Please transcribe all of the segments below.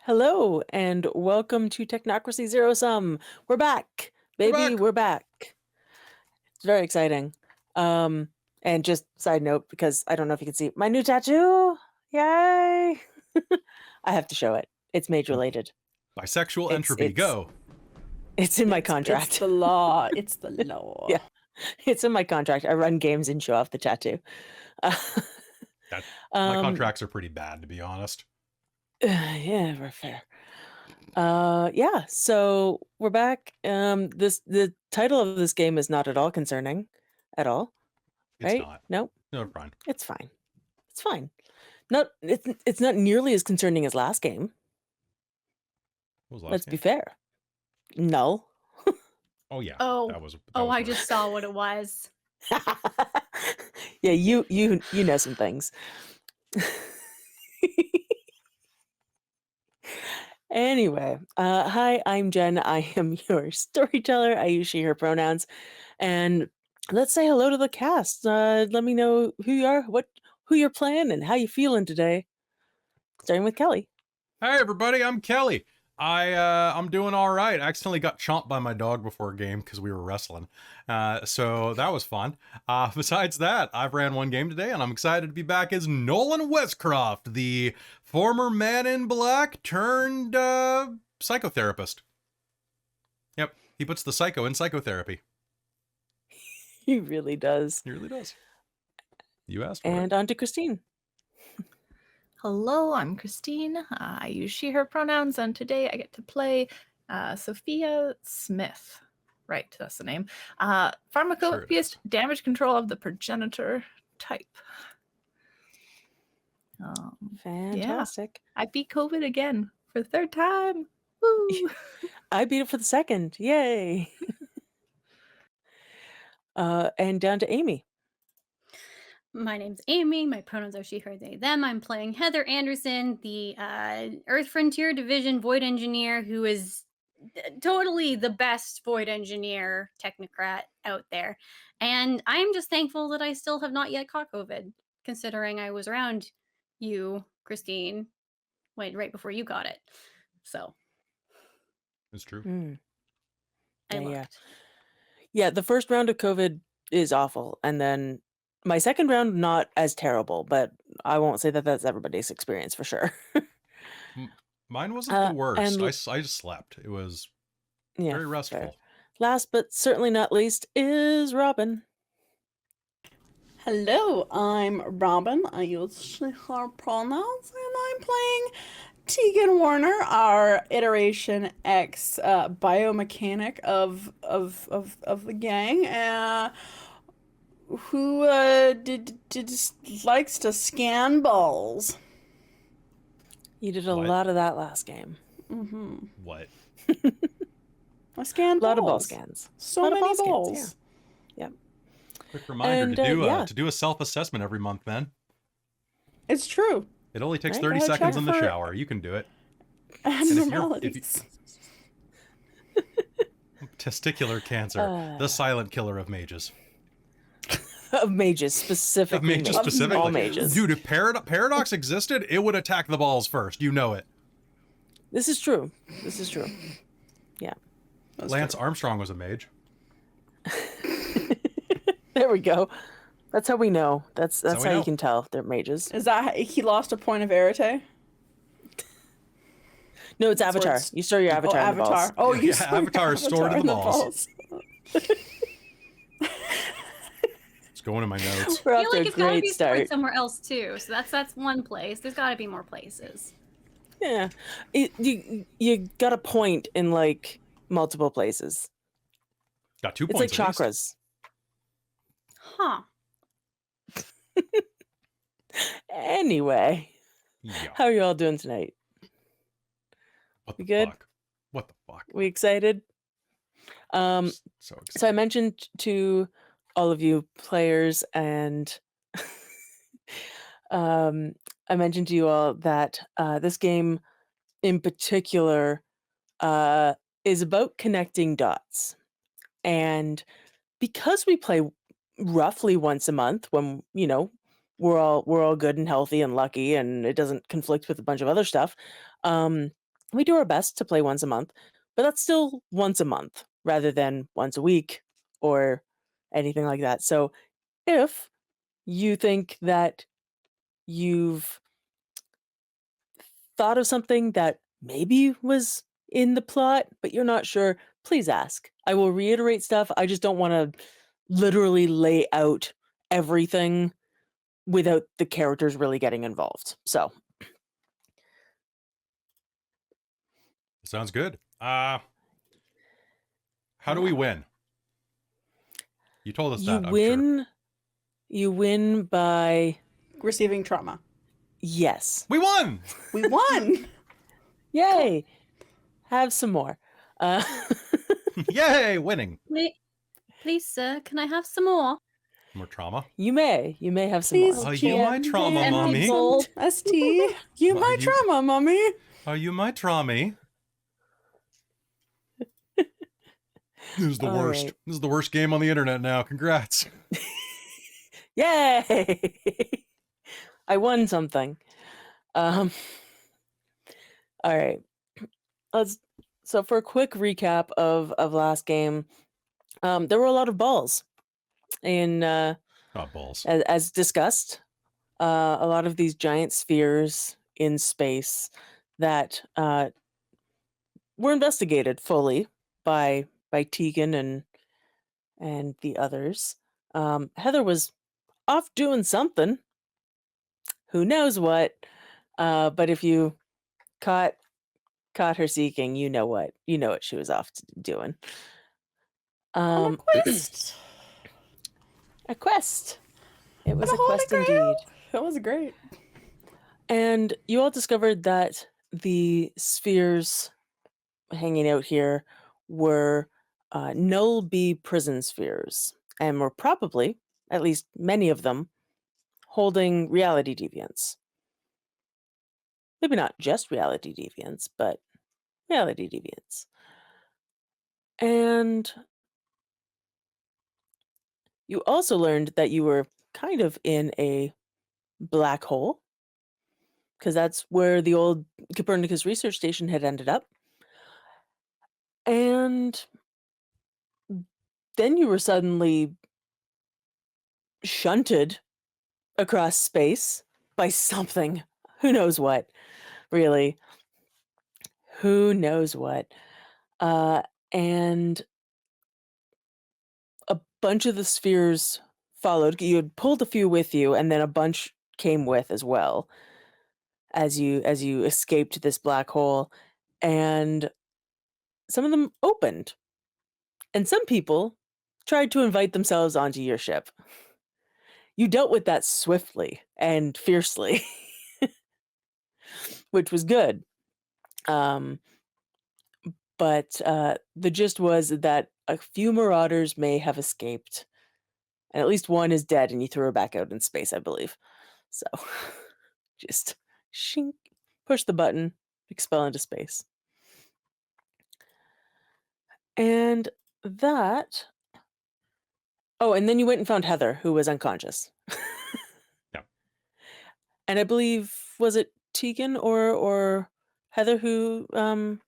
Hello, and welcome to Technocracy Zero Sum. We're back, baby. We're back. It's very exciting. And just side note, because I don't know if you can see my new tattoo. Yay! I have to show it. It's mage related. Bisexual entropy, go. It's in my contract. It's the law. It's the law. Yeah, it's in my contract. I run games and show off the tattoo. My contracts are pretty bad, to be honest. Yeah, we're fair. Yeah, so we're back. The title of this game is not at all concerning at all. It's right? not. Nope. No, it's fine. It's fine. It's fine. It's not nearly as concerning as last game. What was last Let's game? be fair. Null. Oh yeah. Oh. That was I just saw what it was. Yeah, you know some things. Anyway, hi, I'm Jen. I am your storyteller. I use she, her pronouns. And let's say hello to the cast. Let me know who you are, who you're playing, and how you feeling today. Starting with Kelly. Hi everybody, I'm Kelly. I'm doing all right. I accidentally got chomped by my dog before a game because we were wrestling. So that was fun. Besides that, I've ran one game today and I'm excited to be back as Nolan Westcroft, the former Man in Black turned psychotherapist. Yep, he puts the psycho in psychotherapy. He really does. He really does. You asked for And it. on to Christine. Hello, I'm Christine. I use she, her pronouns, and today I get to play Sophia Smith. Right, that's the name. Pharmacopoeist, damage control of the progenitor type. Fantastic. Yeah. I beat COVID again for the third time. Woo! I beat it for the second. Yay. And down to Amy. My name's Amy. My pronouns are she, her, they, them. I'm playing Heather Anderson, the Earth Frontier Division Void Engineer, who is totally the best Void Engineer technocrat out there. And I'm just thankful that I still have not yet caught COVID, considering I was around you, Christine, right before you got it. So. It's true. Yeah, the first round of COVID is awful. And then my second round, not as terrible, but I won't say that that's everybody's experience for sure. Mine wasn't the worst. I just slept. It was very restful. Fair. Last but certainly not least is Robin. Hello, I'm Robin. I use she, her pronouns, and I'm playing Tegan Warner, our Iteration X biomechanic of the gang, who likes to scan balls. You did a lot of that last game. Mm-hmm. What? I scanned a lot balls. of ball scans. So many balls. Scans, yeah. Yep. Quick reminder to do a self-assessment every month, man. It's true. It only takes 30 seconds in the shower. You can do it. Abnormalities. Testicular cancer, the silent killer of mages. Of mages, specifically. Of mages, specifically. All mages. Dude, if Paradox existed, it would attack the balls first. You know it. This is true. Yeah. Lance Armstrong was a mage. There we go. That's how we know. That's how you can tell they're mages. Is that he lost a point of verite? No, it's Avatar. You store your avatar in the balls. Oh, you Avatar is stored in the balls. It's going in my notes. We're I off feel to like a it's gotta great be stored start. somewhere else too. So that's one place. There's gotta be more places. Yeah. You got a point in like multiple places. Got 2 It's points. like chakras. Huh. Anyway. Yeah. How are you all doing tonight? What the good? fuck? What the fuck? We excited? So excited. So I mentioned to all of you players and I mentioned to you all that this game in particular is about connecting dots. And because we play roughly once a month when, we're all good and healthy and lucky, and it doesn't conflict with a bunch of other stuff. We do our best to play once a month, but that's still once a month rather than once a week or anything like that. So if you think that you've thought of something that maybe was in the plot, but you're not sure, please ask. I will reiterate stuff. I just don't want to literally lay out everything without the characters really getting involved. So. Sounds good. How do we win? You told us that, I'm sure. You win by Receiving trauma. Yes. We won! We won! Yay! Have some more. Yay! Winning. Please, sir, can I have some more? More trauma? You may have some Please, more. Are you my trauma, mommy? ST. You my trauma, mommy. Are you my trauma? This is the worst. Right. This is the worst game on the internet now. Congrats. Yay! I won something. All right. So for a quick recap of last game, there were a lot of balls in balls. As discussed. A lot of these giant spheres in space that were investigated fully by Tegan and the others. Heather was off doing something. Who knows what? But if you caught her seeking, you know what she was off doing. On a quest. A quest. It was a a quest indeed. That was great. And you all discovered that the spheres hanging out here were null B prison spheres, and were probably, at least many of them, holding reality deviants. Maybe not just reality deviants, but reality deviants. And you also learned that you were kind of in a black hole, because that's where the old Copernicus research station had ended up. And then you were suddenly shunted across space by something. Who knows what, really? Who knows what? And a bunch of the spheres followed. You had pulled a few with you, and then a bunch came with as well as you escaped this black hole. And some of them opened. And some people tried to invite themselves onto your ship. You dealt with that swiftly and fiercely, which was good. But the gist was that a few marauders may have escaped. And at least one is dead, and you threw her back out in space, I believe. So just shink, push the button, expel into space. And that... Oh, and then you went and found Heather, who was unconscious. Yeah. And I believe, was it Tegan or Heather who, or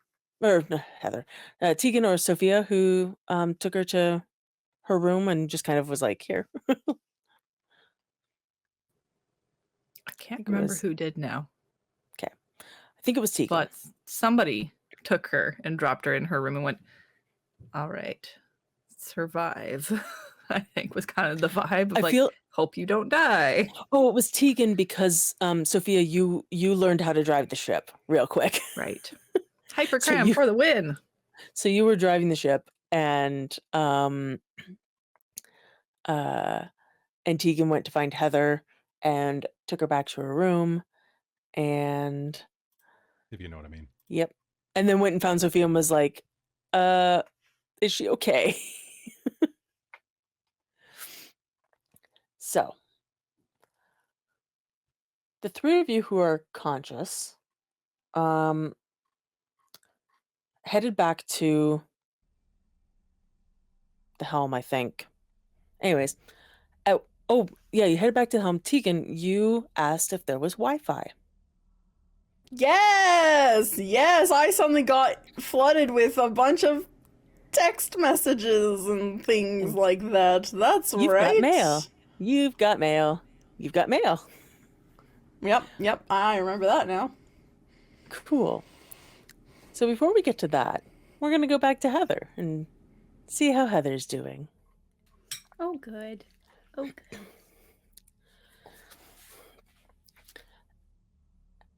no, Heather, Tegan or Sophia who took her to her room and just kind of was like, here. I can't remember who did now. Okay. I think it was Tegan. But somebody took her and dropped her in her room and went, all right, survive. I think was kind of the vibe of hope you don't die. Oh, it was Tegan because Sophia, you learned how to drive the ship real quick. Right. Hypercram for the win. So you were driving the ship, and Tegan went to find Heather and took her back to her room, and if you know what I mean. Yep. And then went and found Sophia and was like, is she okay? So, the three of you who are conscious headed back to the helm, I think. Anyways, Oh, yeah, you head back to the helm. Tegan, you asked if there was Wi-Fi. Yes! Yes! I suddenly got flooded with a bunch of text messages and things like that. That's You've right. got mail. You've got mail. You've got mail. Yep. I remember that now. Cool. So before we get to that, we're going to go back to Heather and see how Heather's doing. Oh, good. Oh, good.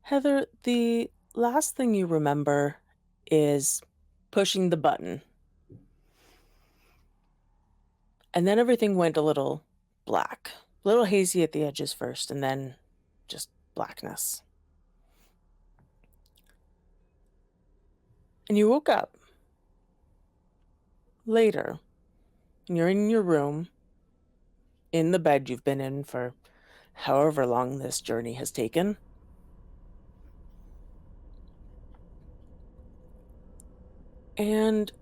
Heather, the last thing you remember is pushing the button. And then everything went a little black, a little hazy at the edges first, and then just blackness. And you woke up later, and you're in your room, in the bed you've been in for however long this journey has taken. And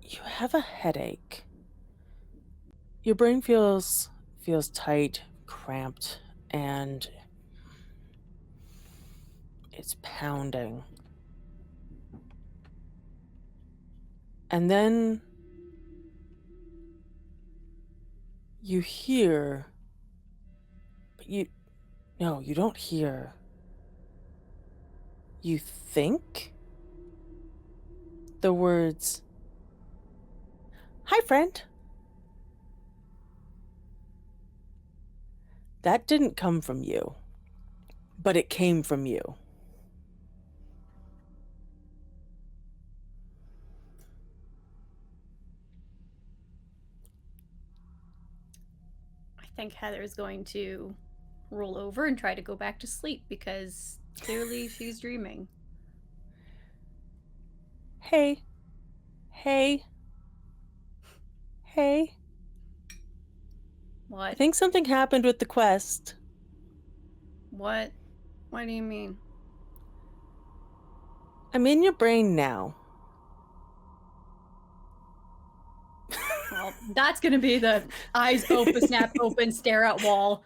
you have a headache. Your brain feels tight, cramped, and it's pounding. And then you hear, but you don't hear. You think the words, "Hi, friend." That didn't come from you, but it came from you. I think Heather's going to roll over and try to go back to sleep because clearly she's dreaming. Hey. What? I think something happened with the quest. What? What do you mean? I'm in your brain now. Well, that's gonna be the eyes open, snap open, stare at wall,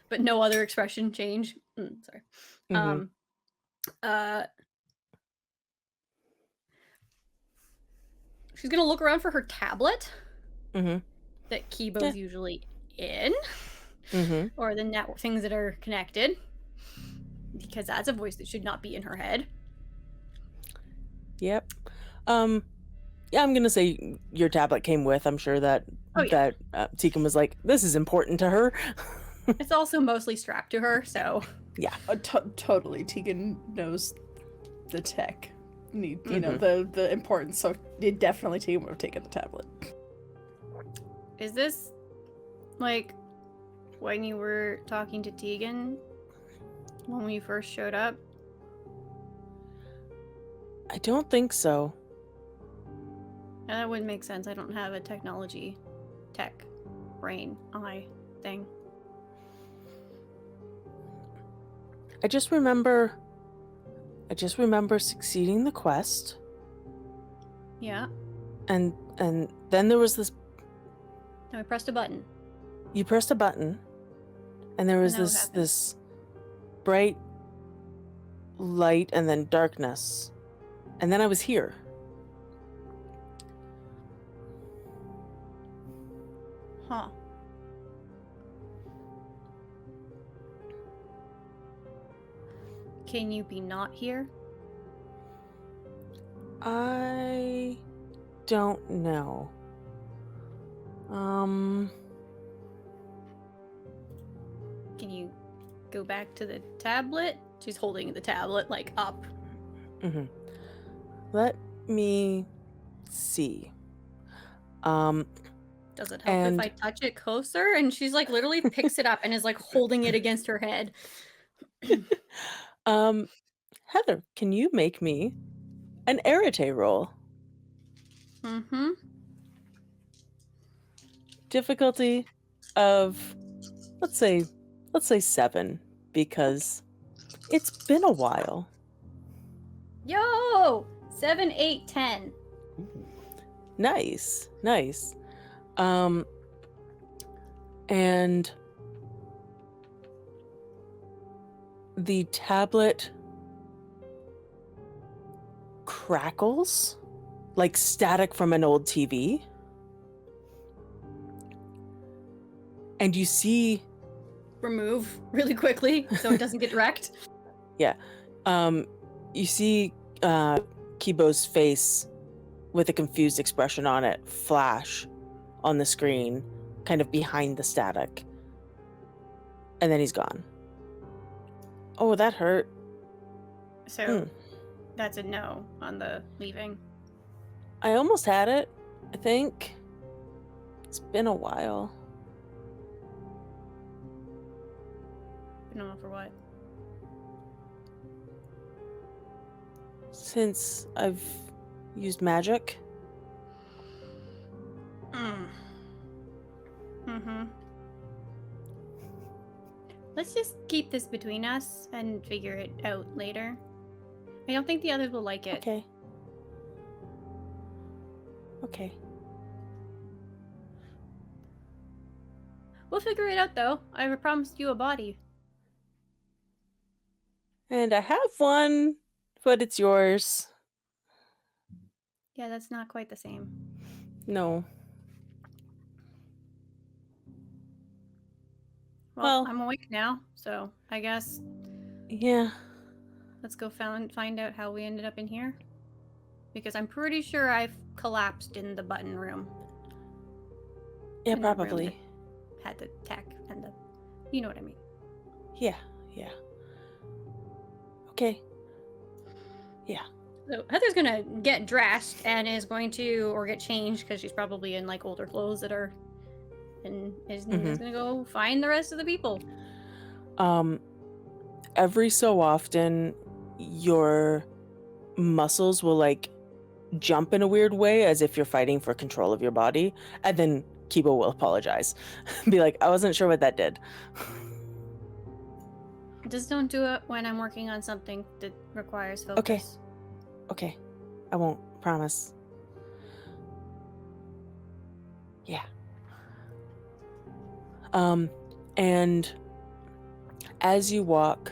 but no other expression change. Sorry. She's gonna look around for her tablet that KIBO's usually in, or the network things that are connected, because that's a voice that should not be in her head. Yep. Yeah, I'm gonna say your tablet came with. I'm sure that Tegan was like, "This is important to her." It's also mostly strapped to her, so yeah, totally. Tegan knows the tech need, you know, the importance. So it definitely Tegan would have taken the tablet. Is this like when you were talking to Tegan when we first showed up? I don't think so. That wouldn't make sense. I don't have a technology, tech, brain, eye thing. I just remember succeeding the quest. Yeah. And then there was this. And I pressed a button. You pressed a button, and there was this bright light and then darkness, and then I was here. Huh. Can you be not here? I don't know. Can you go back to the tablet? She's holding the tablet like up. Let me see. Does it help if I touch it closer? And she's like literally picks it up and is like holding it against her head. Heather, can you make me an Rattray roll? Difficulty of let's say 7, because it's been a while. Yo! 7, 8, 10. Nice. And the tablet crackles like static from an old TV. And you see... Remove really quickly so it doesn't get wrecked. Yeah. You see KIBO's face with a confused expression on it flash on the screen, kind of behind the static. And then he's gone. Oh, that hurt. So that's a no on the leaving. I almost had it, I think. It's been a while. No, for what? Since I've used magic. Let's just keep this between us and figure it out later. I don't think the others will like it. Okay. Okay. We'll figure it out, though. I promised you a body. And I have one, but it's yours. Yeah, that's not quite the same. No. Well, I'm awake now, so I guess... Yeah. Let's go find out how we ended up in here. Because I'm pretty sure I've collapsed in the button room. Yeah, In the room probably. that had the tech and the... You know what I mean. Yeah, yeah. Okay. Yeah. So Heather's gonna get dressed and is going to, or get changed, because she's probably in like older clothes that are... And is gonna go find the rest of the people. Every so often, your muscles will like jump in a weird way as if you're fighting for control of your body, and then KIBO will apologize. Be like, I wasn't sure what that did. Just don't do it when I'm working on something that requires focus. Okay. Okay. I won't, promise. Yeah. And as you walk,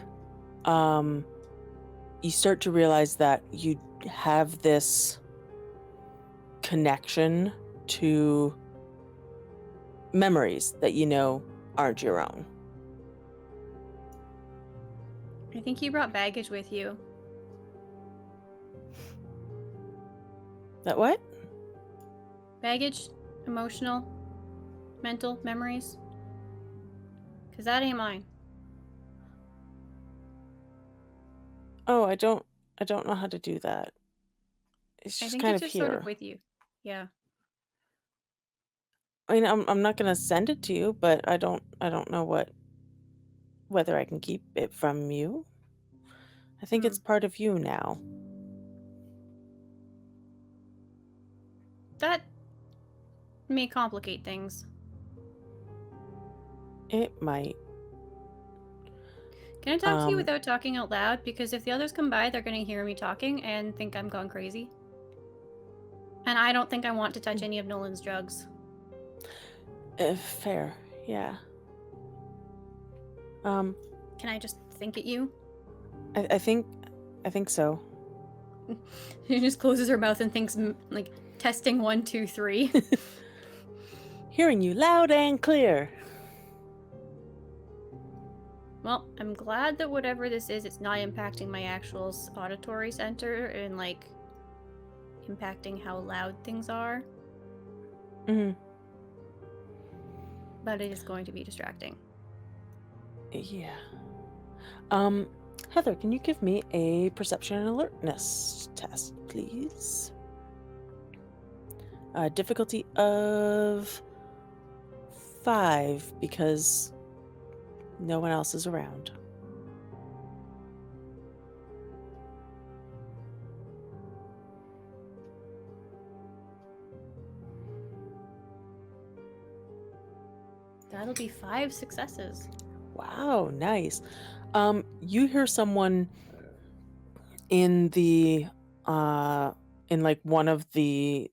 you start to realize that you have this connection to memories that you know aren't your own. I think you brought baggage with you. That what? Baggage, emotional, mental memories. Because that ain't mine. Oh, I don't know how to do that. It's I just think kind it's of just here. sort of with you. Yeah. I mean, I'm not gonna send it to you, but I don't know whether I can keep it from you. I think it's part of you now. That may complicate things. It might. Can I talk to you without talking out loud? Because if the others come by, they're going to hear me talking and think I'm gone crazy. And I don't think I want to touch any of Nolan's drugs. Fair, yeah. Can I just think at you? I think so. She just closes her mouth and thinks, like, testing 1, 2, 3. Hearing you loud and clear. Well, I'm glad that whatever this is, it's not impacting my actual auditory center and, like, impacting how loud things are. But it is going to be distracting. Yeah. Heather, can you give me a perception and alertness test, please? Difficulty of 5, because no one else is around. That'll be 5 successes. Wow, nice. You hear someone in the in like one of the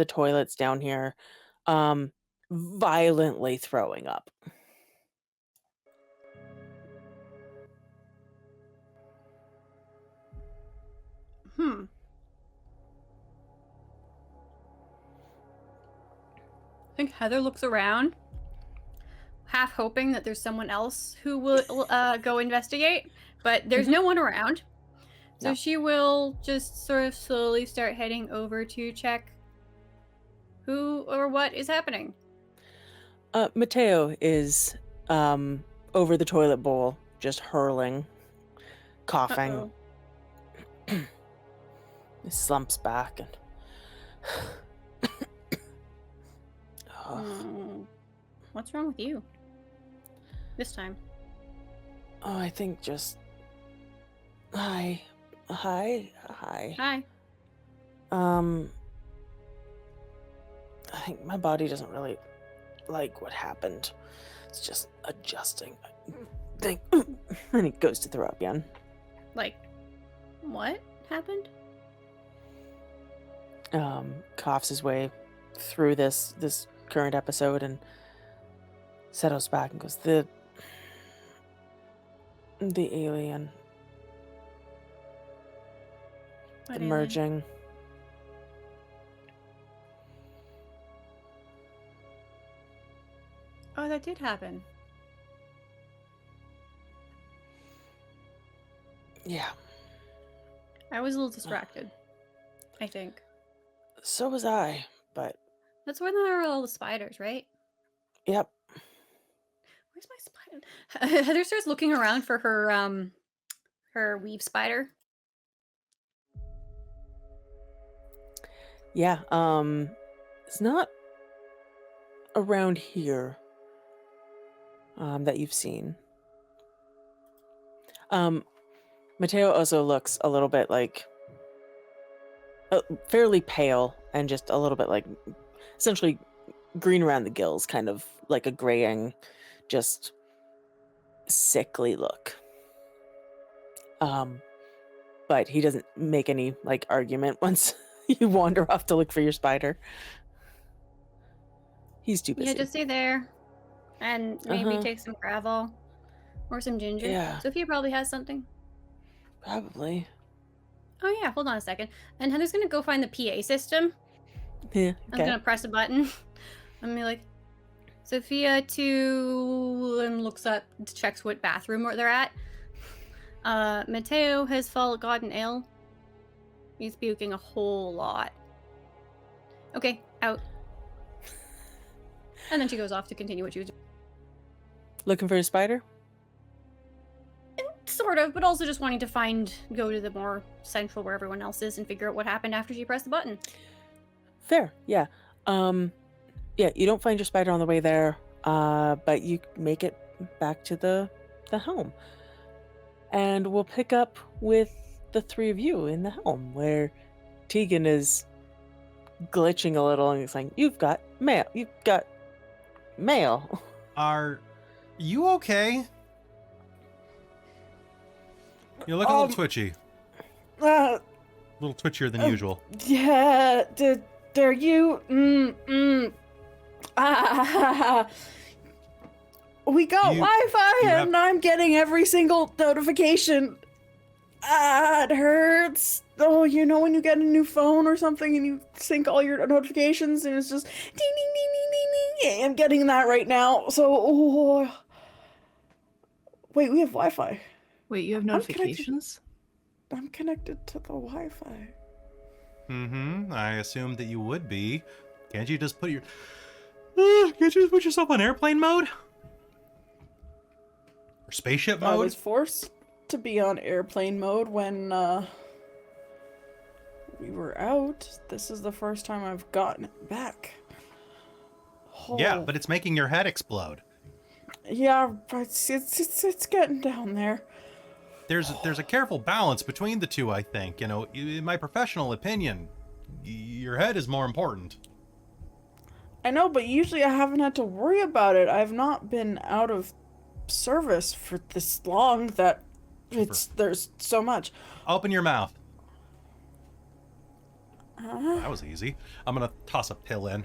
toilets down here, violently throwing up. I think Heather looks around, half hoping that there's someone else who will go investigate, but there's no one around. So No. she will just sort of slowly start heading over to check who or what is happening. Mateo is over the toilet bowl, just hurling, coughing. Uh-oh. He slumps back and What's wrong with you this time? Oh, I think just hi. Hi. I think my body doesn't really like what happened. It's just adjusting. And he goes to throw up again. Like, what happened? Coughs his way through this current episode and settles back and goes, the alien. What The alien? merging. Oh, that did happen. Yeah. I was a little distracted, I think. So was I, but That's where there are all the spiders, right? yep. Where's my spider? Heather starts looking around for her weave spider. Yeah, it's not around here that you've seen. Mateo also looks a little bit like fairly pale and just a little bit like essentially green around the gills, kind of like a graying, just sickly look. But he doesn't make any like argument once you wander off to look for your spider. He's too busy. Yeah, just stay there. And maybe Uh-huh. take some gravel. Or some ginger. Yeah. Sophia probably has something. Probably. Oh yeah, hold on a second. And Heather's gonna go find the PA system. Yeah. I'm Okay. gonna press a button. I'm gonna be like, Sophia to, and looks up, checks what bathroom they're at. Mateo has gotten ill. He's puking a whole lot. Okay, out. And then she goes off to continue what she was doing. Looking for a spider? Sort of, but also just wanting to go to the more central where everyone else is and figure out what happened after she pressed the button. Fair. Yeah. Yeah. You don't find your spider on the way there, but you make it back to the home, and we'll pick up with the three of you in the home where Tegan is glitching a little and he's saying, "You've got mail. You've got mail." Are you okay? You look a little twitchy. A little twitchier than usual. Yeah, are you? We got Wi-Fi, and I'm getting every single notification. It hurts. Oh, you know when you get a new phone or something and you sync all your notifications and it's just ding ding ding ding ding ding. I'm getting that right now. So, wait, we have Wi-Fi. Wait, you have notifications? I'm connected to the Wi-Fi. Mm-hmm. I assumed that you would be. Can't you just put yourself on airplane mode? Or spaceship I mode? was forced to be on airplane mode when we were out. This is the first time I've gotten it back. Yeah, but it's making your head explode. Yeah, but it's getting down there. There's a careful balance between the two, I think. You know, in my professional opinion, your head is more important. I know, but usually I haven't had to worry about it. I've not been out of service for this long that there's so much. Open your mouth. That was easy. I'm gonna toss a pill in.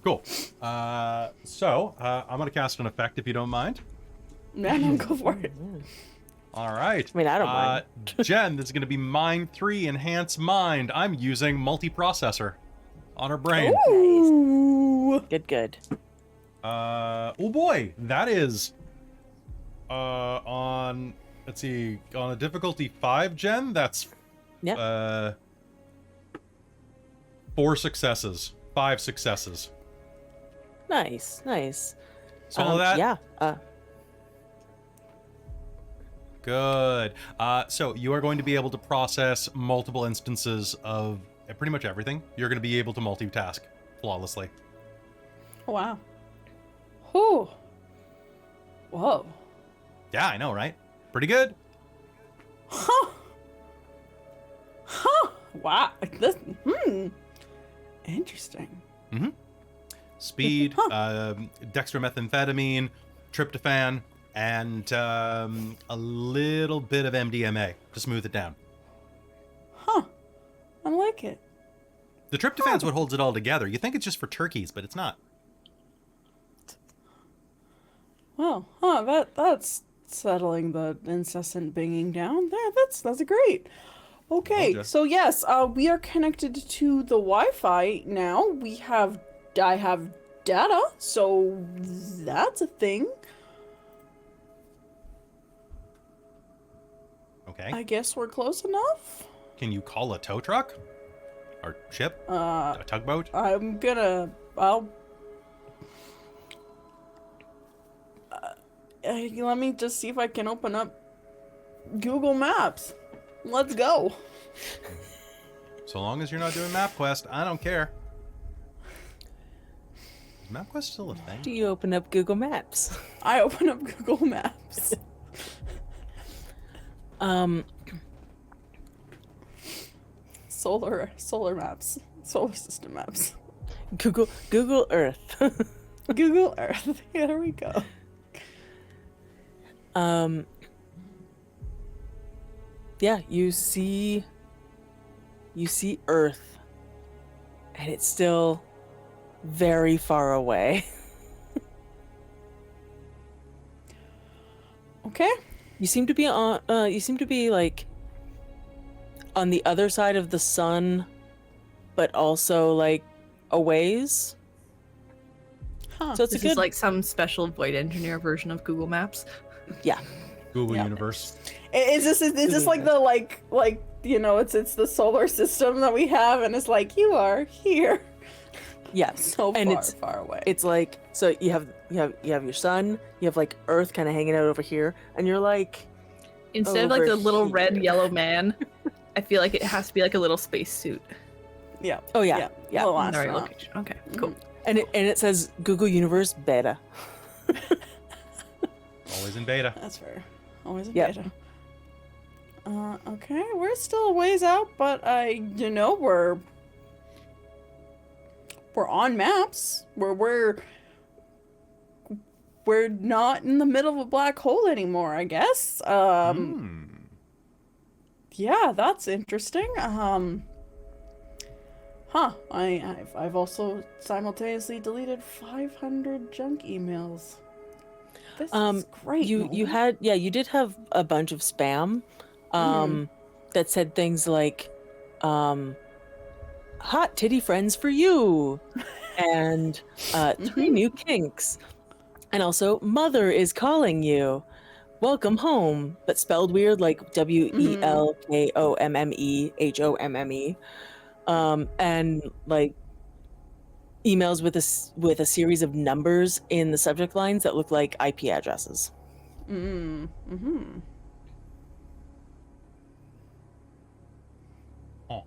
Cool. So I'm going to cast an effect if you don't mind. No, go for it. All right. I mean, I don't mind. Jen, this is going to be Mind 3 Enhance Mind. I'm using multiprocessor on her brain. Ooh. Good. Oh boy, that is on, let's see, on a difficulty 5, Jen, that's 4 successes. 5 successes. Nice. So that? Yeah. Good. So you are going to be able to process multiple instances of pretty much everything. You're going to be able to multitask flawlessly. Wow. Whew. Whoa. Yeah, I know, right? Pretty good. Huh. Wow. This. Interesting. Mm-hmm. Speed, dextromethamphetamine, tryptophan, and a little bit of MDMA to smooth it down. Huh. I like it. The tryptophan's what holds it all together. You think it's just for turkeys, but it's not. Well, that's settling the incessant binging down. That's great. Okay, so yes, we are connected to the Wi-Fi now. I have data, so that's a thing. Okay. I guess we're close enough. Can you call a tow truck? Or ship? A tugboat? I'll let me just see if I can open up Google Maps. Let's go. So long as you're not doing MapQuest, I don't care. Is MapQuest still a thing? Do you open up Google Maps? I open up Google Maps. Solar maps. Solar system maps. Google Earth. Google Earth. There we go. Yeah, you see Earth, and it's still very far away. Okay. You seem to be like on the other side of the sun, but also like a ways. Huh. So it's This a good is like some special Void Engineer version of Google Maps. Yeah. Google Yeah. Universe. Is this like the like you know it's the solar system that we have, and it's like you are here. Yes. So and far, it's far away. It's like, so you have your sun, you have like Earth kind of hanging out over here, and you're like, Instead of like the Over little red here. yellow man, I feel like it has to be like a little space suit. Yeah. oh yeah. The In last the right one. location. Okay, cool. And it says Google Universe Beta. Always in beta. That's fair. Always a Yep. beta. Okay, we're still a ways out, but we're on maps. We're not in the middle of a black hole anymore, I guess. Yeah, that's interesting. I've also simultaneously deleted 500 junk emails. This is great. You did have a bunch of spam that said things like hot titty friends for you and 3 new kinks, and also mother is calling you, welcome home, but spelled weird, like WELKOMMEHOMME, and like emails with a series of numbers in the subject lines that look like IP addresses. Oh.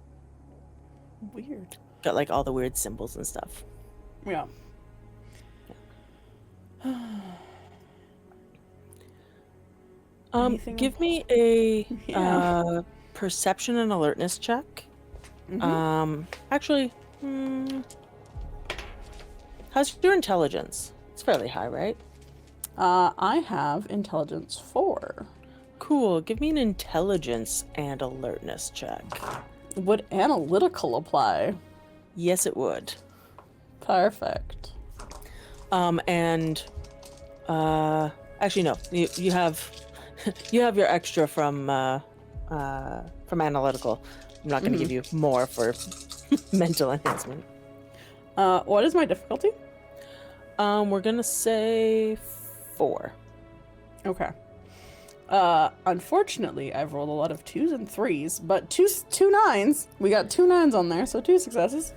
Weird. Got like all the weird symbols and stuff. Yeah. Anything Give me a Yeah. perception and alertness check. Actually, how's your intelligence? It's fairly high, right? I have intelligence 4. Cool. Give me an intelligence and alertness check. Would analytical apply? Yes, it would. Perfect. And actually no, you have you have your extra from analytical. I'm not going to give you more for mental enhancement. What is my difficulty? We're gonna say 4. Okay. Unfortunately, I've rolled a lot of 2s and 3s, but two 9s. We got 2 9s on there, so 2 successes.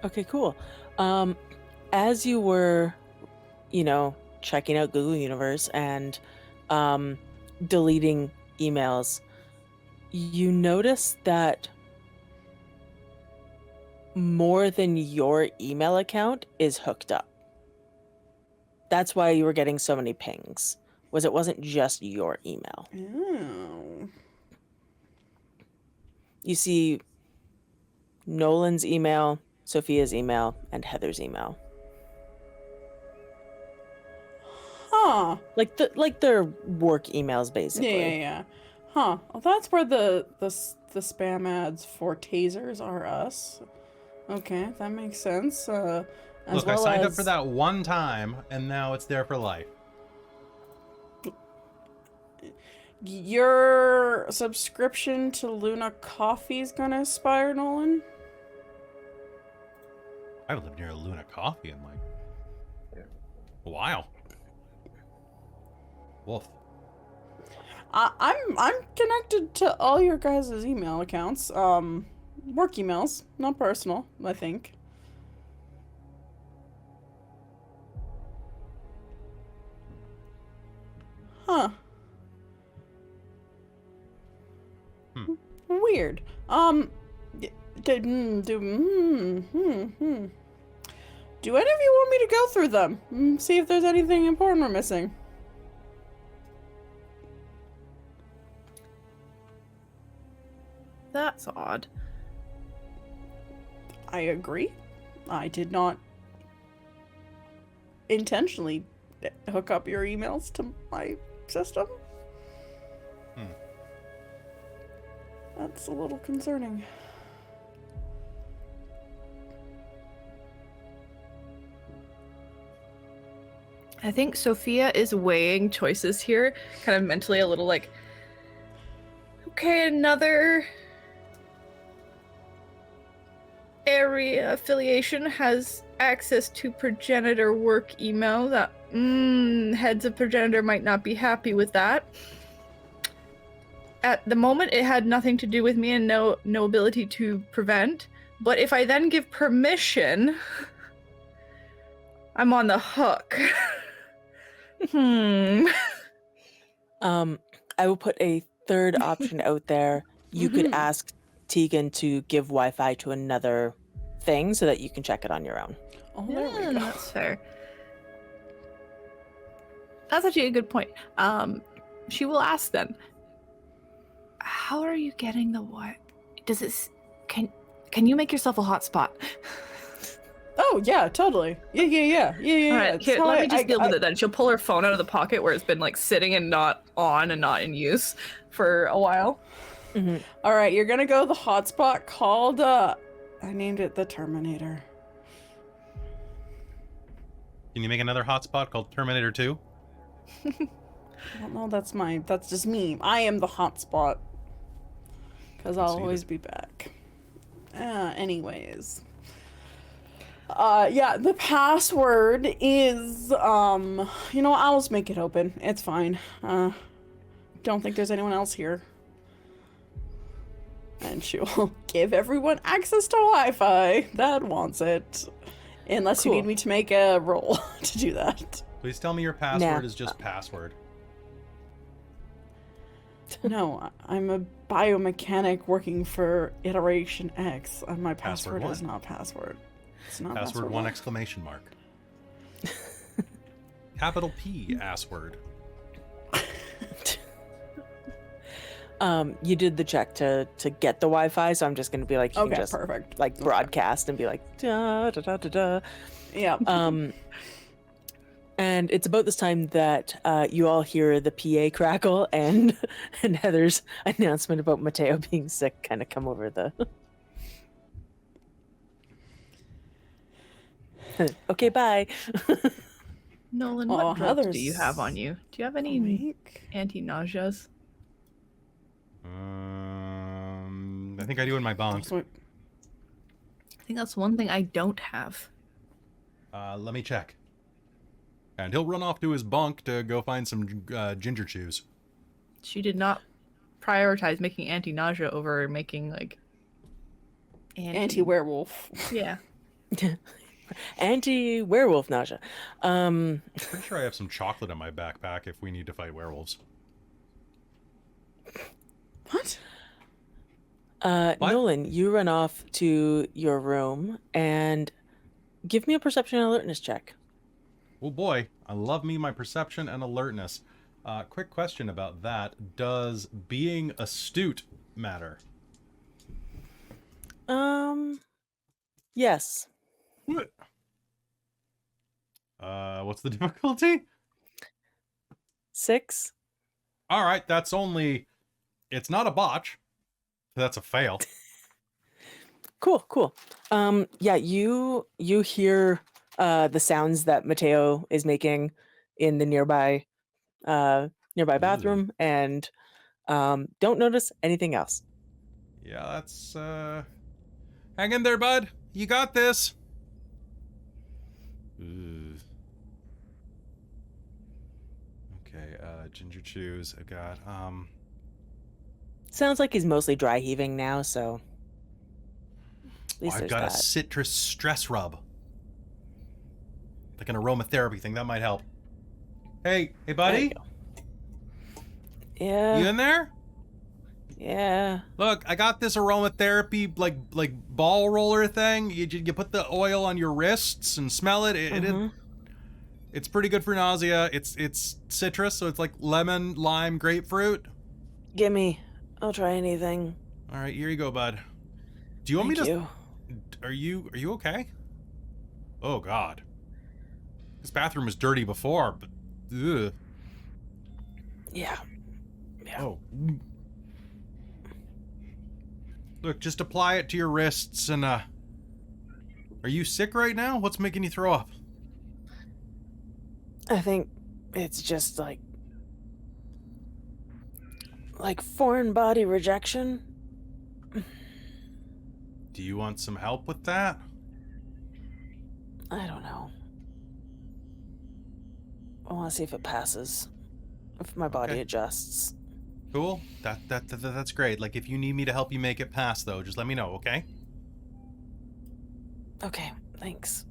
Okay, cool. As you were, checking out Google Universe and deleting emails, you notice that more than your email account is hooked up. That's why you were getting so many pings. It wasn't just your email. Oh. You see Nolan's email, Sophia's email, and Heather's email. Huh. Like their work emails, basically. Yeah. Huh. Well, that's where the spam ads for tasers are us. Okay, that makes sense. Look, I signed up for that one time, and now it's there for life. Your subscription to Luna Coffee is gonna expire, Nolan? I haven't lived near a Luna Coffee in like a while. Wolf. I'm connected to all your guys' email accounts. Work emails, not personal, I think. Huh. Weird. Do any of you want me to go through them? See if there's anything important we're missing. That's odd. I agree. I did not intentionally hook up your emails to my system. That's a little concerning. I think Sophia is weighing choices here, kind of mentally a little like, okay, another area affiliation has access to progenitor work email. That heads of progenitor might not be happy with that. At the moment, it had nothing to do with me and no ability to prevent. But if I then give permission, I'm on the hook. I will put a third option out there. You could ask Tegan to give Wi-Fi to another thing so that you can check it on your own. Oh, there we go. That's fair. That's actually a good point. She will ask then, how are you getting the what? Does it... Can you make yourself a hotspot? Oh, yeah, totally. Yeah. All right, here, let me just deal with it then. She'll pull her phone out of the pocket where it's been like sitting and not on and not in use for a while. All right, you're gonna go to the hotspot called, I named it the Terminator. Can you make another hotspot called Terminator 2? I don't know, that's just me. I am the hotspot. Because I'll always be back. Anyways. Yeah, the password is, I'll just make it open. It's fine. Don't think there's anyone else here. And she will give everyone access to Wi-Fi that wants it. Unless you need me to make a roll to do that. Please tell me your password is just password. No, I'm a biomechanic working for Iteration X. My password is not password. It's not password 1 exclamation mark. Capital P ass word. You did the check to get the Wi-Fi, so I'm just gonna be like, you can just perfect. like broadcast and be like da da da da da. Yeah. And it's about this time that you all hear the PA crackle and Heather's announcement about Mateo being sick kind of come over the. Okay, bye. Nolan, Aw, what drugs do Heather's you have on you? Do you have any awake. anti-nauseas? I think I do in my bunk. So- I think that's one thing I don't have. Let me check. And he'll run off to his bunk to go find some ginger chews. She did not prioritize making anti-nausea over making, like... Anti-werewolf. Yeah. Anti-werewolf nausea. Pretty sure I have some chocolate in my backpack if we need to fight werewolves. What? What? Nolan, you run off to your room and give me a perception and alertness check. Oh boy, I love me my perception and alertness. Quick question about that. Does being astute matter? Yes. What's the difficulty? 6. All right, that's only... It's not a botch. That's a fail. Cool. Yeah, you hear the sounds that Mateo is making in the nearby bathroom, and don't notice anything else. Yeah, that's... Hang in there, bud. You got this. Ugh. Okay, ginger chews. I've got, Sounds like he's mostly dry heaving now, so at least I've there's got that. a citrus stress rub. Like an aromatherapy thing. That might help. Hey, There buddy. you go. Yeah. You in there? Yeah. Look, I got this aromatherapy like ball roller thing. You put the oil on your wrists and smell it. It's pretty good for nausea. It's citrus, so it's like lemon, lime, grapefruit. Gimme. I'll try anything. All right, here you go, bud. Do you want Thank me to? you. Are you okay? Oh God, this bathroom was dirty before, but ugh. Yeah. Oh. Look, just apply it to your wrists and are you sick right now? What's making you throw up? I think it's just like foreign body rejection. Do you want some help with that? I don't know. I want to see if it passes. If my body Okay. adjusts. Cool. That's great. Like, if you need me to help you make it pass, though, just let me know, okay? Okay, thanks.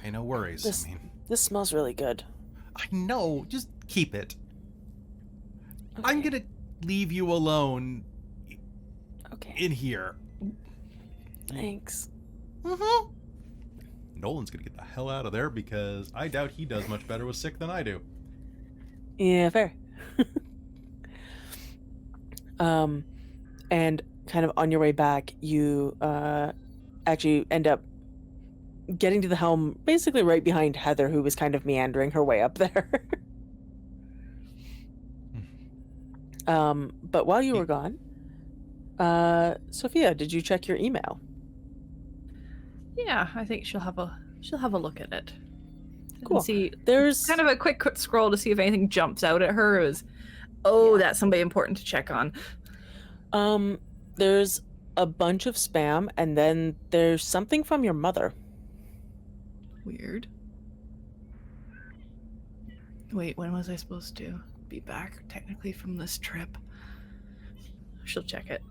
Hey, no worries. This smells really good. I know. Just keep it. Okay. I'm gonna leave you alone Okay. in here. Thanks. Mm-hmm. Nolan's gonna get the hell out of there because I doubt he does much better with sick than I do. Yeah, fair. And kind of on your way back, you actually end up getting to the helm basically right behind Heather, who was kind of meandering her way up there. But while you were gone, Sophia, did you check your email? Yeah, I think she'll have a look at it. Cool. And see, There's kind of a quick scroll to see if anything jumps out at her. That's somebody important to check on. there's a bunch of spam, and then there's something from your mother. Weird. Wait, when was I supposed to be back technically from this trip? She'll check it.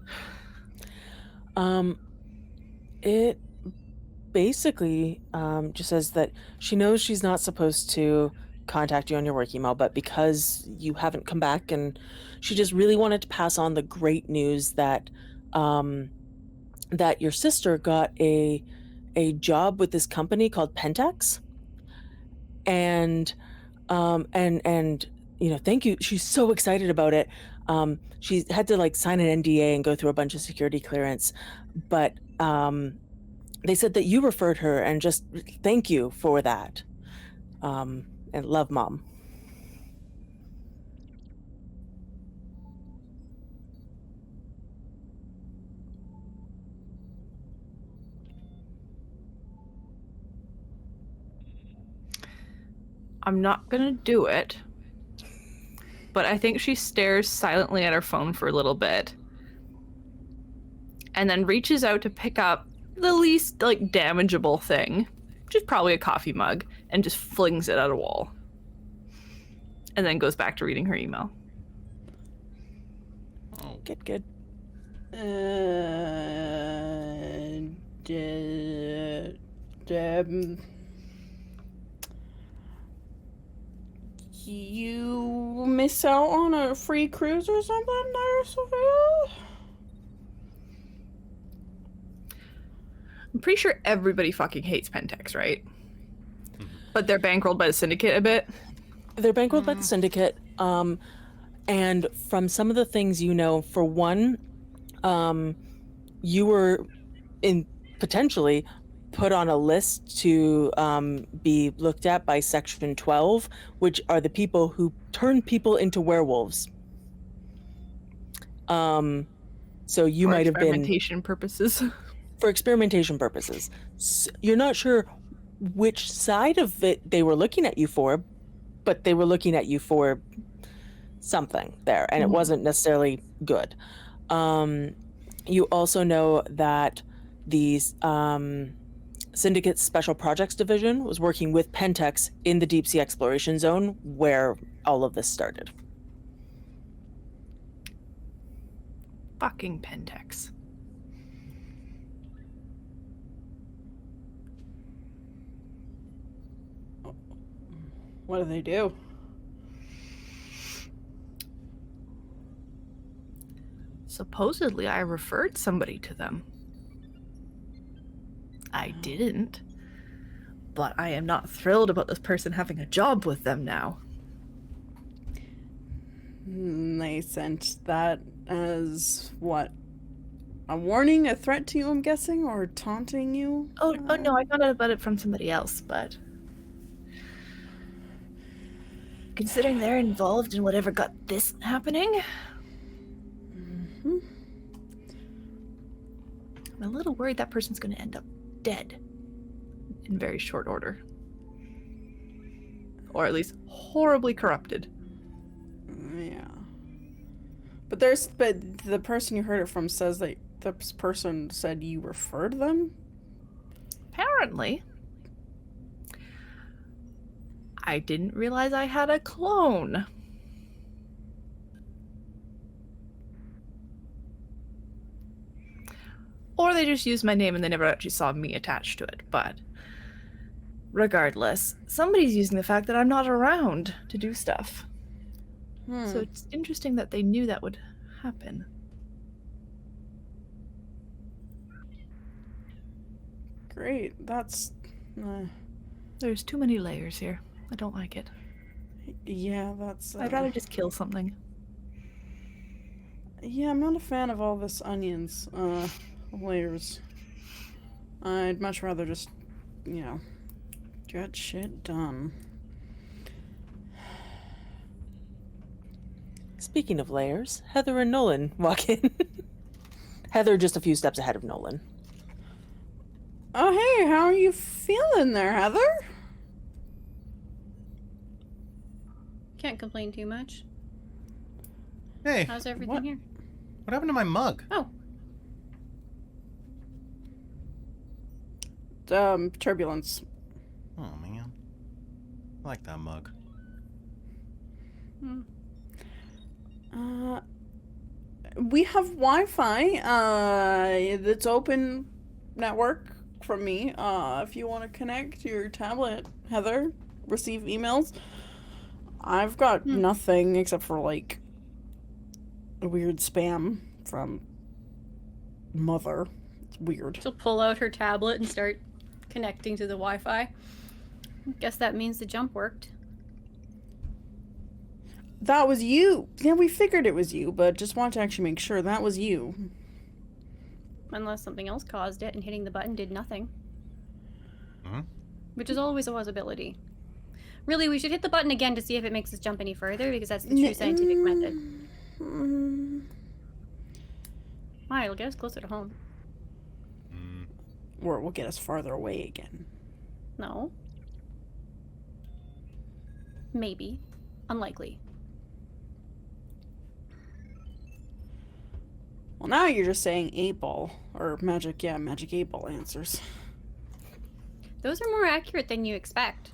It basically just says that she knows she's not supposed to contact you on your work email, but because you haven't come back, and she just really wanted to pass on the great news that that your sister got a job with this company called Pentax, and thank you. She's so excited about it. She had to like sign an NDA and go through a bunch of security clearance, but they said that you referred her, and just thank you for that. And love, Mom. I'm not gonna do it. But I think she stares silently at her phone for a little bit. And then reaches out to pick up the least, like, damageable thing, which is probably a coffee mug, and just flings it at a wall. And then goes back to reading her email. Oh. Good. You miss out on a free cruise or something there, Sophia? I'm pretty sure everybody fucking hates Pentex, right? But they're bankrolled by the Syndicate a bit. They're bankrolled by the Syndicate. And from some of the things you know, for one, you were potentially put on a list to be looked at by Section 12, which are the people who turn people into werewolves. So you might have been... experimentation purposes. For experimentation purposes. So you're not sure which side of it they were looking at you for, but they were looking at you for something there, and it wasn't necessarily good. You also know that the Syndicate's Special Projects Division was working with Pentex in the Deep Sea Exploration Zone where all of this started. Fucking Pentex. What do they do? Supposedly, I referred somebody to them. I didn't. But I am not thrilled about this person having a job with them now. They sent that as what? A warning, a threat to you, I'm guessing, or taunting you? Oh no, I found out about it from somebody else, but... considering they're involved in whatever got this happening... I'm a little worried that person's going to end up dead in very short order. Or at least horribly corrupted. Yeah. But the person you heard it from says that this person said you referred them? Apparently. I didn't realize I had a clone. Or they just used my name and they never actually saw me attached to it, but regardless, somebody's using the fact that I'm not around to do stuff. So it's interesting that they knew that would happen. Great, that's... There's too many layers here. I don't like it. Yeah, that's... I'd rather just kill something. Yeah, I'm not a fan of all this onions, layers. I'd much rather just, you know, get shit done. Speaking of layers, Heather and Nolan walk in. Heather just a few steps ahead of Nolan. Oh, hey, how are you feeling there, Heather? Can't complain too much. Hey, How's everything here? what happened to my mug? Oh, Turbulence. Oh, man. I like that mug. We have Wi-Fi, that's open network from me. If you want to connect your tablet, Heather, receive emails. I've got nothing except for, like, a weird spam from Mother. It's weird. she'll pull out her tablet and start connecting to the Wi-Fi. Guess that means the jump worked. That was you. Yeah, we figured it was you, but just want to actually make sure that was you. Unless something else caused it and hitting the button did nothing. Hmm? Which is always a possibility. Really, we should hit the button again to see if it makes us jump any further, because that's the true scientific method. Why? It'll get us closer to home. Or it will get us farther away again. No. Maybe. Unlikely. Well, now you're just saying 8-ball. Or magic 8-ball answers. Those are more accurate than you expect.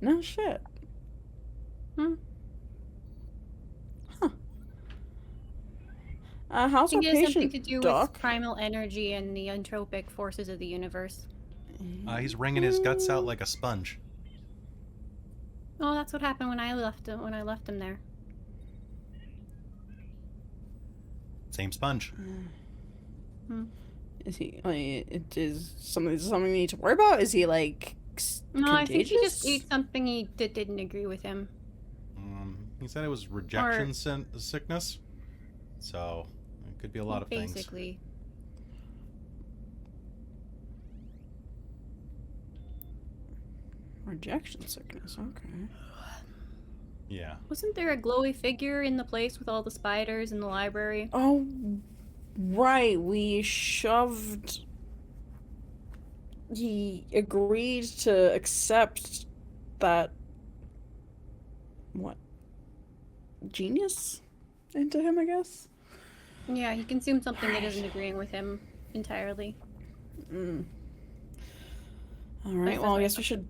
No shit. Hmm. Huh. How's I our think it has something patient, to do Doc? with primal energy and the entropic forces of the universe. He's wringing his guts out like a sponge. Oh, that's what happened when I left him there. Same sponge. Hmm. Is he? Is something we need to worry about? Is he like No, I think he just contagious? ate something that didn't agree with him. He said it was rejection sickness. So, it could be a lot of things. Basically. Rejection sickness. Okay. Yeah. Wasn't there a glowy figure in the place with all the spiders in the library? Oh, right. We shoved. He agreed to accept that. What? Genius into him, I guess. Yeah, he consumed something that isn't agreeing with him entirely. All right. Well, I guess we should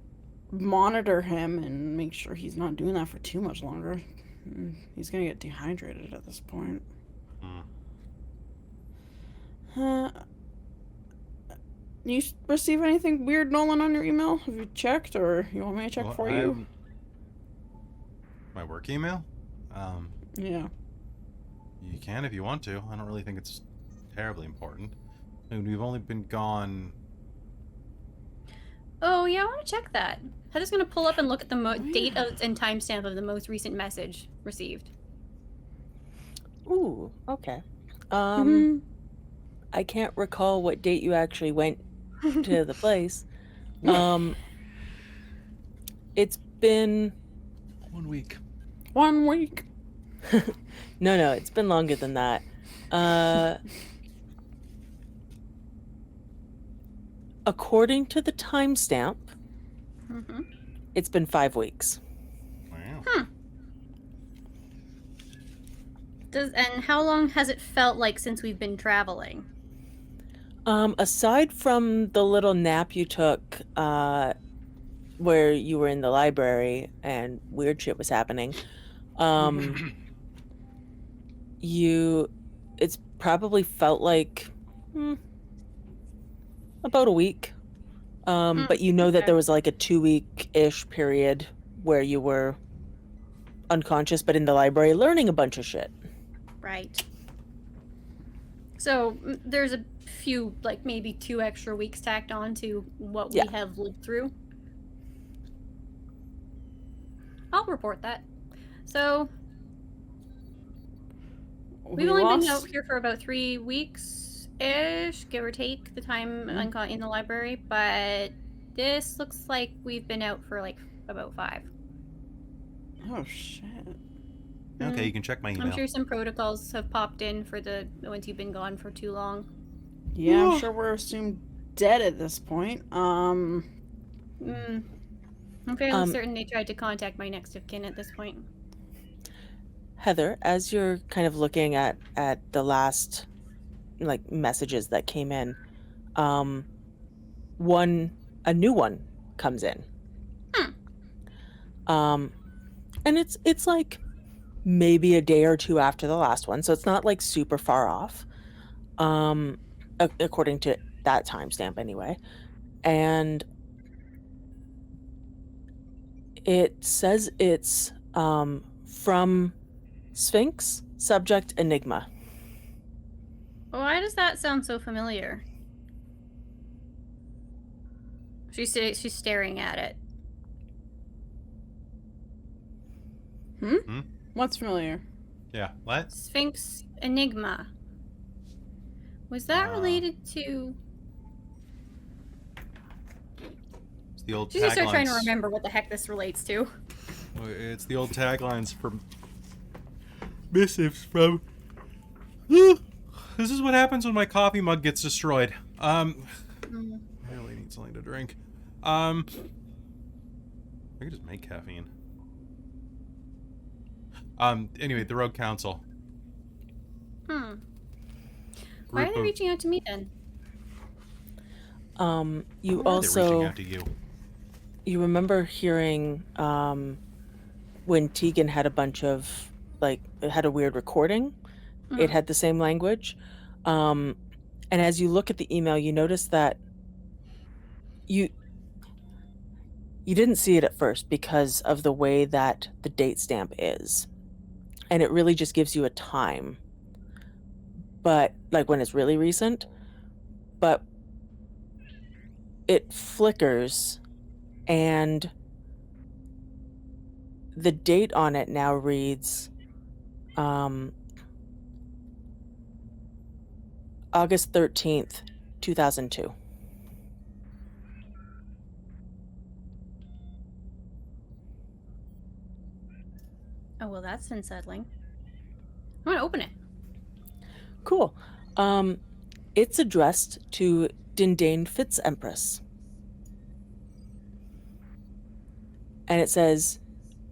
monitor him and make sure he's not doing that for too much longer. He's gonna get dehydrated at this point. You receive anything weird, Nolan, on your email? Have you checked, or you want me to check for you? My work email? Yeah. You can if you want to. I don't really think it's terribly important. I mean, we've only been gone... Oh, yeah, I want to check that. Heather's going to pull up and look at the date and timestamp of the most recent message received. Ooh, okay. I can't recall what date you actually went to the place. It's been 1 week. 1 week. No, it's been longer than that. According to the timestamp, it's been 5 weeks. Wow. And how long has it felt like since we've been traveling? Aside from the little nap you took, where you were in the library and weird shit was happening, it's probably felt like about a week. But you know that there was like a 2-week-ish period where you were unconscious, but in the library learning a bunch of shit. Right. So there's a few, like maybe 2 extra weeks tacked on to what we have lived through. I'll report that. So we've only been out here for about 3 weeks-ish, give or take, the time in the library, but this looks like we've been out for like about 5. Oh, shit. Okay, you can check my email. I'm sure some protocols have popped in for the ones you've been gone for too long. Yeah, I'm sure we're assumed dead at this point. I'm fairly certain they tried to contact my next of kin at this point. Heather, as you're kind of looking at the last like messages that came in, a new one comes in. And it's like maybe a day or 2 after the last one, so it's not like super far off, according to that timestamp anyway. And it says it's from Sphinx, subject Enigma. Why does that sound so familiar? She's staring at it. What's familiar? Yeah, what? Sphinx Enigma. Was that related to... It's the old She's gonna start trying to taglines. remember what the heck this relates to. It's the old taglines from missives from... This is what happens when my coffee mug gets destroyed. I really need something to drink. I I could just make caffeine. Anyway, the Rogue Council. Why are they reaching out to me then? You Why are they reaching also out to you? you remember hearing when Tegan had a bunch of it had a weird recording. It had the same language. And as you look at the email, you notice that you didn't see it at first because of the way that the date stamp is. And it really just gives you a time. But like when it's really recent, but it flickers and the date on it now reads August 13th, 2002. Oh, well, that's unsettling. I'm gonna open it. Cool. It's addressed to Dindane Fitz-Empress. And it says,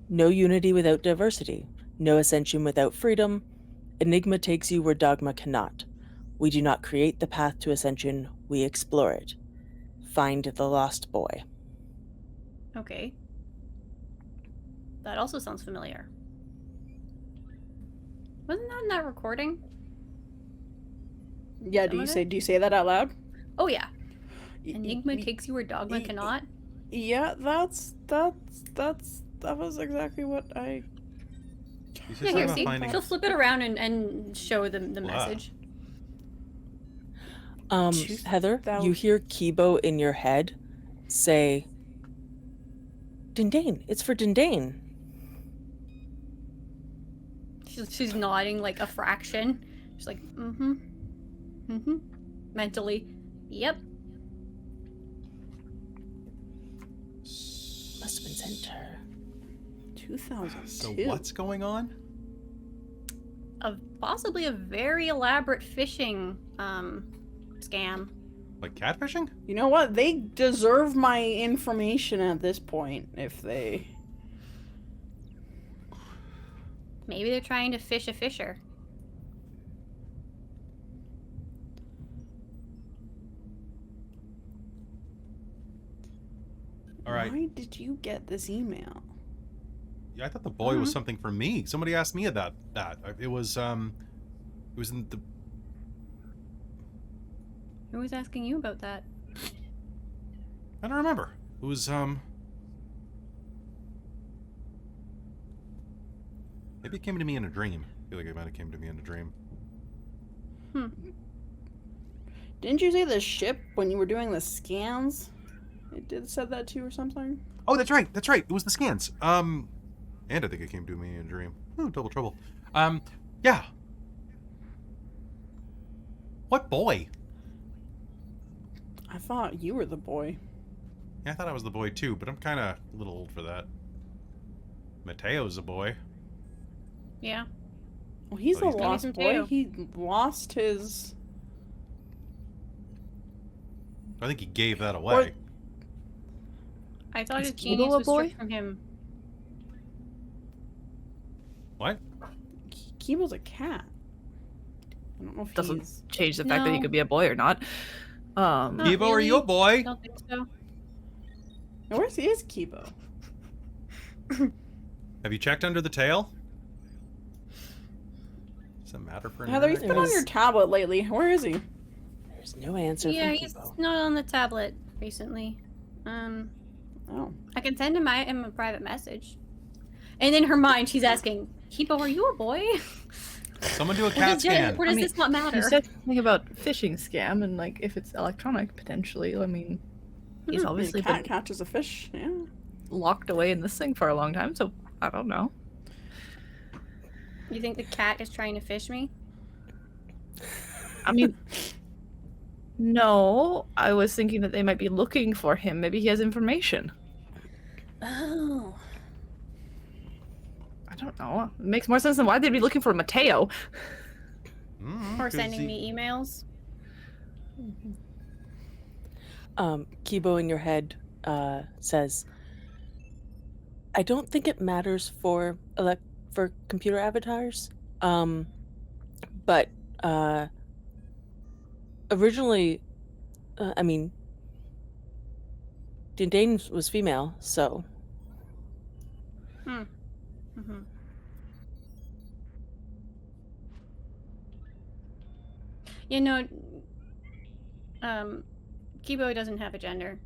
no unity without diversity, no ascension without freedom. Enigma takes you where dogma cannot. We do not create the path to ascension, we explore it. Find the lost boy. Okay. That also sounds familiar. Wasn't that in that recording? Yeah, do you say that out loud? Oh yeah. Enigma takes you where dogma cannot. Yeah, that was exactly what I. Yeah, here, see? She'll flip it around and show them the message. Heather, you hear KIBO in your head say, Dindane, it's for Dindane. She's nodding like a fraction. She's like, mentally, yep. Must have been sent to her. 2002. So what's going on? Possibly a very elaborate phishing scam. Like catfishing? You know what? They deserve my information at this point if they... Maybe they're trying to fish a fisher. All right. Why did you get this email? Yeah, I thought the boy was something for me. Somebody asked me about that. It was in the... Who was asking you about that? I don't remember. It was, maybe it came to me in a dream. I feel like it might have came to me in a dream. Didn't you say the ship when you were doing the scans? It did said that too or something? Oh, that's right. That's right. It was the scans. And I think it came to me in a dream. Oh, double trouble. Yeah. What boy? I thought you were the boy. Yeah, I thought I was the boy too, but I'm kind of a little old for that. Mateo's a boy. Yeah. Well, he's the he's dead. lost boy. He lost his... I think he gave that away. I thought Is his KIBO genius a was boy? stripped from him. What? KIBO's a cat. I don't know if Doesn't he's... change the fact that he could be a boy or not. KIBO, are you a boy? I don't think so. Where's is KIBO? Have you checked under the tail? Does that matter for an Heather, he's internet? been on your tablet lately. Where is he? There's no answer Yeah, from he's KIBO. not on the tablet recently. Oh. I can send him a private message. And in her mind, she's asking, "KIBO, are you a boy? Someone do a cat scan. Or does this not matter?" You said something about phishing scam, and like if it's electronic, potentially. I mean, he's obviously A cat been catches a fish. Yeah. locked away in this thing for a long time, so I don't know. You think the cat is trying to fish me? I mean, no, I was thinking that they might be looking for him. Maybe he has information. Oh. I don't know. It makes more sense than why they'd be looking for Mateo. Or sending me emails. KIBO in your head says, I don't think it matters for computer avatars. But originally, I mean, Dindane was female, so. Mm-hmm. You know, KIBO doesn't have a gender.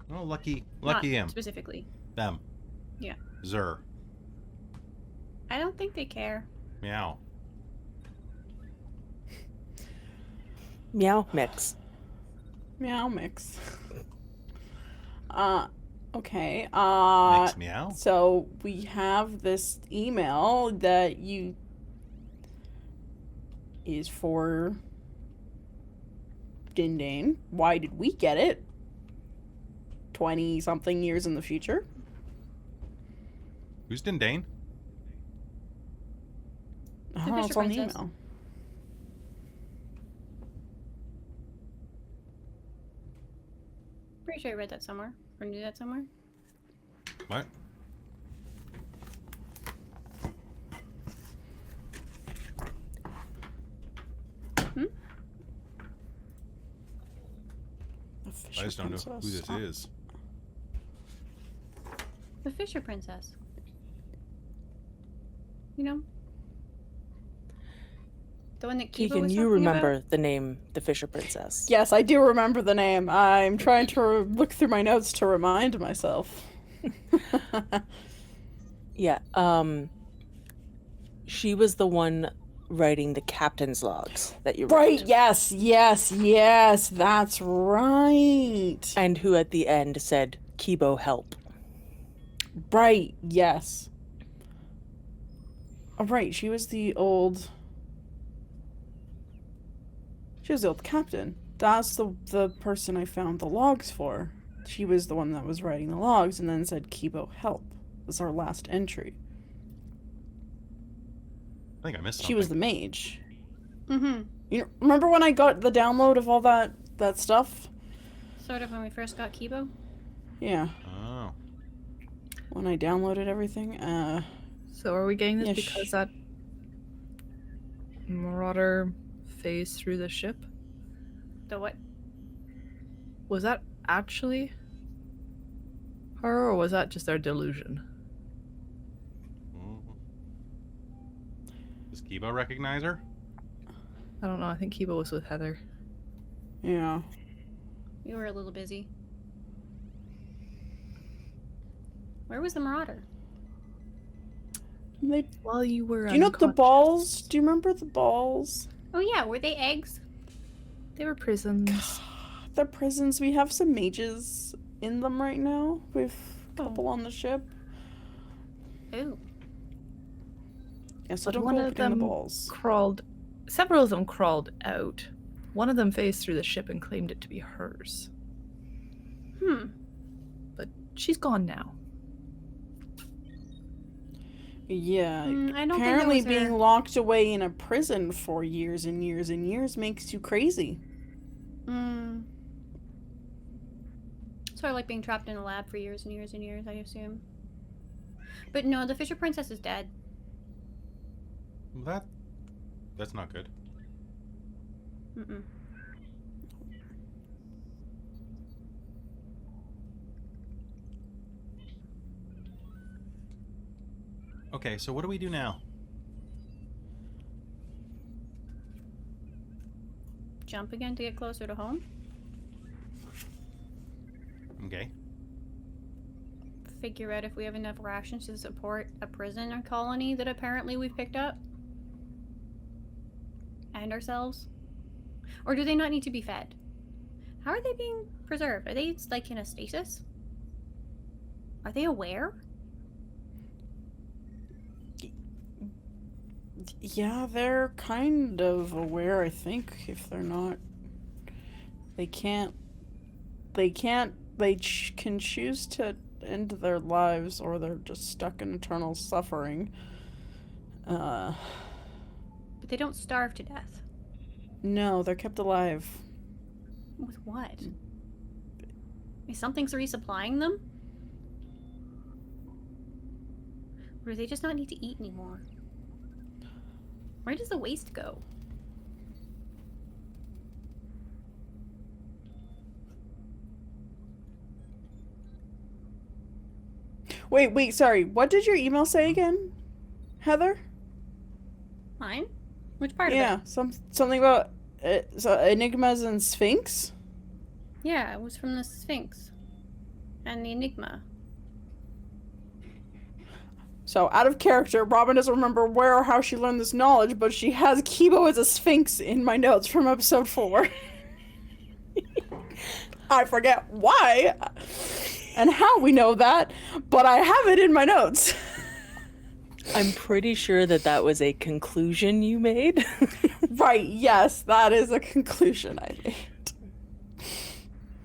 Well, lucky Not him. Specifically. Them. Yeah. Zer. I don't think they care. Meow. Meow mix. Meow mix. Okay. Mix meow. So we have this email that is for Dindane. Why did we get it? 20-something years in the future. Who's Dindane? Oh, Fisher it's on the Princess. email. Pretty sure I read that somewhere. Or knew that somewhere. What? I just don't know who this is. The Fisher Princess. You know? The one that KIBO Tegan, was you talking remember about? the name, the Fisher Princess. Yes, I do remember the name. I'm trying to look through my notes to remind myself. Yeah. She was the one writing the captain's logs that you read. Right, yes, that's right. And who at the end said, KIBO help. Right, yes. Oh, right, she was the old captain. That's the person I found the logs for. She was the one that was writing the logs and then said, KIBO help. Was our last entry. I think I missed something. She was the mage. Mm-hmm. You know, remember when I got the download of all that stuff? Sort of when we first got KIBO. Yeah. Oh. When I downloaded everything. So are we getting this Yeah, because that marauder phased through the ship? The what? Was that actually her, or was that just our delusion? Does KIBO recognize her? I don't know. I think KIBO was with Heather. Yeah. We were a little busy. Where was the Marauder? While you were Do you know the unconscious. balls? Do you remember the balls? Oh yeah, were they eggs? They were prisons. The prisons. We have some mages in them right now. We've a couple on the ship. Ooh. Yeah, so But don't one go of opening the them balls. crawled. Several of them crawled out. One of them phased through the ship and claimed it to be hers. But she's gone now. Yeah. I don't think Apparently that was being her. locked away in a prison for years and years and years makes you crazy. Sort of like being trapped in a lab for years and years and years, I assume. But no, the Fisher Princess is dead. That's not good. Mm-mm. Okay, so what do we do now? Jump again to get closer to home? Okay. Figure out if we have enough rations to support a prisoner colony that apparently we've picked up? And ourselves? Or do they not need to be fed? How are they being preserved? Are they, like, in a stasis? Are they aware? Yeah, they're kind of aware, I think, if they're not. They can choose to end their lives, or they're just stuck in eternal suffering. But they don't starve to death. No, they're kept alive. With what? Is something resupplying them? Or do they just not need to eat anymore? Where does the waste go? Wait, sorry. What did your email say again, Heather? Mine? Which part Yeah, of it? something about enigmas and Sphinx? Yeah, it was from the Sphinx. And the Enigma. So, out of character, Robin doesn't remember where or how she learned this knowledge, but she has KIBO as a Sphinx in my notes from episode 4. I forget why and how we know that, but I have it in my notes. I'm pretty sure that was a conclusion you made. Right, yes, that is a conclusion I made.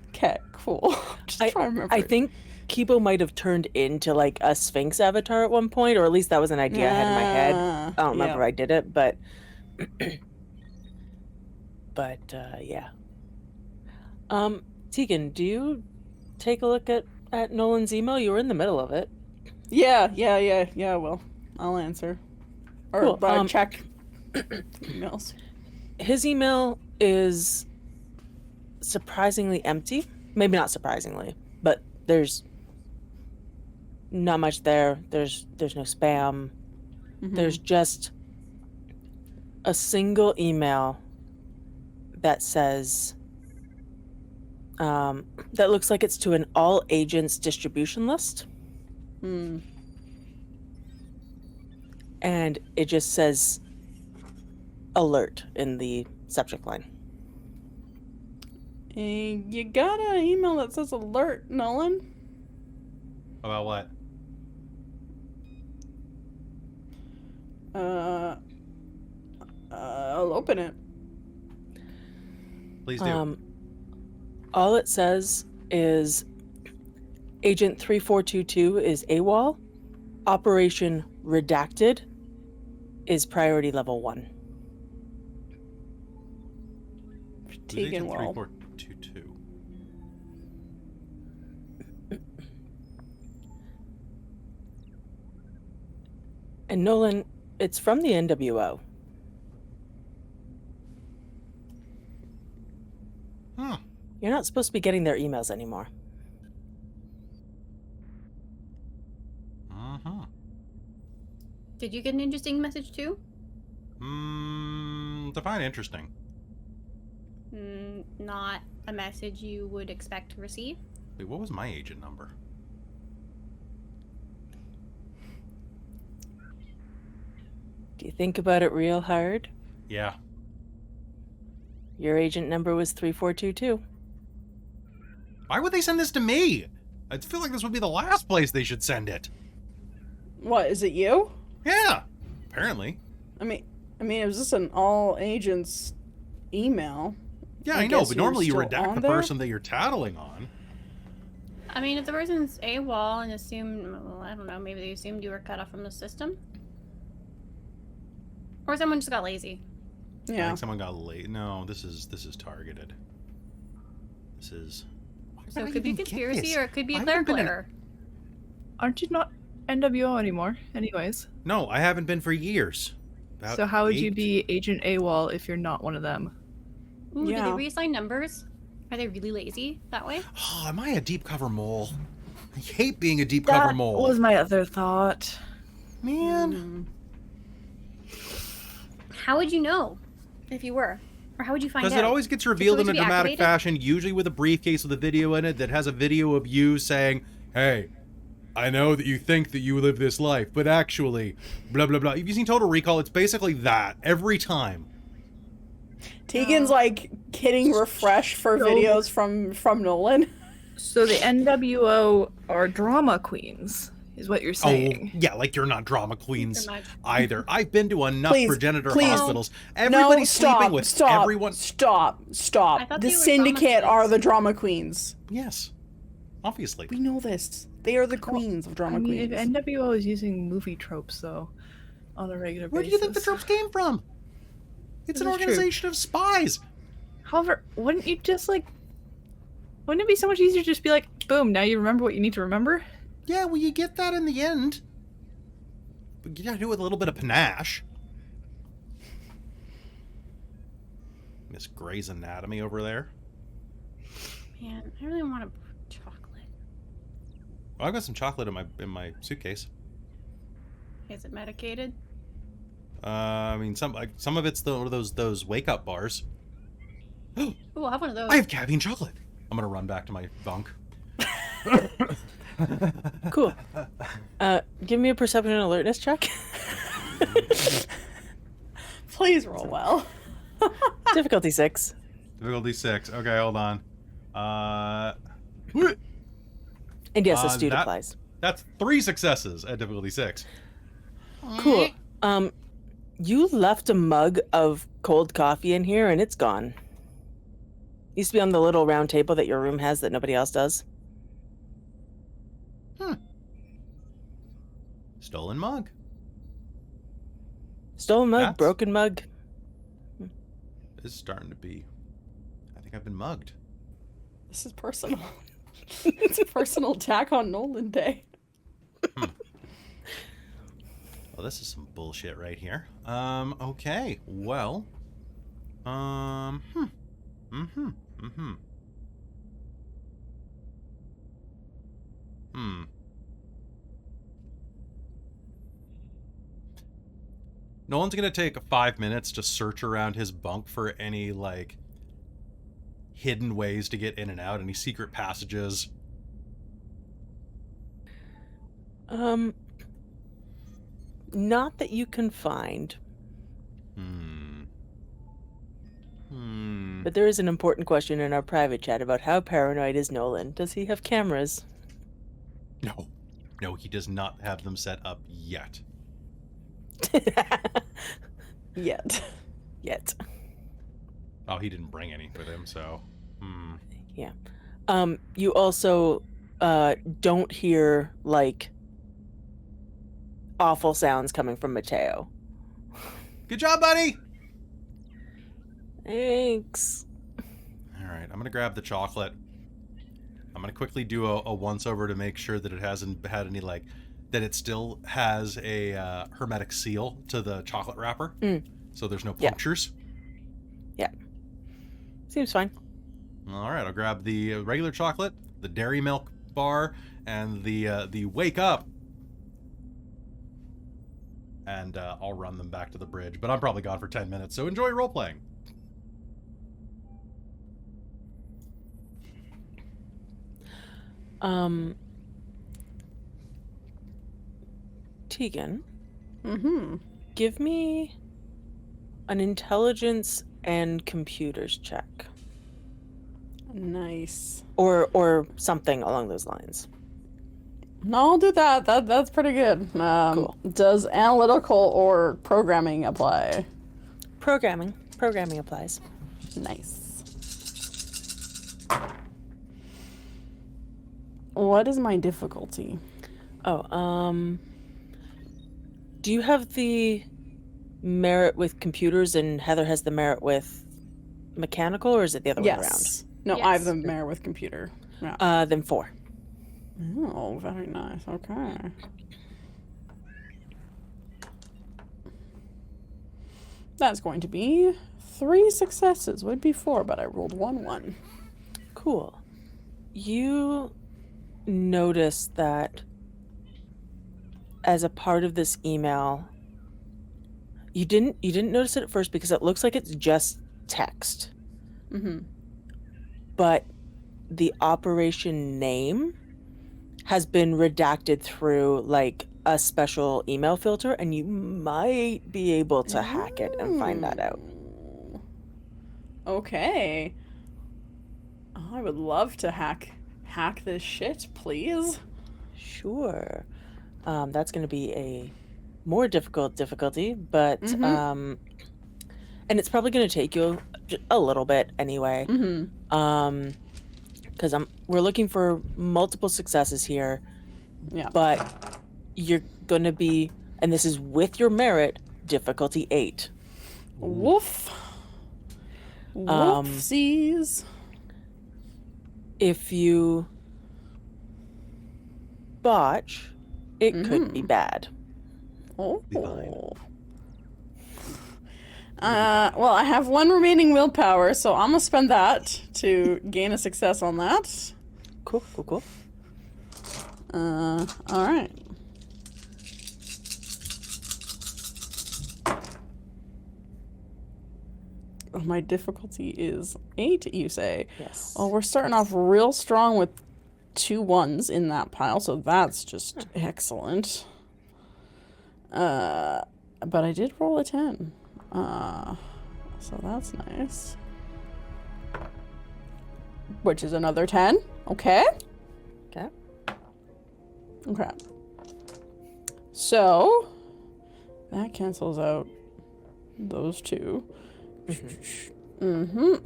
Okay, cool. Just trying to remember. I think KIBO might have turned into like a Sphinx avatar at one point, or at least that was an idea I had in my head. I don't remember if I did it, but yeah. Tegan, do you take a look at Nolan's email? You were in the middle of it. Yeah, well, I'll answer. Or Cool. Check emails. His email is surprisingly empty. Maybe not surprisingly, but there's not much there. There's no spam. Mm-hmm. There's just a single email that says that looks like it's to an all agents distribution list. Hmm. And it just says alert in the subject line. You got an email that says alert, Nolan? About what? I'll open it. Please do. All it says is Agent 3422 is AWOL. Operation Redacted is priority level 1. Tegan will. 3422. And Nolan, it's from the NWO. Huh. You're not supposed to be getting their emails anymore. Uh-huh. Did you get an interesting message too? Define interesting. Not a message you would expect to receive. Wait, what was my agent number? Do you think about it real hard? Yeah. Your agent number was 3422. Why would they send this to me? I feel like this would be the last place they should send it. What, is it you? Yeah, apparently. I mean, it was just an all agents email. Yeah, I know, guess but you're normally you still redact on the there? person that you're tattling on. I mean, if the person's AWOL and assumed, well, I don't know, maybe they assumed you were cut off from the system? Or someone just got lazy. I Yeah. think someone got late. No, this is targeted. This is... So it could be conspiracy or it could be a I haven't clerical been in- error. Aren't you not NWO anymore, anyways? No, I haven't been for years. About So how would you 8. be Agent AWOL if you're not one of them? Ooh, Yeah. do they reassign numbers? Are they really lazy that way? Oh, am I a deep cover mole? I hate being a deep cover That mole. was my other thought. Man. How would you know if you were? Or how would you find out? Because it always gets revealed in Would a you be dramatic activated? fashion, usually with a briefcase with a video in it that has a video of you saying, hey, I know that you think that you live this life, but actually, blah, blah, blah. Have you seen Total Recall? It's basically that every time. Tegan's like hitting refresh for So- videos from Nolan. So the NWO are drama queens, is what you're saying. Oh, yeah, like you're not drama queens Pretty much. either. I've been to enough Please, progenitor please. hospitals. Everybody's sleeping with stop, everyone. Stop. I The thought they were Syndicate drama are queens. the drama queens. Yes, obviously. We know this. They are the queens of drama I mean, queens. if NWO is using movie tropes, though, on a regular Where do basis. you think the tropes came from? It's an This is true. organization of spies. However, wouldn't you just, like... Wouldn't it be so much easier to just be like, boom, now you remember what you need to remember? Yeah, well, you get that in the end. do it with a little bit of panache. Miss Grey's Anatomy over there. Man, I really want a chocolate. Well, I've got some chocolate in my suitcase. Is it medicated? I mean, some of it's those wake up bars. Oh, I'll have one of those. I have caffeine chocolate. I'm gonna run back to my bunk. Cool. Give me a perception and alertness check. Please roll well. Difficulty 6. Difficulty 6. Okay, hold on. And yes, astute applies. That's 3 successes at difficulty 6. Cool. You left a mug of cold coffee in here and it's gone. Used to be on the little round table that your room has that nobody else does. Stolen mug. Stolen mug, That's- broken mug. This is starting to be... I think I've been mugged. This is personal. It's a personal attack on Nolan Day. Well, this is some bullshit right here. Okay. Well. Nolan's gonna take 5 minutes to search around his bunk for any, like, hidden ways to get in and out, any secret passages. Not that you can find. But there is an important question in our private chat about how paranoid is Nolan. Does he have cameras? No. No, he does not have them set up yet. Yet. Oh, he didn't bring any with him, so... Yeah. You also don't hear, like, awful sounds coming from Mateo. Good job, buddy! Thanks. Alright, I'm gonna grab the chocolate. I'm gonna quickly do a once-over to make sure that it hasn't had any, like... that it still has a hermetic seal to the chocolate wrapper. So there's no punctures. Yeah. Seems fine. Alright, I'll grab the regular chocolate, the dairy milk bar, and the wake up. And I'll run them back to the bridge. But I'm probably gone for 10 minutes, so enjoy role-playing. Tegan. Mm-hmm. Give me an intelligence and computers check. Nice. Or something along those lines. No, I'll do that. That's pretty good. Cool. Does analytical or programming apply? Programming applies. Nice. What is my difficulty? Oh, do you have the merit with computers and Heather has the merit with mechanical, or is it the other way around? Yes. No, Yes. I have the merit with computer. Yeah. Then 4. Oh, very nice. Okay. That's going to be 3 successes. Would be 4, but I rolled 1-1. Cool. You notice that as a part of this email, you didn't notice it at first because it looks like it's just text. Mm-hmm. But the operation name has been redacted through like a special email filter, and you might be able to hack it and find that out. Okay. I would love to hack this shit, please. Sure. That's going to be a more difficult difficulty, but and it's probably going to take you a little bit anyway. Because we're looking for multiple successes here. Yeah. But you're going to be, and this is with your merit, difficulty 8. Woof. Whoopsies. If you botch, it could be bad. Oh. Be fine. Well, I have 1 remaining willpower, so I'm gonna spend that to gain a success on that. Cool. All right. My difficulty is 8, you say? Yes. Well, we're starting off real strong with 2 1s in that pile, so that's just excellent. But I did roll a 10. So that's nice. Which is another 10. Okay. Okay. So that cancels out those 2.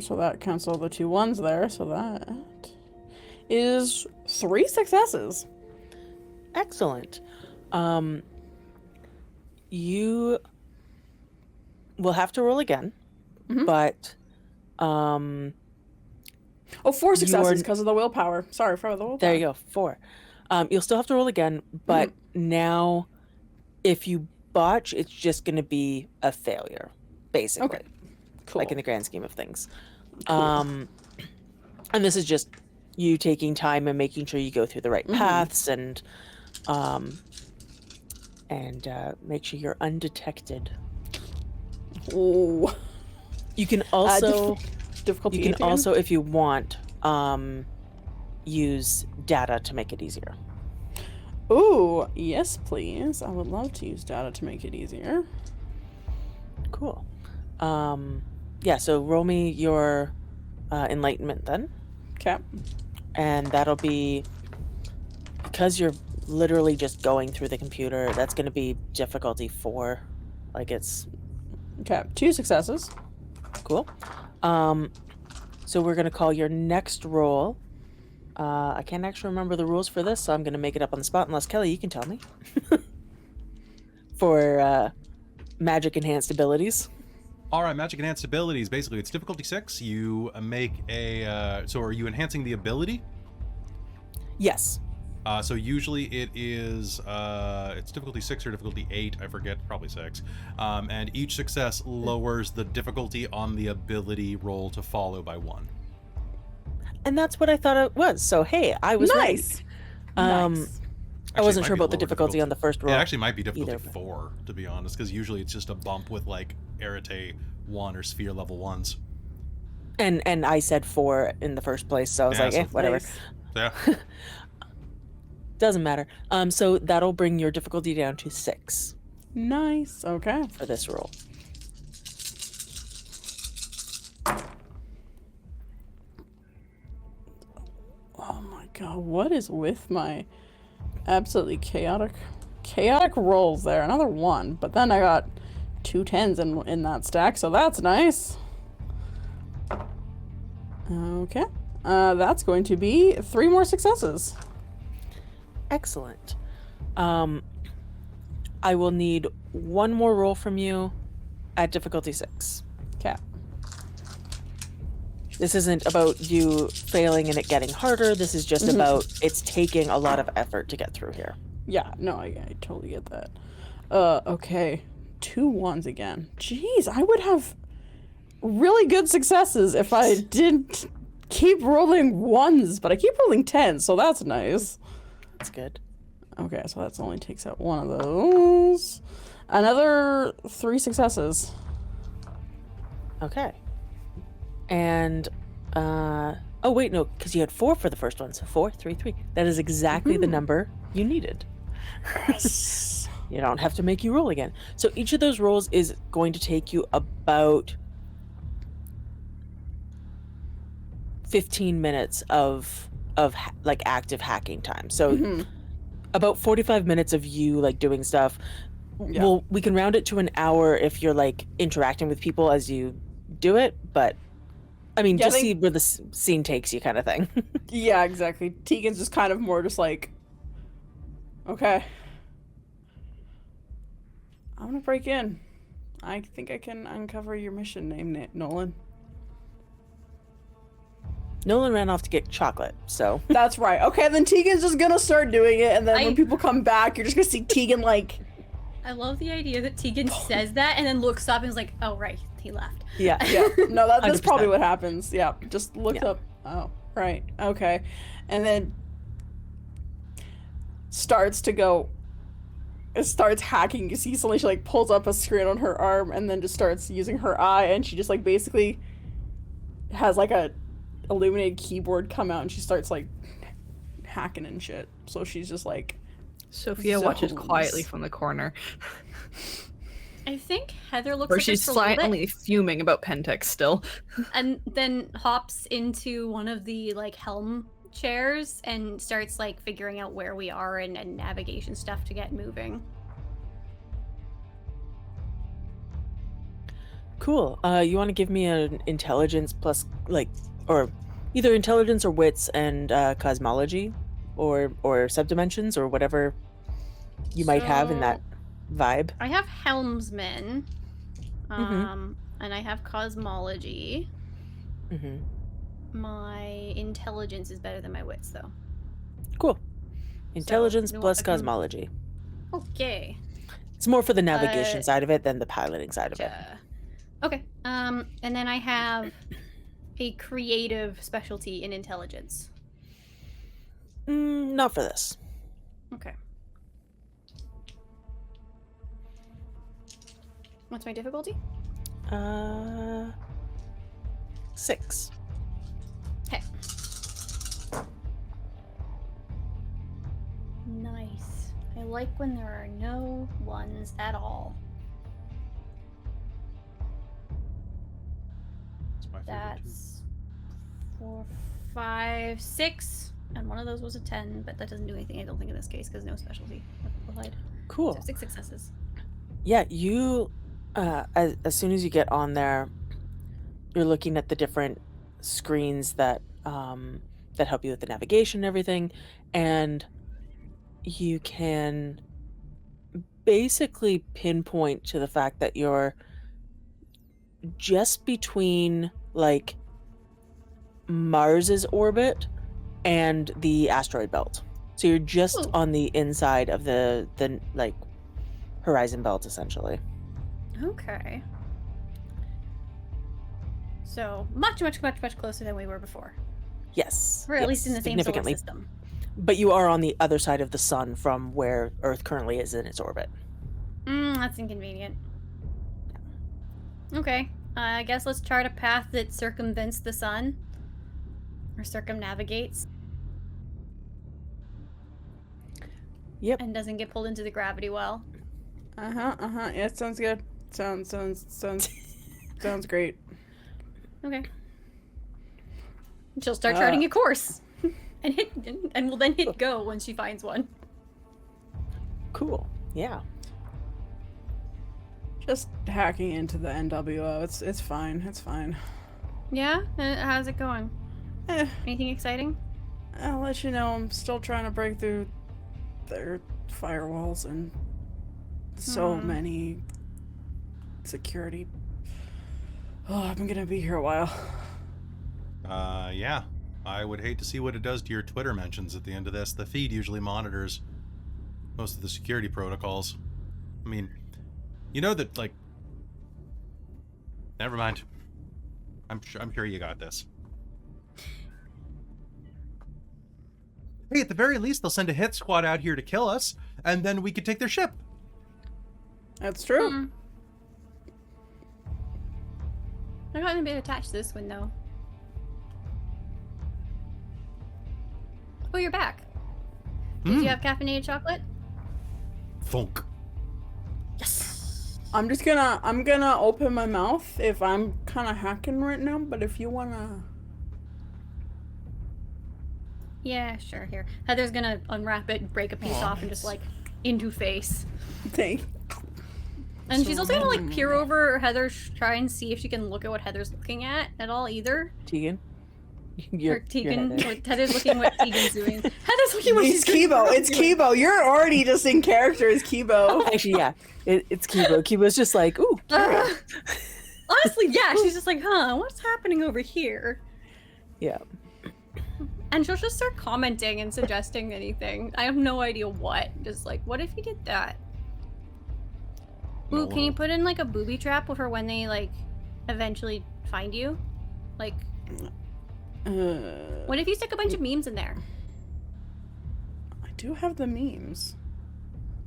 So that cancels the 2 1s there. So that is 3 successes. Excellent. You will have to roll again, but 4 successes because of the willpower. Sorry for the willpower. there you go, 4. You'll still have to roll again, but now if you botch, it's just going to be a failure, basically. Okay. Cool. Like in the grand scheme of things. Cool. And this is just you taking time and making sure you go through the right paths and make sure you're undetected. Oh. You can also difficulty. you can 18? also, if you want, use data to make it easier. Ooh, yes, please. I would love to use data to make it easier. Cool. Yeah, so roll me your enlightenment then. Okay. And that'll be, because you're literally just going through the computer, that's going to be difficulty 4. Like it's Okay. 2 successes. cool. So we're going to call your next roll. I can't actually remember the rules for this, so I'm going to make it up on the spot, unless Kelly, you can tell me. For magic enhanced abilities. All right, magic enhanced abilities. Basically, it's difficulty 6. You make a. So, are you enhancing the ability? Yes. So usually it is. It's difficulty 6 or difficulty 8. I forget. Probably 6. And each success lowers the difficulty on the ability roll to follow by 1. And that's what I thought it was. So hey, I was Nice. right. Nice. I wasn't sure about the difficulty on the first roll. It actually might be difficulty either, but- 4, to be honest, because usually it's just a bump with like Rattray 1 or Sphere level 1s. And I said 4 in the first place, so I was Yeah, like, so- whatever. Nice. Yeah. Doesn't matter. So that'll bring your difficulty down to 6 Nice. Okay. for this roll. Oh my god, what is with my absolutely chaotic rolls there? Another 1, but then I got 2 10s in that stack, so that's nice. Okay. That's going to be 3 more successes. Excellent. I will need 1 more roll from you at difficulty 6. Okay. This isn't about you failing and it getting harder. This is just about it's taking a lot of effort to get through here. Yeah, no, I totally get that. Okay. 2 1s again. Jeez, I would have really good successes if I didn't keep rolling 1s, but I keep rolling 10s, so that's nice. That's good. Okay, so that only takes out 1 of those. Another 3 successes. Okay. And oh wait, no, because you had 4 for the first one, so 4, 3, 3. That is exactly the number you needed. Yes. You don't have to make you roll again. So each of those rolls is going to take you about 15 minutes of like active hacking time. So about 45 minutes of you like doing stuff. Yeah. Well, we can round it to an hour if you're like interacting with people as you do it, but I mean, Yeah, just see where the scene takes you kind of thing. Yeah, exactly. Tegan's just kind of more just like, okay. I'm gonna break in. I think I can uncover your mission name, Nolan. Nolan ran off to get chocolate, so That's right. Okay, then Tegan's just gonna start doing it, and then when I- people come back, you're just gonna see Tegan like I love the idea that Tegan says that and then looks up and is like, "Oh right, he left." Yeah. No, that's 100%. probably what happens. Yeah, just looks Yeah. up. Oh, right, okay, and then starts to go. It starts hacking. You see, suddenly she like pulls up a screen on her arm and then just starts using her eye, and she just like basically has like a illuminated keyboard come out, and she starts like hacking and shit. So she's just like. Sophia watches Zones. quietly from the corner. I think Heather looks Or at she's this for a little bit, silently fuming about Pentex still. and then hops into one of the like helm chairs and starts like figuring out where we are and navigation stuff to get moving. Cool. You want to give me an intelligence plus, like, or either intelligence or wits and cosmology, or subdimensions or whatever you might have in that vibe. I have helmsman, Mhm. and I have cosmology. Mm-hmm. My intelligence is better than my wits, though. Cool. Intelligence you know what, plus I can- cosmology. Okay. It's more for the navigation side of it than the piloting side of it. Okay. And then I have a creative specialty in intelligence. Not for this. Okay. What's my difficulty? 6. Okay. Nice. I like when there are no ones at all. That's my favorite too. That's 4, 5, 6, and one of those was a 10, but that doesn't do anything, I don't think, in this case, because no specialty applied. Cool. So 6 successes. Yeah, you, as soon as you get on there, you're looking at the different screens that that help you with the navigation and everything, and you can basically pinpoint to the fact that you're just between like Mars's orbit and the asteroid belt. So you're just Ooh. on the inside of the like horizon belt, essentially. Okay. So much, much, much, much closer than we were before. Yes. We're at yes, least in the same solar significantly. system. But you are on the other side of the sun from where Earth currently is in its orbit. That's inconvenient. Okay. I guess let's chart a path that circumvents the sun. Or circumnavigates. Yep. And doesn't get pulled into the gravity well. Yeah, it sounds good. Sounds great. Okay. She'll start charting a course. and will then hit go when she finds one. Cool. Yeah. Just hacking into the NWO. It's fine. It's fine. Yeah? How's it going? Anything exciting? I'll let you know. I'm still trying to break through their firewalls and so many security. Oh, I'm gonna be here a while. Yeah. I would hate to see what it does to your Twitter mentions at the end of this. The feed usually monitors most of the security protocols. I mean, you know that, like... Never mind. I'm sure you got this. Hey, at the very least, they'll send a hit squad out here to kill us, and then we could take their ship. That's true. They're not gonna be attached to this one, though. Oh, you're back. Did you have caffeinated chocolate? Thunk. Yes. I'm gonna open my mouth if I'm kind of hacking right now, but if you wanna. Yeah, sure. Here, Heather's gonna unwrap it, break a piece off, and just like into face. Thank. And she's also gonna like peer over Heather, try and see if she can look at what Heather's looking at all either. Tegan? Or Tegan. Heather. Or Heather's looking what Tegan's doing. Heather's looking what It's she's KIBO. It's KIBO. You're already just in character as KIBO. Actually, yeah. It's KIBO. KIBO's just like, ooh. Honestly, yeah. She's just like, huh, what's happening over here? Yeah. And she'll just start commenting and suggesting anything. I have no idea what. Just like, what if you did that? Ooh, can you put in like a booby trap for when they like eventually find you? Like, what if you stick a bunch of memes in there? I do have the memes.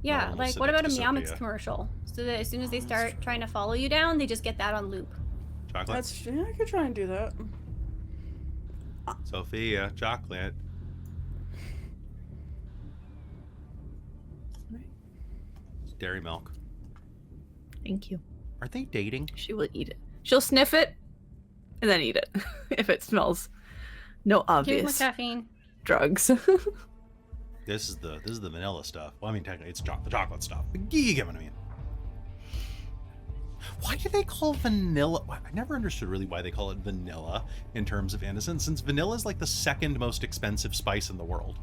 Yeah, we'll like send what it about a to Meowmix Sophia. commercial? So that as soon as they start trying to follow you down, they just get that on loop. Chocolate. Yeah, I could try and do that. Sophia, chocolate. It's dairy milk. Thank you. Are they dating? She will eat it. She'll sniff it and then eat it if it smells no Here's my obvious caffeine. drugs. This is the vanilla stuff. Well, I mean, technically, it's the chocolate stuff. But you get what I mean. Why do they call vanilla? I never understood really why they call it vanilla in terms of innocence, since vanilla is like the second most expensive spice in the world.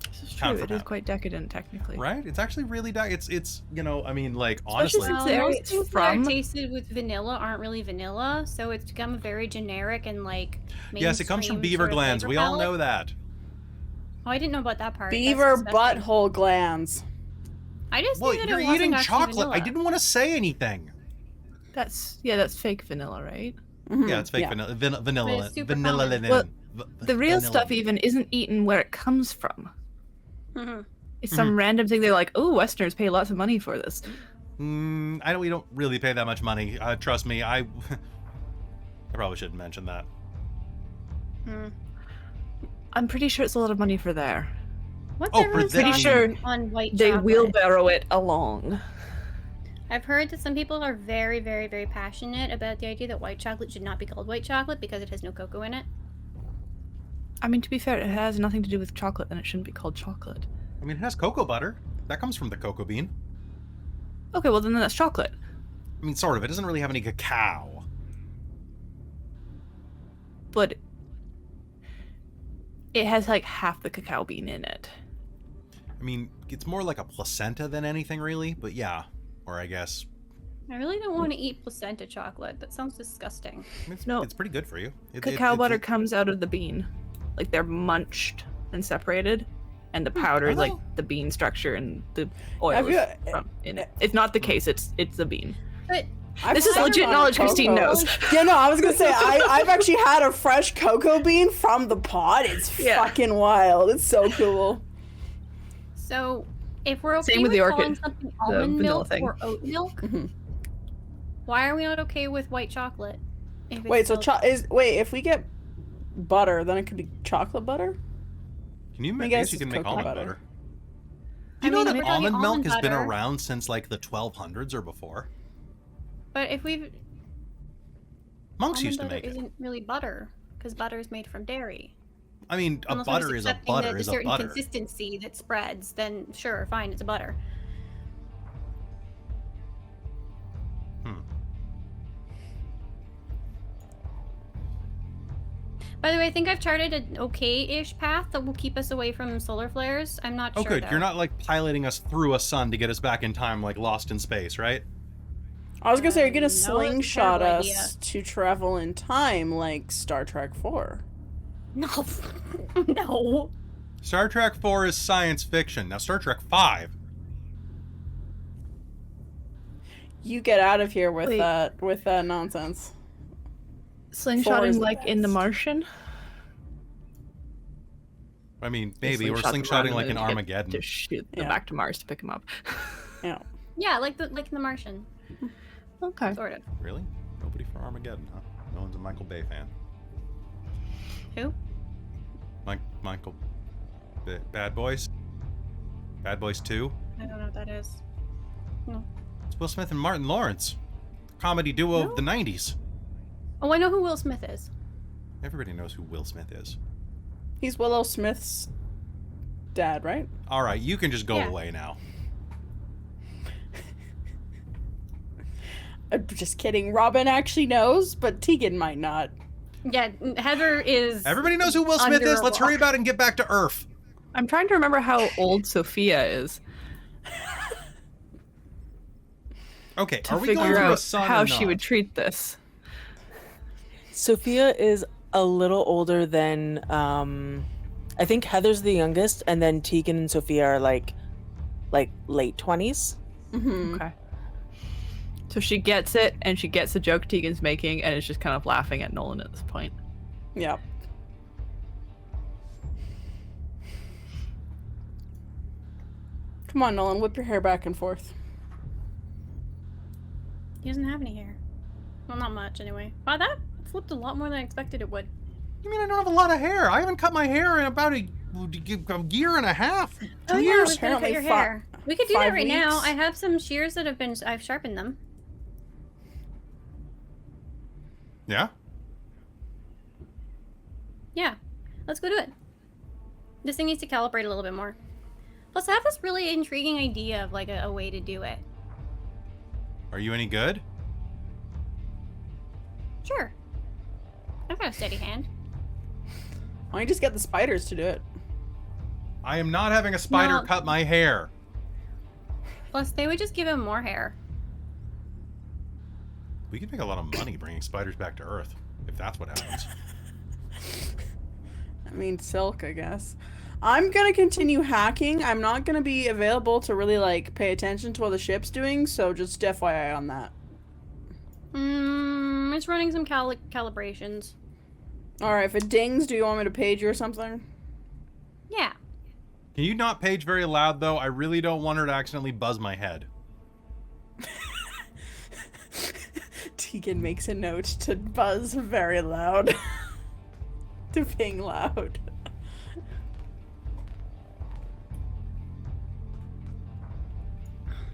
This is Pound true. for It is pound. quite decadent, technically. Right? It's actually really it's you know, I mean, like Especially honestly, since Well, the area most it's things that are from- tasted with vanilla aren't really vanilla, so it's become very generic and like. yes, it comes from mainstream beaver sort of glands. flavor We all palette. know that. Oh, I didn't know about that part. That's Beaver disgusting. butthole glands. I just Well, knew that you're it wasn't eating actually chocolate. vanilla. I didn't want to say anything. That's fake vanilla, right? Yeah, it's fake vanilla. Vanilla. But it's super Vanilla. common. Well, the real vanilla. stuff even isn't eaten where it comes from. Mhm. It's some random thing they're like, oh, Westerners pay lots of money for this. We don't really pay that much money. Trust me, I probably shouldn't mention that. Hmm. I'm pretty sure it's a lot of money for there. What's Oh, for everyone's them. thoughts Pretty sure on white They chocolate? wheelbarrow it along. I've heard that some people are very, very, very passionate about the idea that white chocolate should not be called white chocolate because it has no cocoa in it. I mean, to be fair, it has nothing to do with chocolate, then it shouldn't be called chocolate. I mean, it has cocoa butter. That comes from the cocoa bean. Okay, well then that's chocolate. I mean, sort of. It doesn't really have any cacao. But it has like half the cacao bean in it. I mean, it's more like a placenta than anything, really. But yeah, or I guess I really don't want to eat placenta chocolate. That sounds disgusting. it's pretty good for you. Cacao butter comes out of the bean. Like they're munched and separated. And the powder is Are like they? the bean structure and the oil Have is you- from in it. It's not the case, it's the bean. But This is I've legit had knowledge cocoa. Christine knows. Yeah, no, I was gonna say I've actually had a fresh cocoa bean from the pod. It's Yeah. fucking wild. It's so cool. so, if we're okay Same with the calling orchid, something the almond vanilla milk thing. or oat milk, Mhm. why are we not okay with white chocolate? If it's Wait, so still- if we get butter, then it could be chocolate butter. Can you I make? guess Guess you it's can make cocoa almond butter. butter. I You know mean, that if we're talking almond milk almond has been butter- around since like the 1200s or before. But if we've Monks almond used to butter make it. isn't really butter because butter is made from dairy. I mean, a Unless we're just butter is a accepting butter that is a a certain butter. consistency that spreads, then sure, fine, it's a butter. By the way, I think I've charted an okay-ish path that will keep us away from solar flares. I'm not Oh, sure. good. though. You're not like piloting us through a sun to get us back in time, like Lost in Space, right? I was gonna say you're gonna No, it's a slingshot terrible us to travel in time like Star Trek 4. No, no. Star Trek 4 is science fiction. Now, Star Trek 5. You get out of here with Wait. that nonsense. Slingshotting is like the in The best. Martian? I mean, maybe. Or Slingshot them slingshotting around like and in then get Armageddon. To shoot them Yeah. back to Mars to pick them up. Yeah. Yeah, like in The Martian, Okay. sort of. Really? Nobody for Armageddon, huh? No one's a Michael Bay fan. Who? Michael... Bad Boys? Bad Boys 2? I don't know what that is. It's Will Smith and Martin Lawrence. Comedy duo of the 90s. Oh, I know who Will Smith is. Everybody knows who Will Smith is. He's Willow Smith's dad, right? Alright, you can just go Yeah. away now. I'm just kidding. Robin actually knows, but Tegan might not. Yeah, Heather is. Everybody knows who Will Smith Under is. a Let's hurry rock. about it and get back to Earth. I'm trying to remember how old Sophia is Okay, to are we going figure to a out sun how or she not? would treat this. Sophia is a little older than I think Heather's the youngest, and then Tegan and Sophia are like late 20s. Mm-hmm. Okay. So she gets it, and she gets the joke Tegan's making, and is just kind of laughing at Nolan at this point. Yep. Come on, Nolan, whip your hair back and forth. He doesn't have any hair. Well, not much anyway. Wow, that flipped a lot more than I expected it would. I mean, I don't have a lot of hair. I haven't cut my hair in about a year and a half. Oh, 2 yeah, years, we could cut your apparently hair. We could do that 5 right now. weeks. I have some shears that I've sharpened them. Yeah? Yeah, let's go do it. This thing needs to calibrate a little bit more. Plus, I have this really intriguing idea of like a way to do it. Are you any good? Sure. I've got a steady hand. Why don't you just get the spiders to do it? I am not having a spider No. cut my hair. Plus, they would just give him more hair. We could make a lot of money bringing spiders back to Earth, if that's what happens. I mean, silk, I guess. I'm gonna continue hacking. I'm not gonna be available to really, like, pay attention to what the ship's doing, so just FYI on that. It's running some calibrations. Alright, if it dings, do you want me to page you or something? Yeah. Can you not page very loud, though? I really don't want her to accidentally buzz my head. Tegan makes a note to buzz very loud. To ping loud.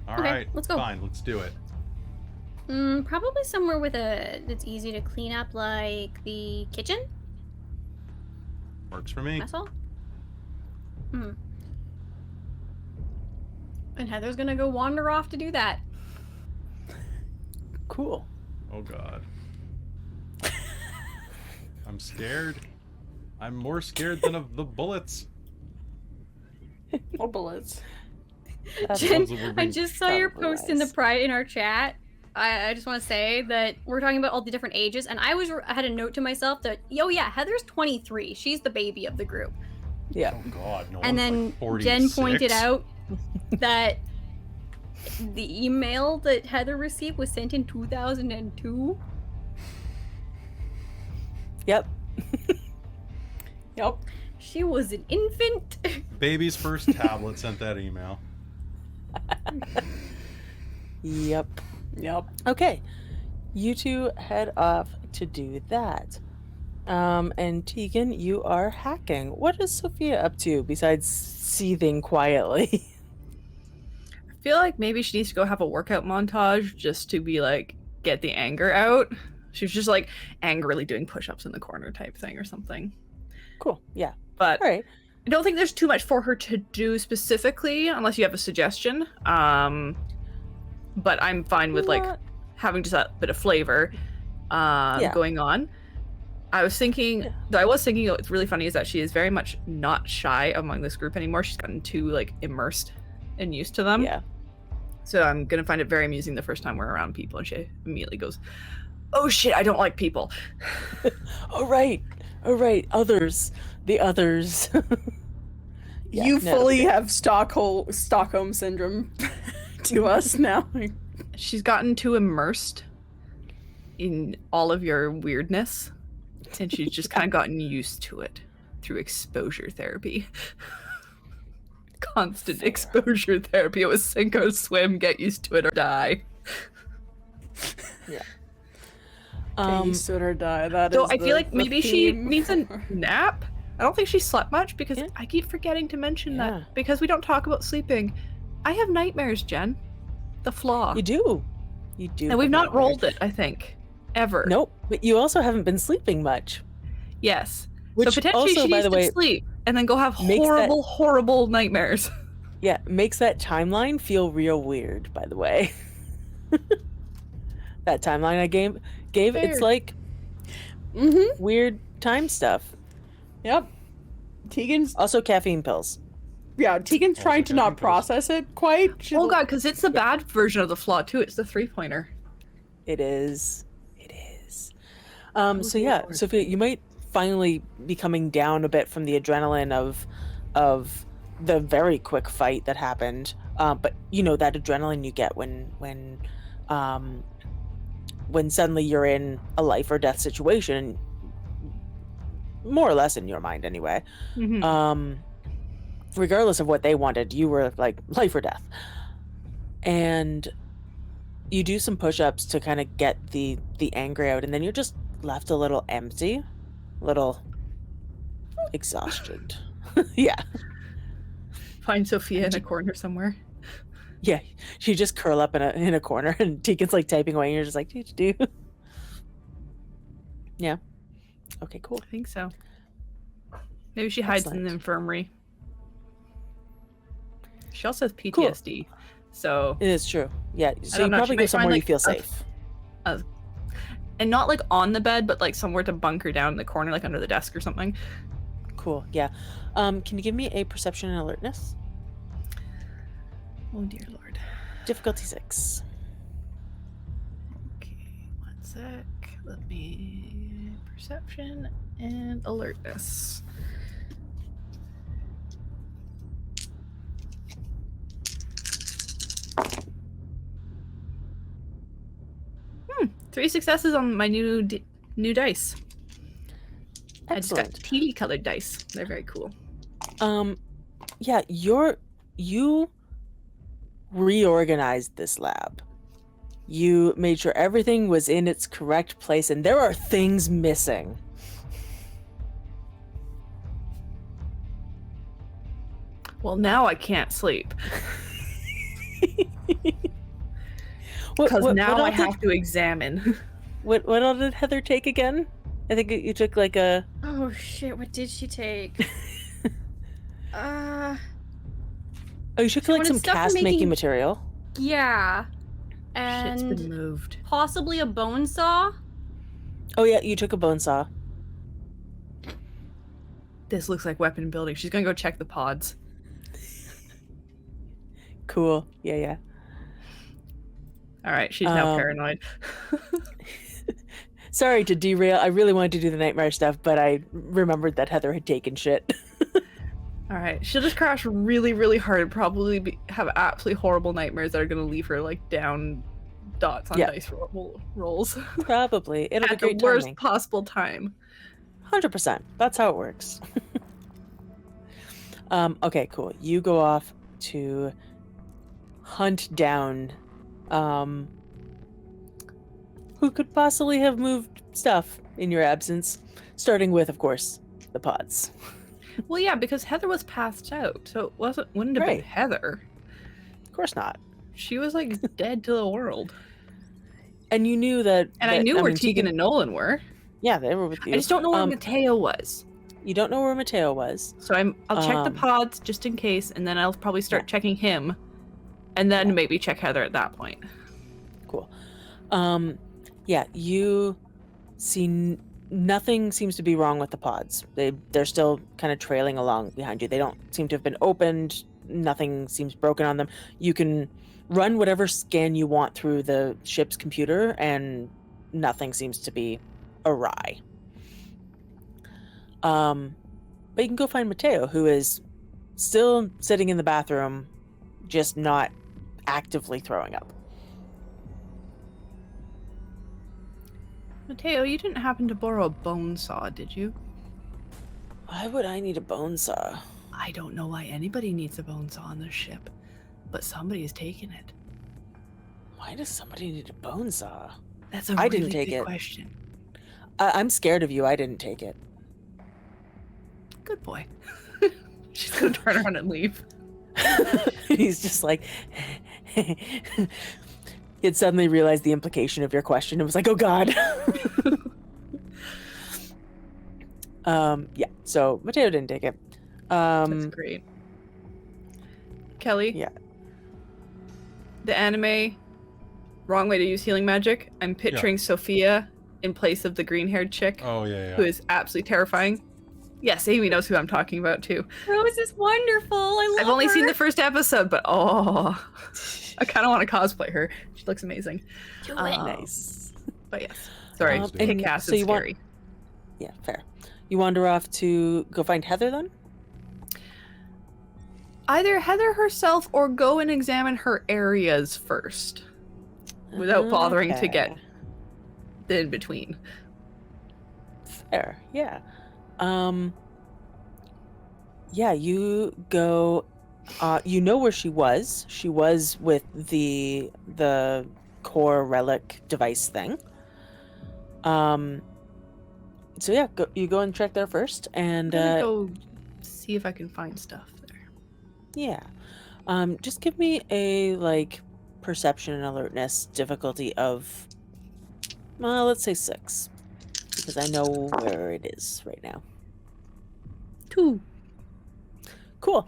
All Okay, right, let's go. Fine, let's do it. Probably somewhere with that's easy to clean up, like the kitchen. Works for me. That's all. And Heather's gonna go wander off to do that. Cool. Oh God. I'm scared. I'm more scared than of the bullets. What bullets? That's Jen, ones that we're I being just saw your probably post in the wise. private in our chat. I just want to say that we're talking about all the different ages, and I had a note to myself that, oh yeah, Heather's 23. She's the baby of the group. Yeah. Oh God. No And one's then like 46. Jen pointed out that the email that Heather received was sent in 2002. Yep. Yep. She was an infant. Baby's first tablet sent that email. Yep. Yep. Okay. You two head off to do that. And Tegan, you are hacking. What is Sophia up to besides seething quietly? I feel like maybe she needs to go have a workout montage just to be like, get the anger out. She was just like angrily doing push-ups in the corner type thing or something. Cool. Yeah. But All right. I don't think there's too much for her to do specifically, unless you have a suggestion. But I'm fine with like Not- having just that bit of flavor going on. I was thinking what's really funny is that she is very much not shy among this group anymore. She's gotten too like immersed and used to them. Yeah. So I'm gonna find it very amusing the first time we're around people, and she immediately goes, "Oh shit, I don't like people." All right. All right. Others. The others. Yeah, You no, fully yeah. have Stockholm syndrome to us now. She's gotten too immersed in all of your weirdness, and she's just kind of gotten used to it through exposure therapy. Constant exposure therapy. It was sink or swim, get used to it or die. Get used to it or die. That So is I feel the- like the maybe she theme. needs a nap. I don't think she slept much because Yeah. I keep forgetting to mention Yeah. that because we don't talk about sleeping. I have nightmares, Jen. The flaw. You do. You do. And we've have not nightmares. rolled it, I think. Ever. Nope. But you also haven't been sleeping much. Yes. Which so potentially also, she by needs the way, to sleep and then go have makes that- horrible nightmares. yeah, makes that timeline feel real weird, by the way. That timeline I gave, it's Fair. like Mm-hmm. weird time stuff. Yep. Tegan's Also caffeine pills. Tegan's Also trying to caffeine not pills. process it quite. She's Oh god, because it's the bad version of the flaw too. It's the 3-pointer. It is. It is. So yeah, Sophia, you might finally be coming down a bit from the adrenaline of the very quick fight that happened, but you know that adrenaline you get when suddenly you're in a life or death situation, more or less in your mind anyway. Regardless of what they wanted, you were like life or death, and you do some push-ups to kind of get the anger out, and then you're just left a little empty, little exhausted. Yeah. Find Sophia in a corner somewhere. Yeah, she just curl up in a corner, and Tegan's like typing away, and you're just like, do. Yeah. Okay, cool. I think so. Maybe she hides in the infirmary. She also has PTSD, so it is true. Yeah, so you probably go somewhere you feel safe. And not like on the bed, but like somewhere to bunker down in the corner, like under the desk or something. Cool. Yeah. Can you give me a perception and alertness? Oh dear lord. Difficulty 6. Okay, 1 sec. Let me perception and alertness. Three successes on my new dice. Excellent. I just got teal colored dice. They're very cool. Yeah, you reorganized this lab. You made sure everything was in its correct place, and there are things missing. Well, now I can't sleep. Because now I have to examine. What all did Heather take again? I think you took like a... Oh shit, what did she take? Oh, you took like some cast-making material. Yeah. And shit's been moved. Possibly a bone saw? Oh yeah, you took a bone saw. This looks like weapon building. She's gonna go check the pods. Cool. Yeah. Alright, she's now paranoid. Sorry to derail. I really wanted to do the nightmare stuff, but I remembered that Heather had taken shit. Alright, she'll just crash really, really hard and probably have absolutely horrible nightmares that are going to leave her like down dots on dice rolls. Probably. It'll be at great the worst timing. possible time. 100%. That's how it works. Okay, cool. You go off to hunt down who could possibly have moved stuff in your absence, starting with, of course, the pods. Well, yeah, because Heather was passed out, so it wouldn't have been Heather. Of course not. She was like dead to the world. And you knew that. And I knew where Tegan and Nolan were. Yeah, they were with you. I just don't know where Mateo was. You don't know where Mateo was. So I'll check the pods just in case, and then I'll probably start checking him, and then maybe check Heather at that point. Cool. Yeah, you see nothing seems to be wrong with the pods. They're still kind of trailing along behind you. They don't seem to have been opened. Nothing seems broken on them. You can run whatever scan you want through the ship's computer, and nothing seems to be awry. But you can go find Mateo, who is still sitting in the bathroom, just not actively throwing up. Mateo, you didn't happen to borrow a bone saw, did you? Why would I need a bone saw? I don't know why anybody needs a bone saw on this ship, but somebody has taken it. Why does somebody need a bone saw? That's a really big question. I'm scared of you. I didn't take it. Good boy. She's gonna turn around and leave. He's just like... He'd suddenly realized the implication of your question and was like, oh god. Yeah, so Mateo didn't take it. That's great. Kelly? Yeah. The anime, wrong way to use healing magic. I'm picturing Sophia in place of the green-haired chick. Oh, yeah. Who is absolutely terrifying. Yes, Amy knows who I'm talking about, too. Rose is wonderful. I've only seen the first episode, but I kind of want to cosplay her. She looks amazing. Nice. But yes. Sorry, kick-ass is scary. Yeah, fair. You wander off to go find Heather, then? either Heather herself or go and examine her areas first without bothering to get the in-between. Fair, yeah. Yeah, you go, you know where she was. She was with the core relic device thing. So yeah, you go and check there first, and I'm gonna go see if I can find stuff there. Yeah. Just give me a like perception and alertness difficulty of, let's say 6, because I know where it is right now. 2. Cool.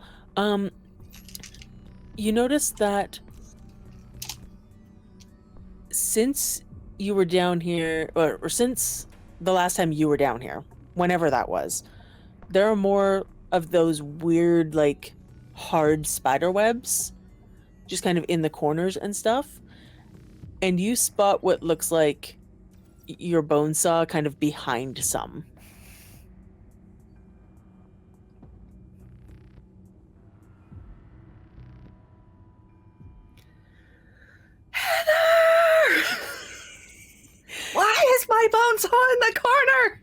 You notice that since you were down here, or since the last time you were down here, whenever that was, there are more of those weird, like, hard spider webs just kind of in the corners and stuff. And you spot what looks like your bone saw kind of behind some. Heather! Why is my bone saw in the corner?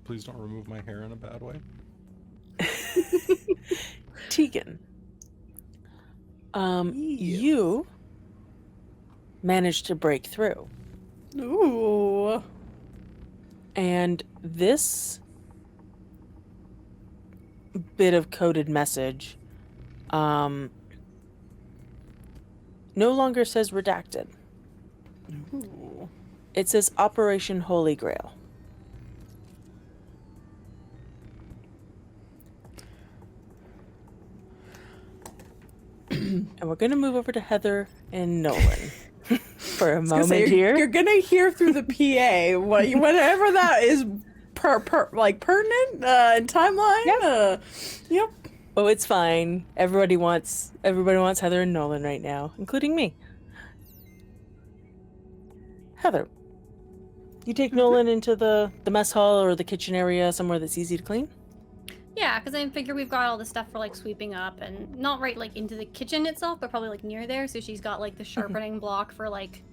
Please don't remove my hair in a bad way. Tegan, you managed to break through. Ooh. And this bit of coded message no longer says redacted. Ooh. It says Operation Holy Grail. And we're going to move over to Heather and Nolan for a moment here. You're going to hear through the PA whatever that is pertinent and timeline. Yep. Yep. Oh, it's fine. Everybody wants Heather and Nolan right now, including me. Heather, you take Nolan into the mess hall or the kitchen area, somewhere that's easy to clean? Yeah, because I figure we've got all the stuff for like sweeping up, and not right like into the kitchen itself, but probably like near there. So she's got like the sharpening block for like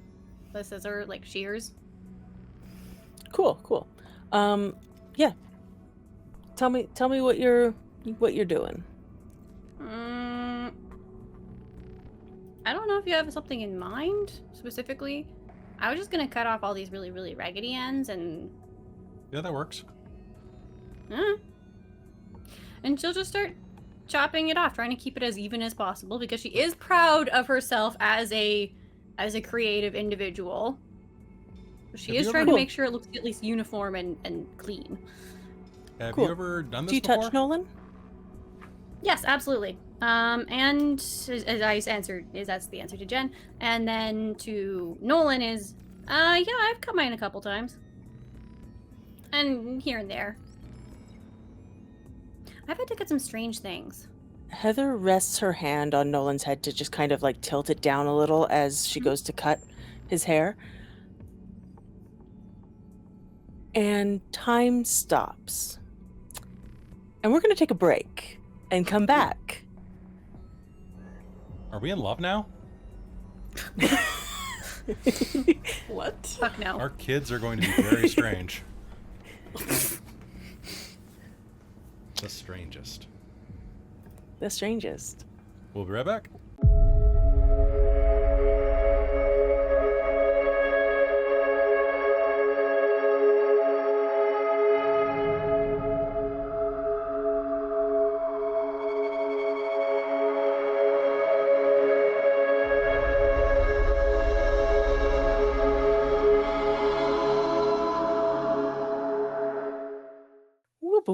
the scissor, like shears. Cool. Yeah. Tell me what you're doing. I don't know if you have something in mind specifically. I was just gonna cut off all these really, really raggedy ends and. Yeah, that works. And she'll just start chopping it off, trying to keep it as even as possible because she is proud of herself as a creative individual. She is trying to make sure it looks at least uniform and clean. Have you ever done this before? Do you before? touch Nolan? Yes, absolutely. And as I answered, that's the answer to Jen. And then to Nolan is, yeah, I've cut mine a couple times. And here and there. I've had to cut some strange things. Heather rests her hand on Nolan's head to just kind of like tilt it down a little as she goes to cut his hair. And time stops. And we're going to take a break and come back. Are we in love now? What? Fuck no. Our kids are going to be very strange. The strangest. The strangest. We'll be right back.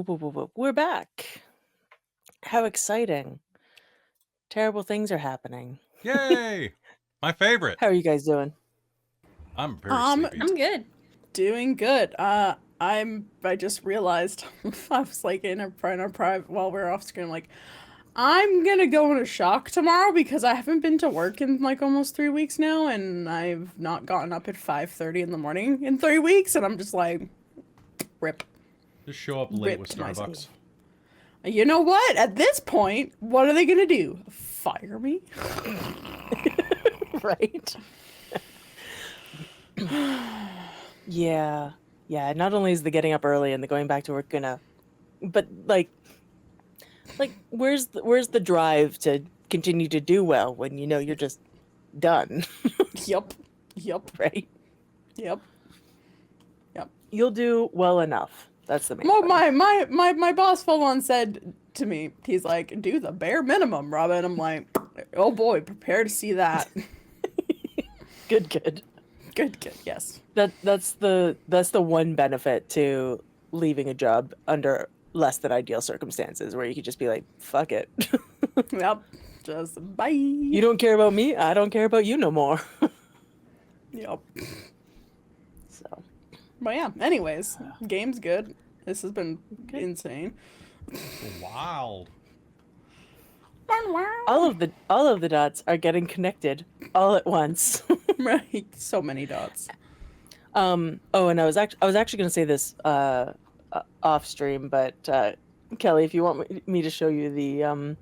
Whoop. We're back. How exciting. Terrible things are happening. Yay! My favorite. How are you guys doing? I'm very sleepy. I'm good. Doing good. I just realized I was like in a private while we were off screen, like, I'm gonna go into shock tomorrow because I haven't been to work in like almost 3 weeks now, and I've not gotten up at 5:30 in the morning in 3 weeks, and I'm just like, rip. Just show up late with Ripped myself. Starbucks. You know what? At this point, what are they gonna do? Fire me? Right? Yeah. Not only is the getting up early and the going back to work but like where's the drive to continue to do well when you know you're just done? Yep. Right? Yep. You'll do well enough. That's the main Well, thing. my boss full on said to me, he's like, do the bare minimum, Robin. I'm like, oh boy, prepare to see that. Good. Yes. That's the one benefit to leaving a job under less than ideal circumstances, where you could just be like, fuck it. Yep. Just bye. You don't care about me, I don't care about you no more. Yep. So, But yeah, anyways, game's good. This has been insane. Wild. all of the dots are getting connected all at once. Right. So many dots. And I was actually going to say this off stream, but Kelly, if you want me to show you the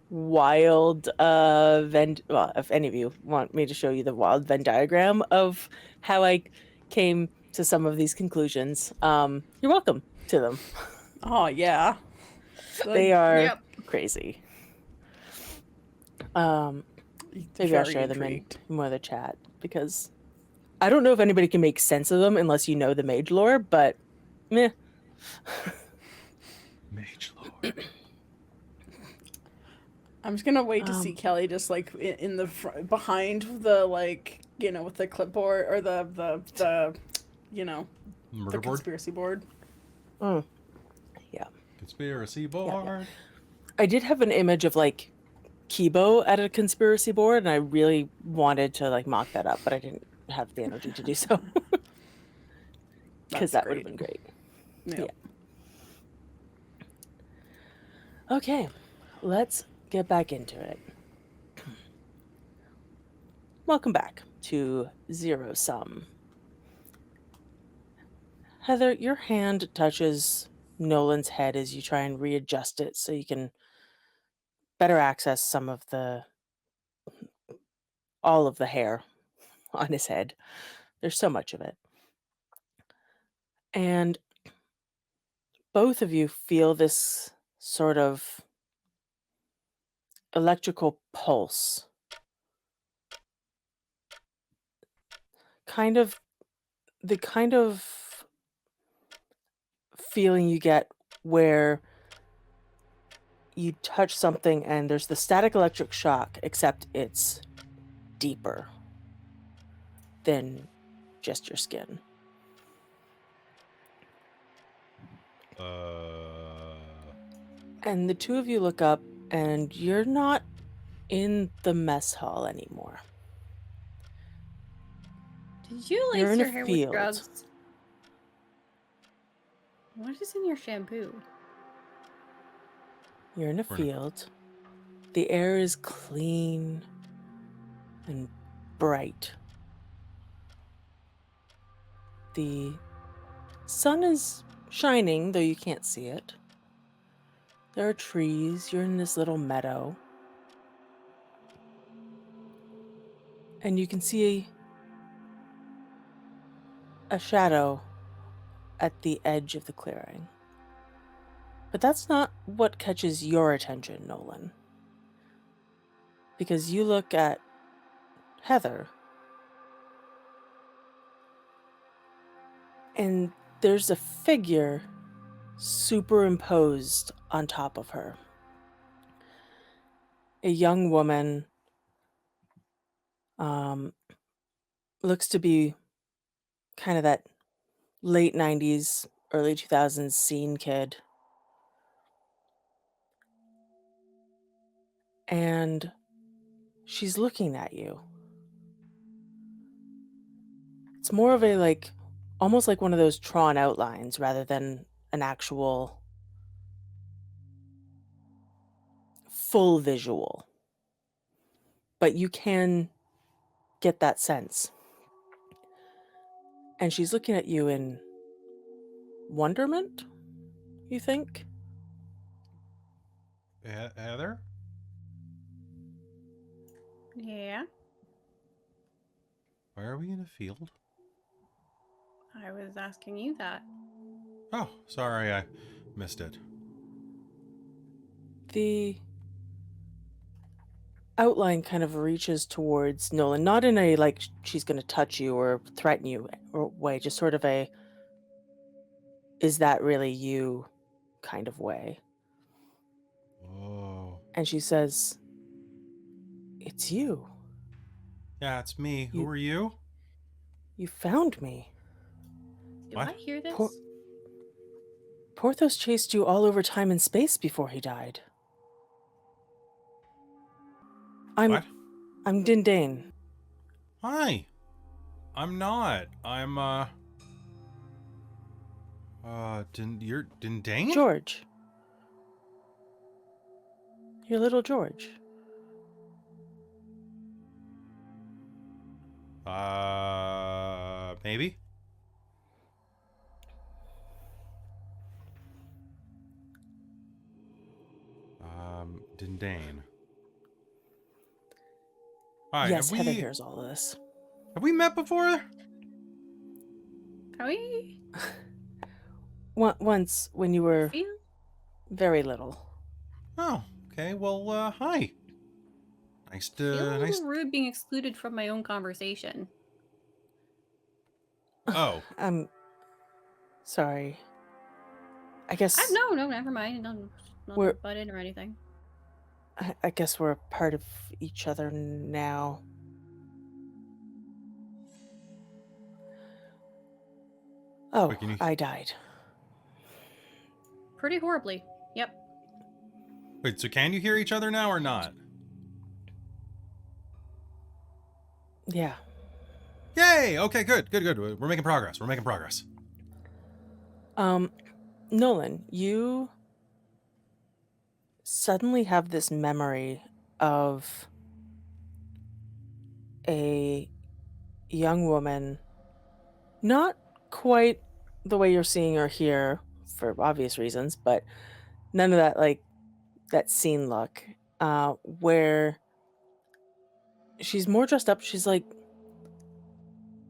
wild if any of you want me to show you the wild Venn diagram of how I came to some of these conclusions, you're welcome to them. Oh yeah. They are crazy. Maybe I'll share them in more of the chat, because I don't know if anybody can make sense of them unless you know the mage lore, but meh. Mage lore. I'm just gonna wait to see Kelly just like in the front, behind the, like, you know, with the clipboard or the you know, Murder the board? conspiracy board. Yeah. Conspiracy board. Yeah. I did have an image of like KIBO at a conspiracy board, and I really wanted to like mock that up, but I didn't have the energy to do so. Because that would have been great. Yeah. Okay, let's get back into it. Welcome back to Zero Sum. Heather, your hand touches Nolan's head as you try and readjust it so you can better access all of the hair on his head. There's so much of it. And both of you feel this sort of electrical pulse. The kind of feeling you get where you touch something and there's the static electric shock, except it's deeper than just your skin. And the two of you look up, and you're not in the mess hall anymore. Did you You're lace in your a hair field. with drugs? What is in your shampoo? You're in a field. The air is clean and bright. The sun is shining, though you can't see it. There are trees. You're in this little meadow. And you can see a shadow at the edge of the clearing. But that's not what catches your attention, Nolan. Because you look at Heather, and there's a figure superimposed on top of her. A young woman, looks to be kind of that late 90s, early 2000s scene kid. And she's looking at you. It's more of a almost like one of those drawn outlines rather than an actual full visual. But you can get that sense. And she's looking at you in wonderment, you think? Heather? Yeah, Why are we in a field? I was asking you that. Oh, sorry, I missed it. The outline kind of reaches towards Nolan, not in a like she's going to touch you or threaten you or way, just sort of a is that really you kind of way. Oh. And she says, "It's you. Yeah, it's me. Who You- are you? You found me. Do What? I hear this? Porthos chased you all over time and space before he died. What? I'm Dindane. Hi. I'm not. You're Dindane? George. Your little George. Maybe? Dindane. Hi, Yes, Heather hears all of this. Have we met before? Are we? Once, when you were Feel? very little. Oh, okay. Well, hi. Nice Feel a to... little Nice... rude being excluded from my own conversation. Oh. I'm sorry. I guess... No, never mind. Not butt in or anything. I guess we're a part of each other now. Oh, Wait, I died. Pretty horribly. Yep. Wait, so can you hear each other now or not? Yeah. Yay! Okay, good. We're making progress. Nolan, you suddenly have this memory of a young woman, not quite the way you're seeing her here for obvious reasons, but none of that, like, that scene look, where she's more dressed up. She's like,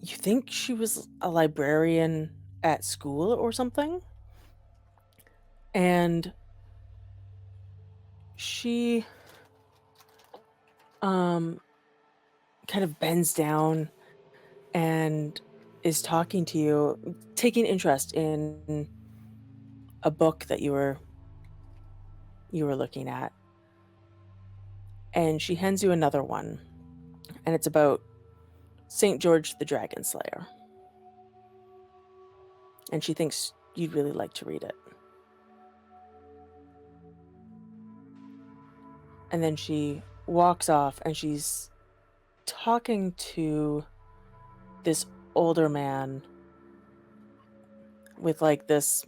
you think she was a librarian at school or something? And she kind of bends down and is talking to you, taking interest in a book that you were looking at. And she hands you another one, and it's about St. George the Dragon Slayer. And she thinks you'd really like to read it. And then she walks off, and she's talking to this older man with like this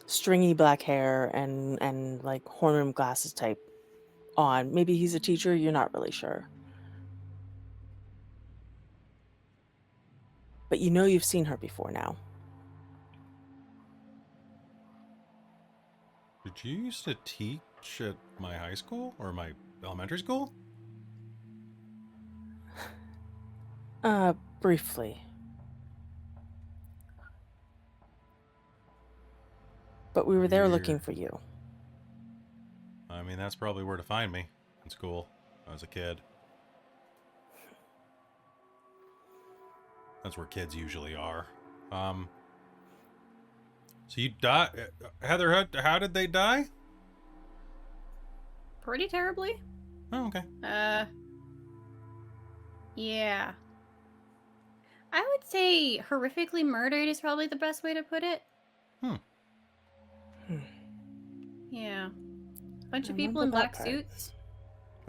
stringy black hair and like horn rimmed glasses type on. Maybe he's a teacher, you're not really sure. But you know you've seen her before now. Did you used to teach at my high school or my elementary school? Briefly. But we were there looking for you. I mean, that's probably where to find me in school when I was a kid. That's where kids usually are. So you die, Heather? How did they die? Pretty terribly. Oh, okay. Yeah. I would say horrifically murdered is probably the best way to put it. Yeah. Bunch of people in black suits.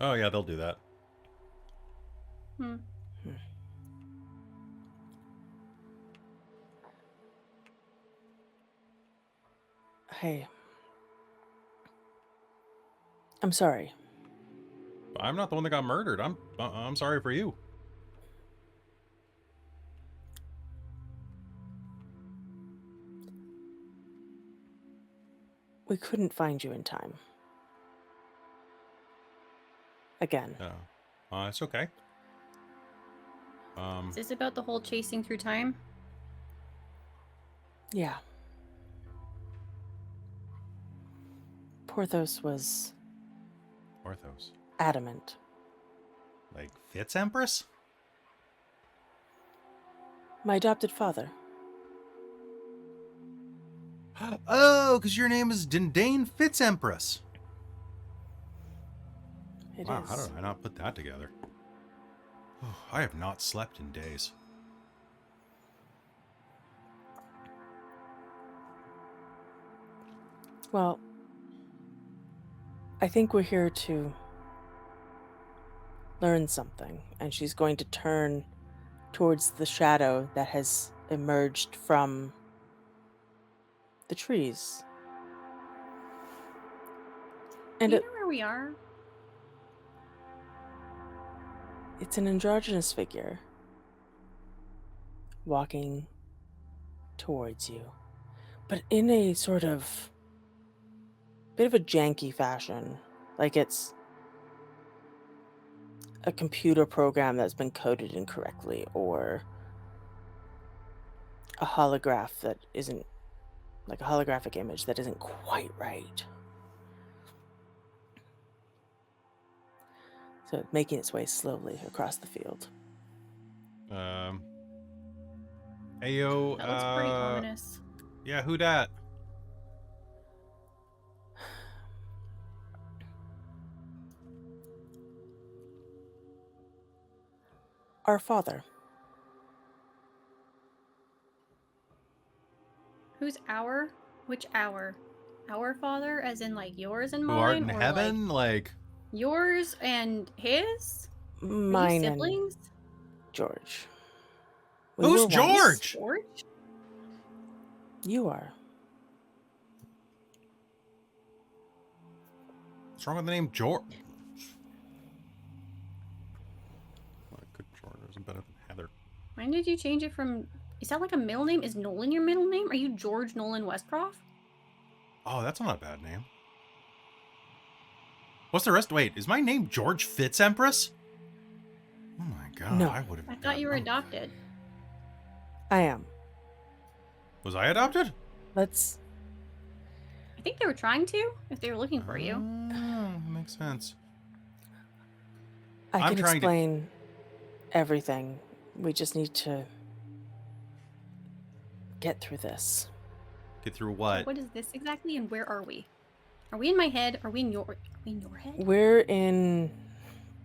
Oh, yeah, they'll do that. Hey. I'm sorry. I'm not the one that got murdered. I'm sorry for you. We couldn't find you in time. Again. It's okay. Is this about the whole chasing through time? Yeah. Porthos was adamant. Like Fitz Empress? My adopted father. Oh, because your name is Dindane Fitz Empress. Wow, how did I not put that together? Oh, I have not slept in days. Well, I think we're here to learn something, and she's going to turn towards the shadow that has emerged from the trees. And Do you know where we are? It's an androgynous figure walking towards you, but in a sort of bit of a janky fashion, like it's a computer program that's been coded incorrectly, or a holograph that isn't, like a holographic image that isn't quite right. So it's making its way slowly across the field. Ayo, That looks pretty ominous. Yeah, who dat? Our father. Who's our? Which our? Our father, as in like yours and mine? Who art in or heaven? like yours and his? Mine siblings? and George. Who's George? George? You are. What's wrong with the name George? Good George isn't better than Heather. When did you change it from... Is that like a middle name? Is Nolan your middle name? Are you George Nolan Westcroft? Oh, that's not a bad name. What's the rest? Wait, is my name George Fitz Empress? Oh my god, No. I would have. I thought you were adopted. I am. Was I adopted? Let's... I think they were trying to, if they were looking for you. Makes sense. I can explain everything. We just need to get through this. Get through what? What is this exactly, and where are we? Are we in my head? Are we in your head? We're in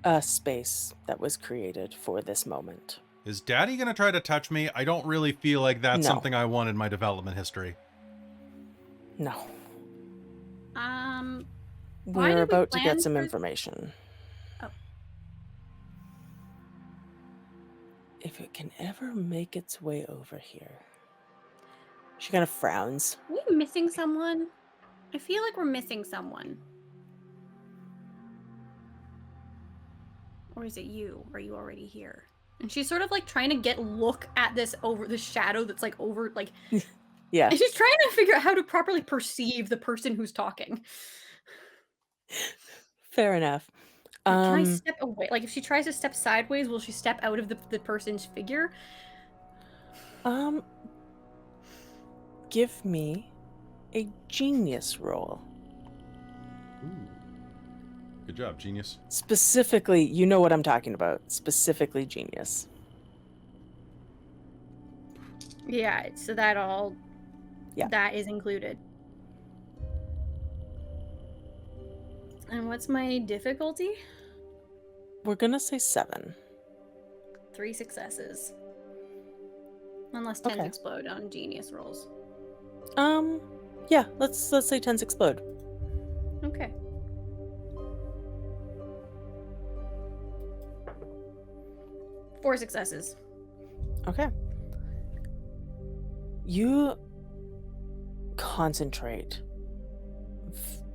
a space that was created for this moment. Is Daddy gonna try to touch me? I don't really feel like that's No. something I want in my development history. No. Why did We're we about to plan get some for- information. Oh. If it can ever make its way over here. She kind of frowns. Are we missing someone? I feel like we're missing someone. Or is it you? Are you already here? And she's sort of like trying to look at this over the shadow that's like over like Yeah. and she's trying to figure out how to properly perceive the person who's talking. Fair enough. Can I step away? Like if she tries to step sideways, will she step out of the person's figure? Give me a genius roll. Ooh. Good job, genius. Specifically, you know what I'm talking about. Specifically genius. Yeah, so that is included. And what's my difficulty? We're gonna say 7. 3 successes. Unless 10s Okay. explode on genius rolls. Yeah, let's say 10s explode. Okay. Four successes. Okay. You concentrate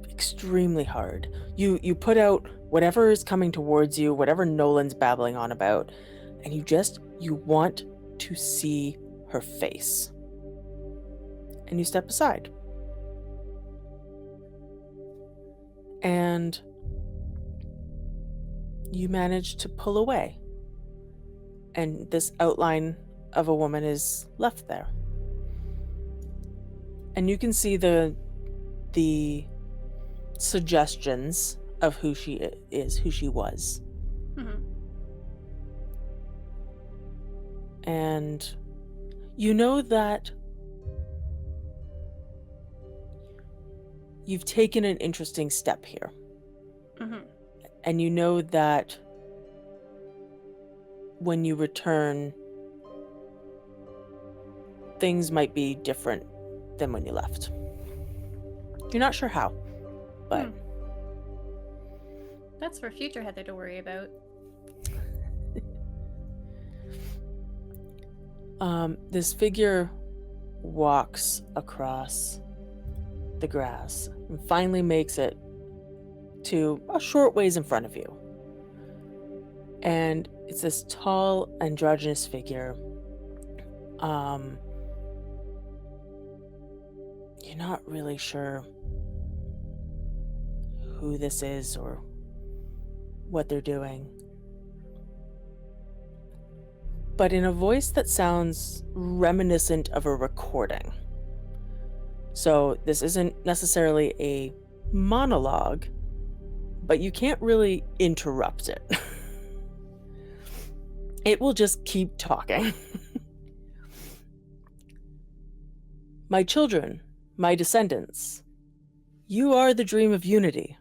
extremely hard. You put out whatever is coming towards you, whatever Nolan's babbling on about, and you want to see her face. And you step aside. And you manage to pull away. And this outline of a woman is left there. And you can see the suggestions of who she is, who she was. Mm-hmm. And you know that you've taken an interesting step here. Mm-hmm. And you know that when you return, things might be different than when you left. You're not sure how, but... That's for future Heather to worry about. This figure walks across the grass and finally makes it to a short ways in front of you. And it's this tall, androgynous figure. You're not really sure who this is or what they're doing. But in a voice that sounds reminiscent of a recording. So this isn't necessarily a monologue, but you can't really interrupt it. It will just keep talking. My children, my descendants, you are the dream of unity.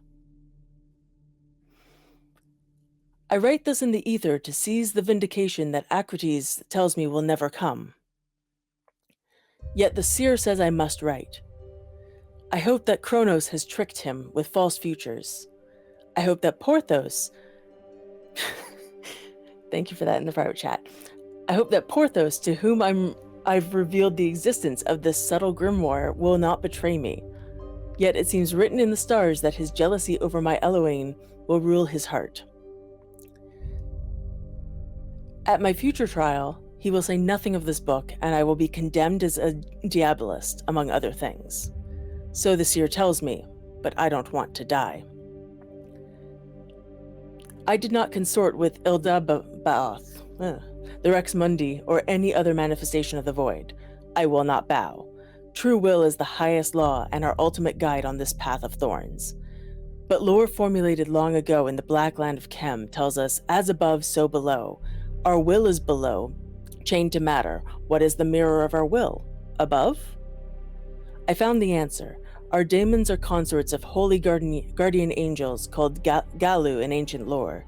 I write this in the ether to seize the vindication that Acrates tells me will never come. Yet the seer says I must write. I hope that Kronos has tricked him with false futures. I hope that Porthos... Thank you for that in the private chat. I hope that Porthos, to whom I've revealed the existence of this subtle grimoire, will not betray me. Yet it seems written in the stars that his jealousy over my Eloane will rule his heart. At my future trial, he will say nothing of this book, and I will be condemned as a diabolist, among other things. So the seer tells me, but I don't want to die. I did not consort with Ildabaoth, the Rex Mundi, or any other manifestation of the void. I will not bow. True will is the highest law and our ultimate guide on this path of thorns. But lore formulated long ago in the black land of Chem tells us, as above, so below. Our will is below, chained to matter. What is the mirror of our will? Above? I found the answer. Our daemons are consorts of holy guardian angels called Galu in ancient lore.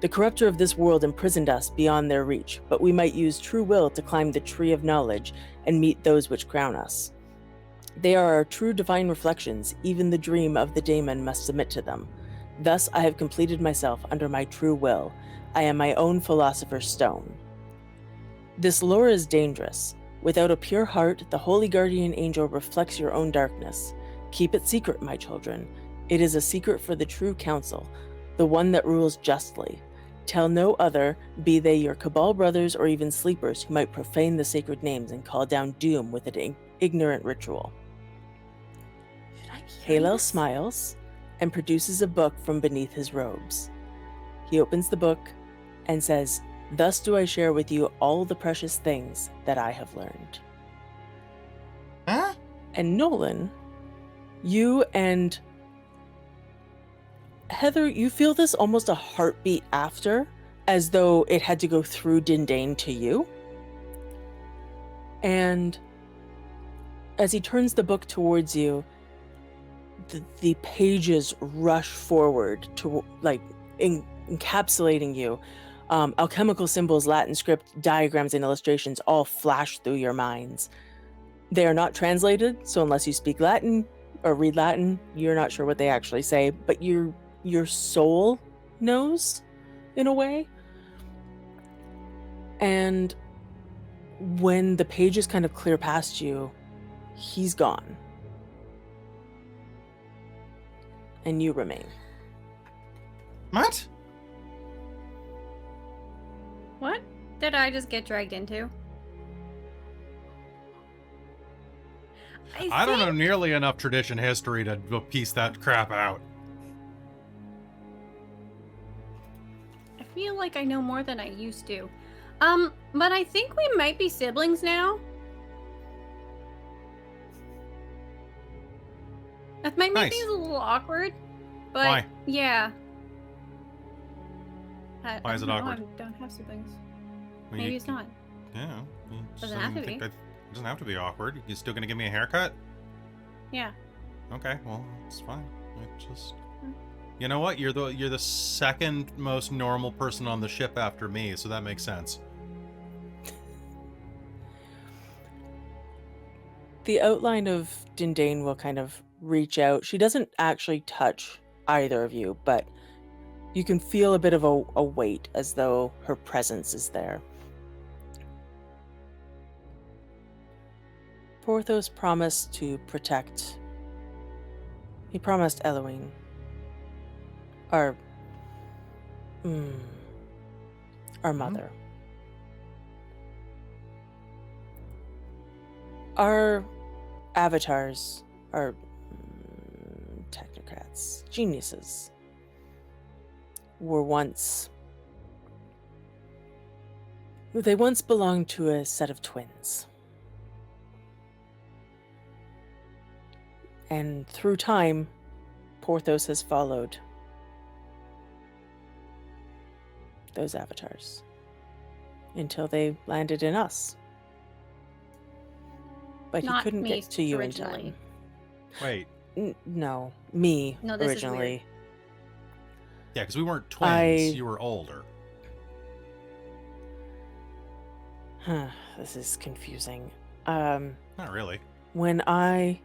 The corruptor of this world imprisoned us beyond their reach, but we might use true will to climb the tree of knowledge and meet those which crown us. They are our true divine reflections. Even the dream of the daemon must submit to them. Thus I have completed myself under my true will. I am my own philosopher's stone. This lore is dangerous. Without a pure heart, the holy guardian angel reflects your own darkness. Keep it secret, my children. It is a secret for the true council, the one that rules justly. Tell no other, be they your cabal brothers or even sleepers who might profane the sacred names and call down doom with an ignorant ritual. Halel smiles and produces a book from beneath his robes. He opens the book and says, "Thus do I share with you all the precious things that I have learned." Huh? And Nolan, you and Heather, you feel this almost a heartbeat after, as though it had to go through Dindane to you. And as he turns the book towards you, the pages rush forward to, like, encapsulating you. Alchemical symbols, Latin script, diagrams, and illustrations all flash through your minds. They are not translated, so unless you speak Latin or read Latin, you're not sure what they actually say, but your soul knows, in a way. And when the pages kind of clear past you, he's gone. And you remain. What? What did I just get dragged into? I don't know nearly enough tradition history to piece that crap out. feel like I know more than I used to. But I think we might be siblings now. That might make things a little awkward, but Why? yeah. Why is it awkward? I don't have siblings. Well, Maybe it's not. Yeah. Doesn't have to be. It doesn't have to be awkward. You still gonna give me a haircut? Yeah. Okay, well, it's fine. You know what? You're the second most normal person on the ship after me, so that makes sense. The outline of Dindane will kind of reach out. She doesn't actually touch either of you, but you can feel a bit of a weight as though her presence is there. Porthos promised to protect. He promised Eloine. Our mother. Our avatars are technocrats, geniuses. They once belonged to a set of twins. And through time, Porthos has followed those avatars until they landed in us. But he couldn't get to you originally. in time. Wait. No, me No, this originally. is Yeah, because we weren't twins. You were older. This is confusing. Not really. When I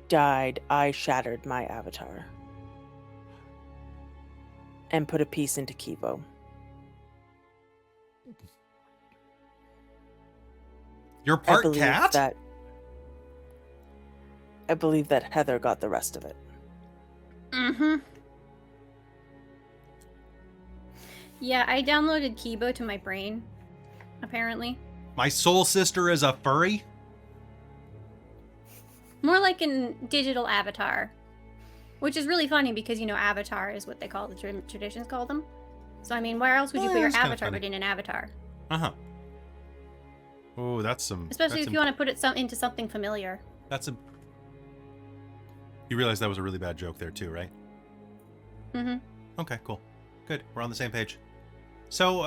died, I shattered my avatar and put a piece into KIBO. You're part cat? I believe that Heather got the rest of it. Mm-hmm. Yeah, I downloaded KIBO to my brain, apparently. My soul sister is a furry? More like a digital avatar. Which is really funny because, you know, avatar is what they call the traditions call them. So, I mean, where else would you put your avatar but in an avatar? Uh-huh. Oh, that's some... Especially if you want to put it into something familiar. That's a... You realize that was a really bad joke there too, right? Mm-hmm. Okay, cool. Good. We're on the same page. So,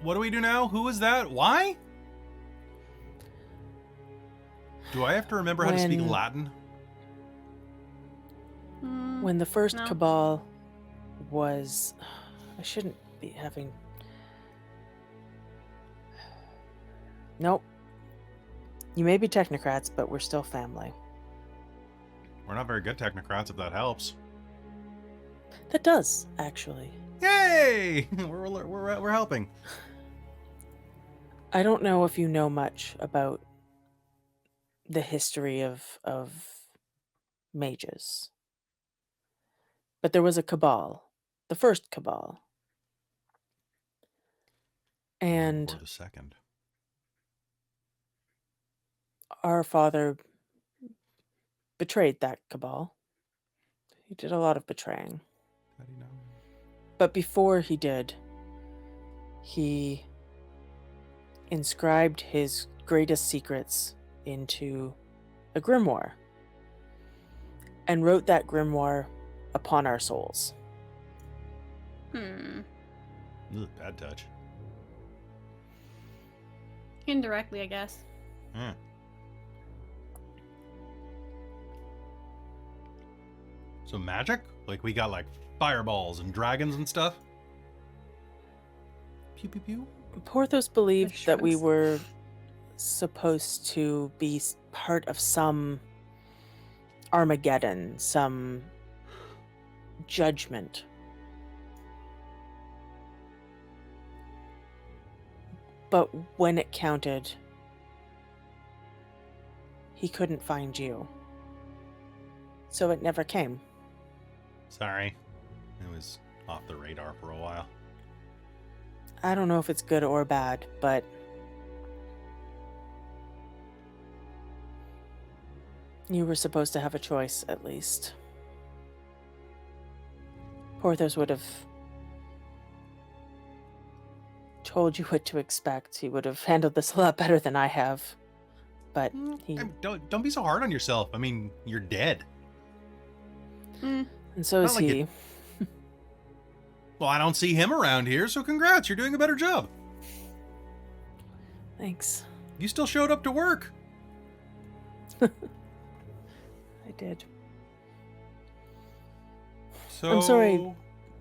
what do we do now? Who is that? Why? Do I have to remember how to speak Latin? When the first Cabal was... I shouldn't be having... Nope. You may be technocrats, but we're still family. We're not very good technocrats, if that helps. That does, actually. Yay! We're helping. I don't know if you know much about the history of mages. But there was a Cabal. The first Cabal. And... Or the second. Our father betrayed that Cabal. He did a lot of betraying. How do you know? But before he did, he inscribed his greatest secrets into a grimoire and wrote that grimoire upon our souls. Ugh, bad touch. Indirectly, I guess. Yeah. So magic? Like we got like fireballs and dragons and stuff? Pew pew pew. Porthos believed that we were supposed to be part of some Armageddon, some judgment. But when it counted, he couldn't find you. So it never came. Sorry. It was off the radar for a while. I don't know if it's good or bad, but you were supposed to have a choice, at least. Porthos would have told you what to expect. He would have handled this a lot better than I have. But he... Don't be so hard on yourself. I mean, you're dead. And so is he. Well, I don't see him around here, so congrats. You're doing a better job. Thanks. You still showed up to work. I did. So... I'm sorry,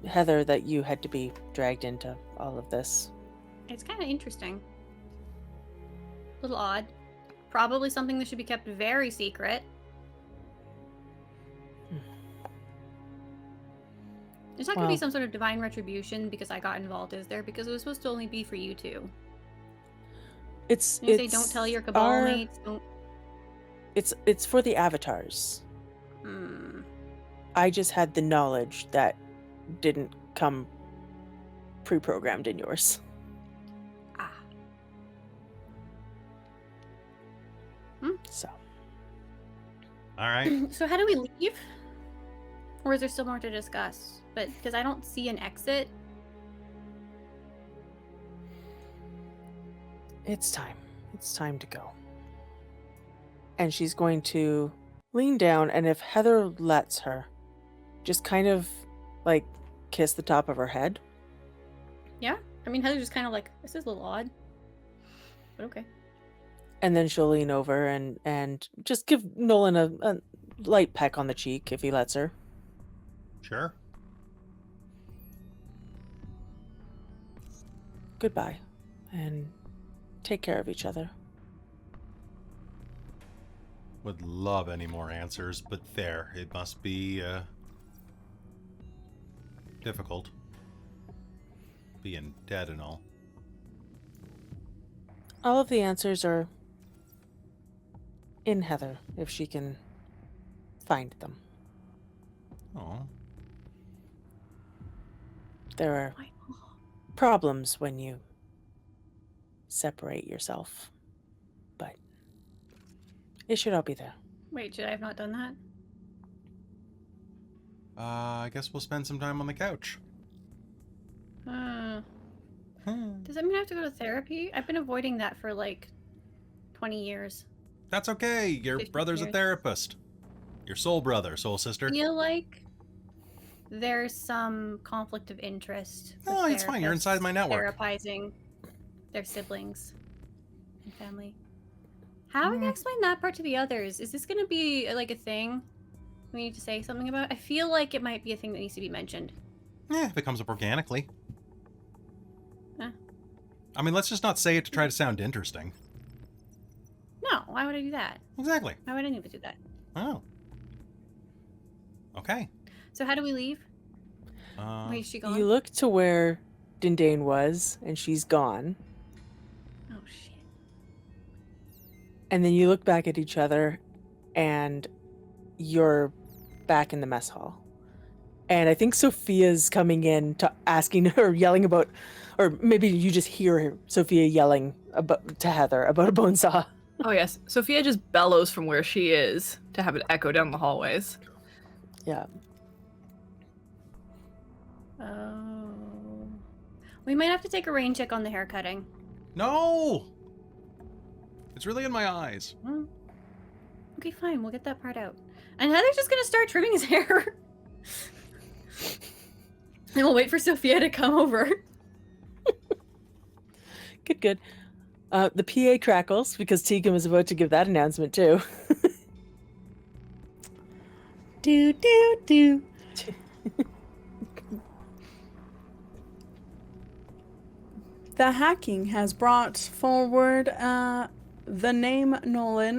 Heather, that you had to be dragged into all of this. It's kind of interesting. A little odd. Probably something that should be kept very secret. There's not going to be some sort of divine retribution because I got involved, is there? Because it was supposed to only be for you two. It's say don't tell your cabal mates. Don't... It's for the avatars. I just had the knowledge that didn't come pre-programmed in yours. So. All right. So how do we leave? Or is there still more to discuss? But because I don't see an exit. It's time. It's time to go. And she's going to lean down, and if Heather lets her, just kind of like kiss the top of her head. Yeah? I mean, Heather's just kind of like, this is a little odd. But okay. And then she'll lean over and just give Nolan a light peck on the cheek if he lets her. Sure. Goodbye. And take care of each other. Would love any more answers, but there, it must be difficult. Being dead and all. All of the answers are in Heather, if she can find them. Oh. There are problems when you separate yourself, but it should all be there. Wait, should I have not done that? I guess we'll spend some time on the couch. Does that mean I have to go to therapy? I've been avoiding that for like 20 years. That's okay. Your brother's a therapist. Your soul brother, soul sister. I feel like there's some conflict of interest. Oh, it's fine. You're inside my network. Therapizing their siblings and family. How are we gonna explain that part to the others? Is this gonna be like a thing we need to say something about? I feel like it might be a thing that needs to be mentioned. Yeah, if it comes up organically. Huh. I mean, let's just not say it to try to sound interesting. No, why would I do that? Exactly. Why would anyone do that? Oh. Okay. So how do we leave? Wait, is she gone? You look to where Dindane was, and she's gone. Oh, shit. And then you look back at each other, and you're back in the mess hall. And I think Sophia's coming in to asking her, yelling about, or maybe you just hear Sophia yelling about to Heather about a bone saw. Oh yes, Sophia just bellows from where she is to have it echo down the hallways. Yeah. Oh. We might have to take a rain check on the hair cutting. No! It's really in my eyes. Okay, fine. We'll get that part out. And Heather's just gonna start trimming his hair. And we'll wait for Sophia to come over. Good. The PA crackles because Tegan was about to give that announcement too. do. The hacking has brought forward the name Nolan.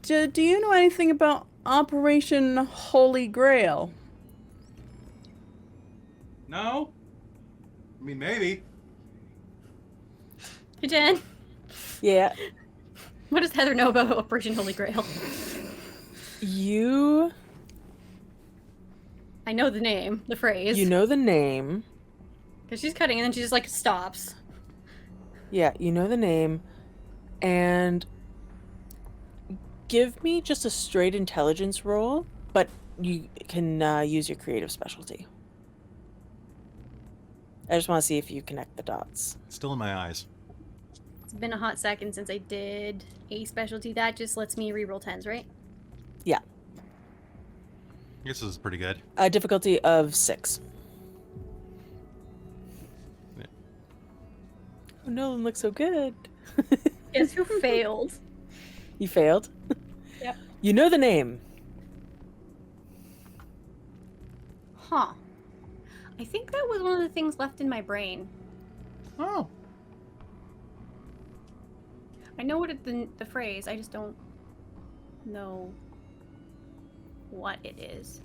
Do you know anything about Operation Holy Grail? No? I mean, maybe. Hey, Jen. Yeah. What does Heather know about Operation Holy Grail? I know the name, the phrase. You know the name. Because she's cutting and then she just like stops. Yeah, you know the name. And give me just a straight intelligence roll, but you can use your creative specialty. I just want to see if you connect the dots. Still in my eyes. It's been a hot second since I did a specialty. That just lets me reroll 10s, right? Yeah. I guess this is pretty good. A difficulty of 6. Yeah. Oh, Nolan looks so good. Guess who failed? You failed? Yep. You know the name. Huh. I think that was one of the things left in my brain. Oh. I know what the phrase, I just don't know what it is.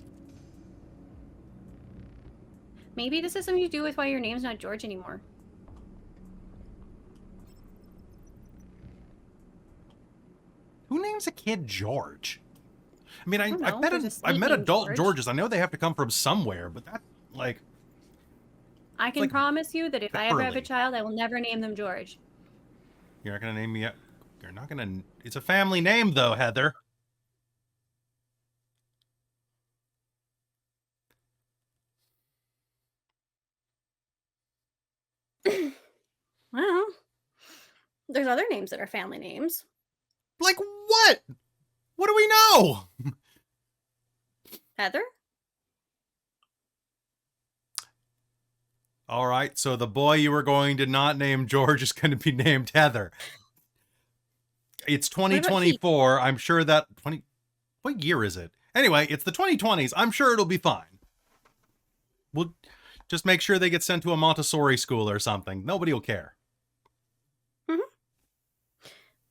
Maybe this has something to do with why your name's not George anymore. Who names a kid George? I mean, I've know, met there's a I've met named adult George. Georges. I know they have to come from somewhere, but that, like... I can like, promise you that if I ever have a early. child, I will never name them George. You're not gonna name me... You're not gonna... It's a family name, though, Heather. Well, there's other names that are family names. Like what? What do we know? Heather? All right, so the boy you were going to not name George is going to be named Heather. It's 2024. I'm sure that... What year is it? Anyway, it's the 2020s. I'm sure it'll be fine. We'll just make sure they get sent to a Montessori school or something. Nobody will care. Mm-hmm.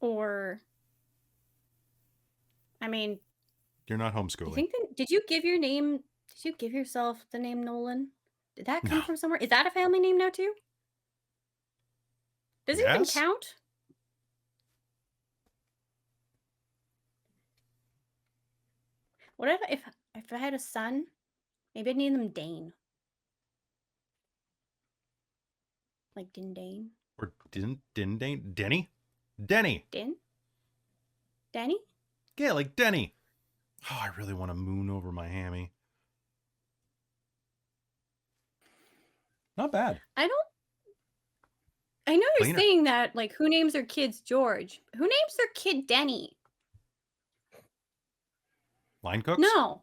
Or... I mean... You're not homeschooling. Did you give your name... Did you give yourself the name Nolan? Did that come No. from somewhere? Is that a family name now, too? Does it even Yes. count? What if I had a son? Maybe I'd name him Dane. Like Dane? Or Denny? Denny. Din? Danny? Yeah, like Denny. Oh, I really want to moon over my hammy. Not bad. I know you're Clean it. saying that, like, who names their kids George? Who names their kid Denny? Line cooks? No.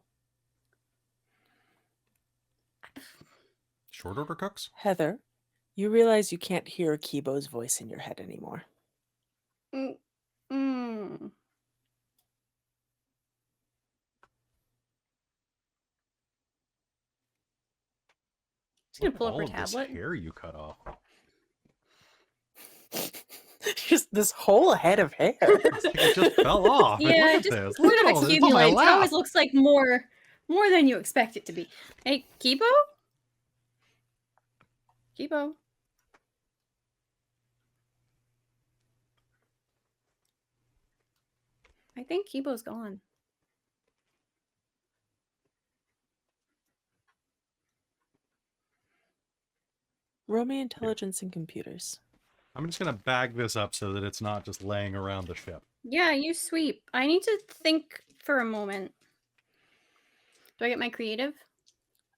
Short order cooks? Heather, you realize you can't hear KIBO's voice in your head anymore. Mm. She's gonna pull up her All of this tablet. hair you cut off. Just this whole head of hair. It just fell off. Yeah, Look at just this. sort Look of at all this. It's on my accumulates. It lap. always looks like more than you expect it to be. Hey, KIBO? KIBO? I think KIBO's gone. Roll me intelligence and computers. I'm just going to bag this up so that it's not just laying around the ship. Yeah, you sweep. I need to think for a moment. Do I get my creative?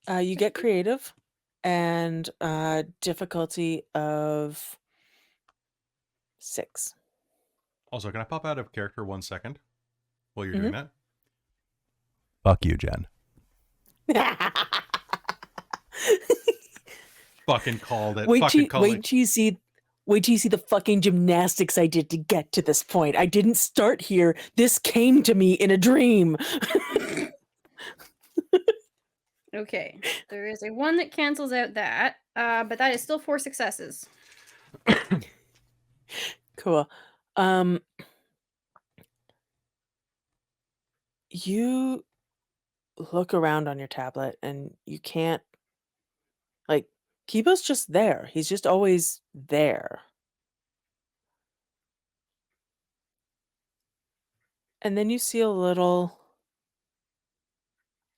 You get creative and difficulty of 6. Also, can I pop out of character 1 second while you're doing that? Fuck you, Jen. Fucking called it. Wait till you see the fucking gymnastics I did to get to this point. I didn't start here. This came to me in a dream. Okay, there is a 1 that cancels out that, but that is still 4 successes. Cool. You look around on your tablet and you can't, like, KIBO's just there. He's just always there. And then you see a little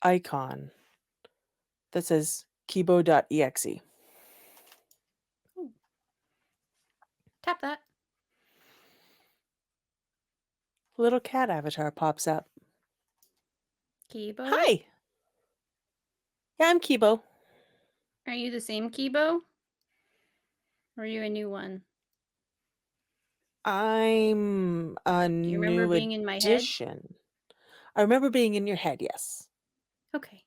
icon that says KIBO.exe. Tap that. Little cat avatar pops up. KIBO? Hi. Yeah, I'm KIBO. Are you the same KIBO? Or are you a new one? I'm a Do you remember new being in my head? addition. I remember being in your head, yes. Okay.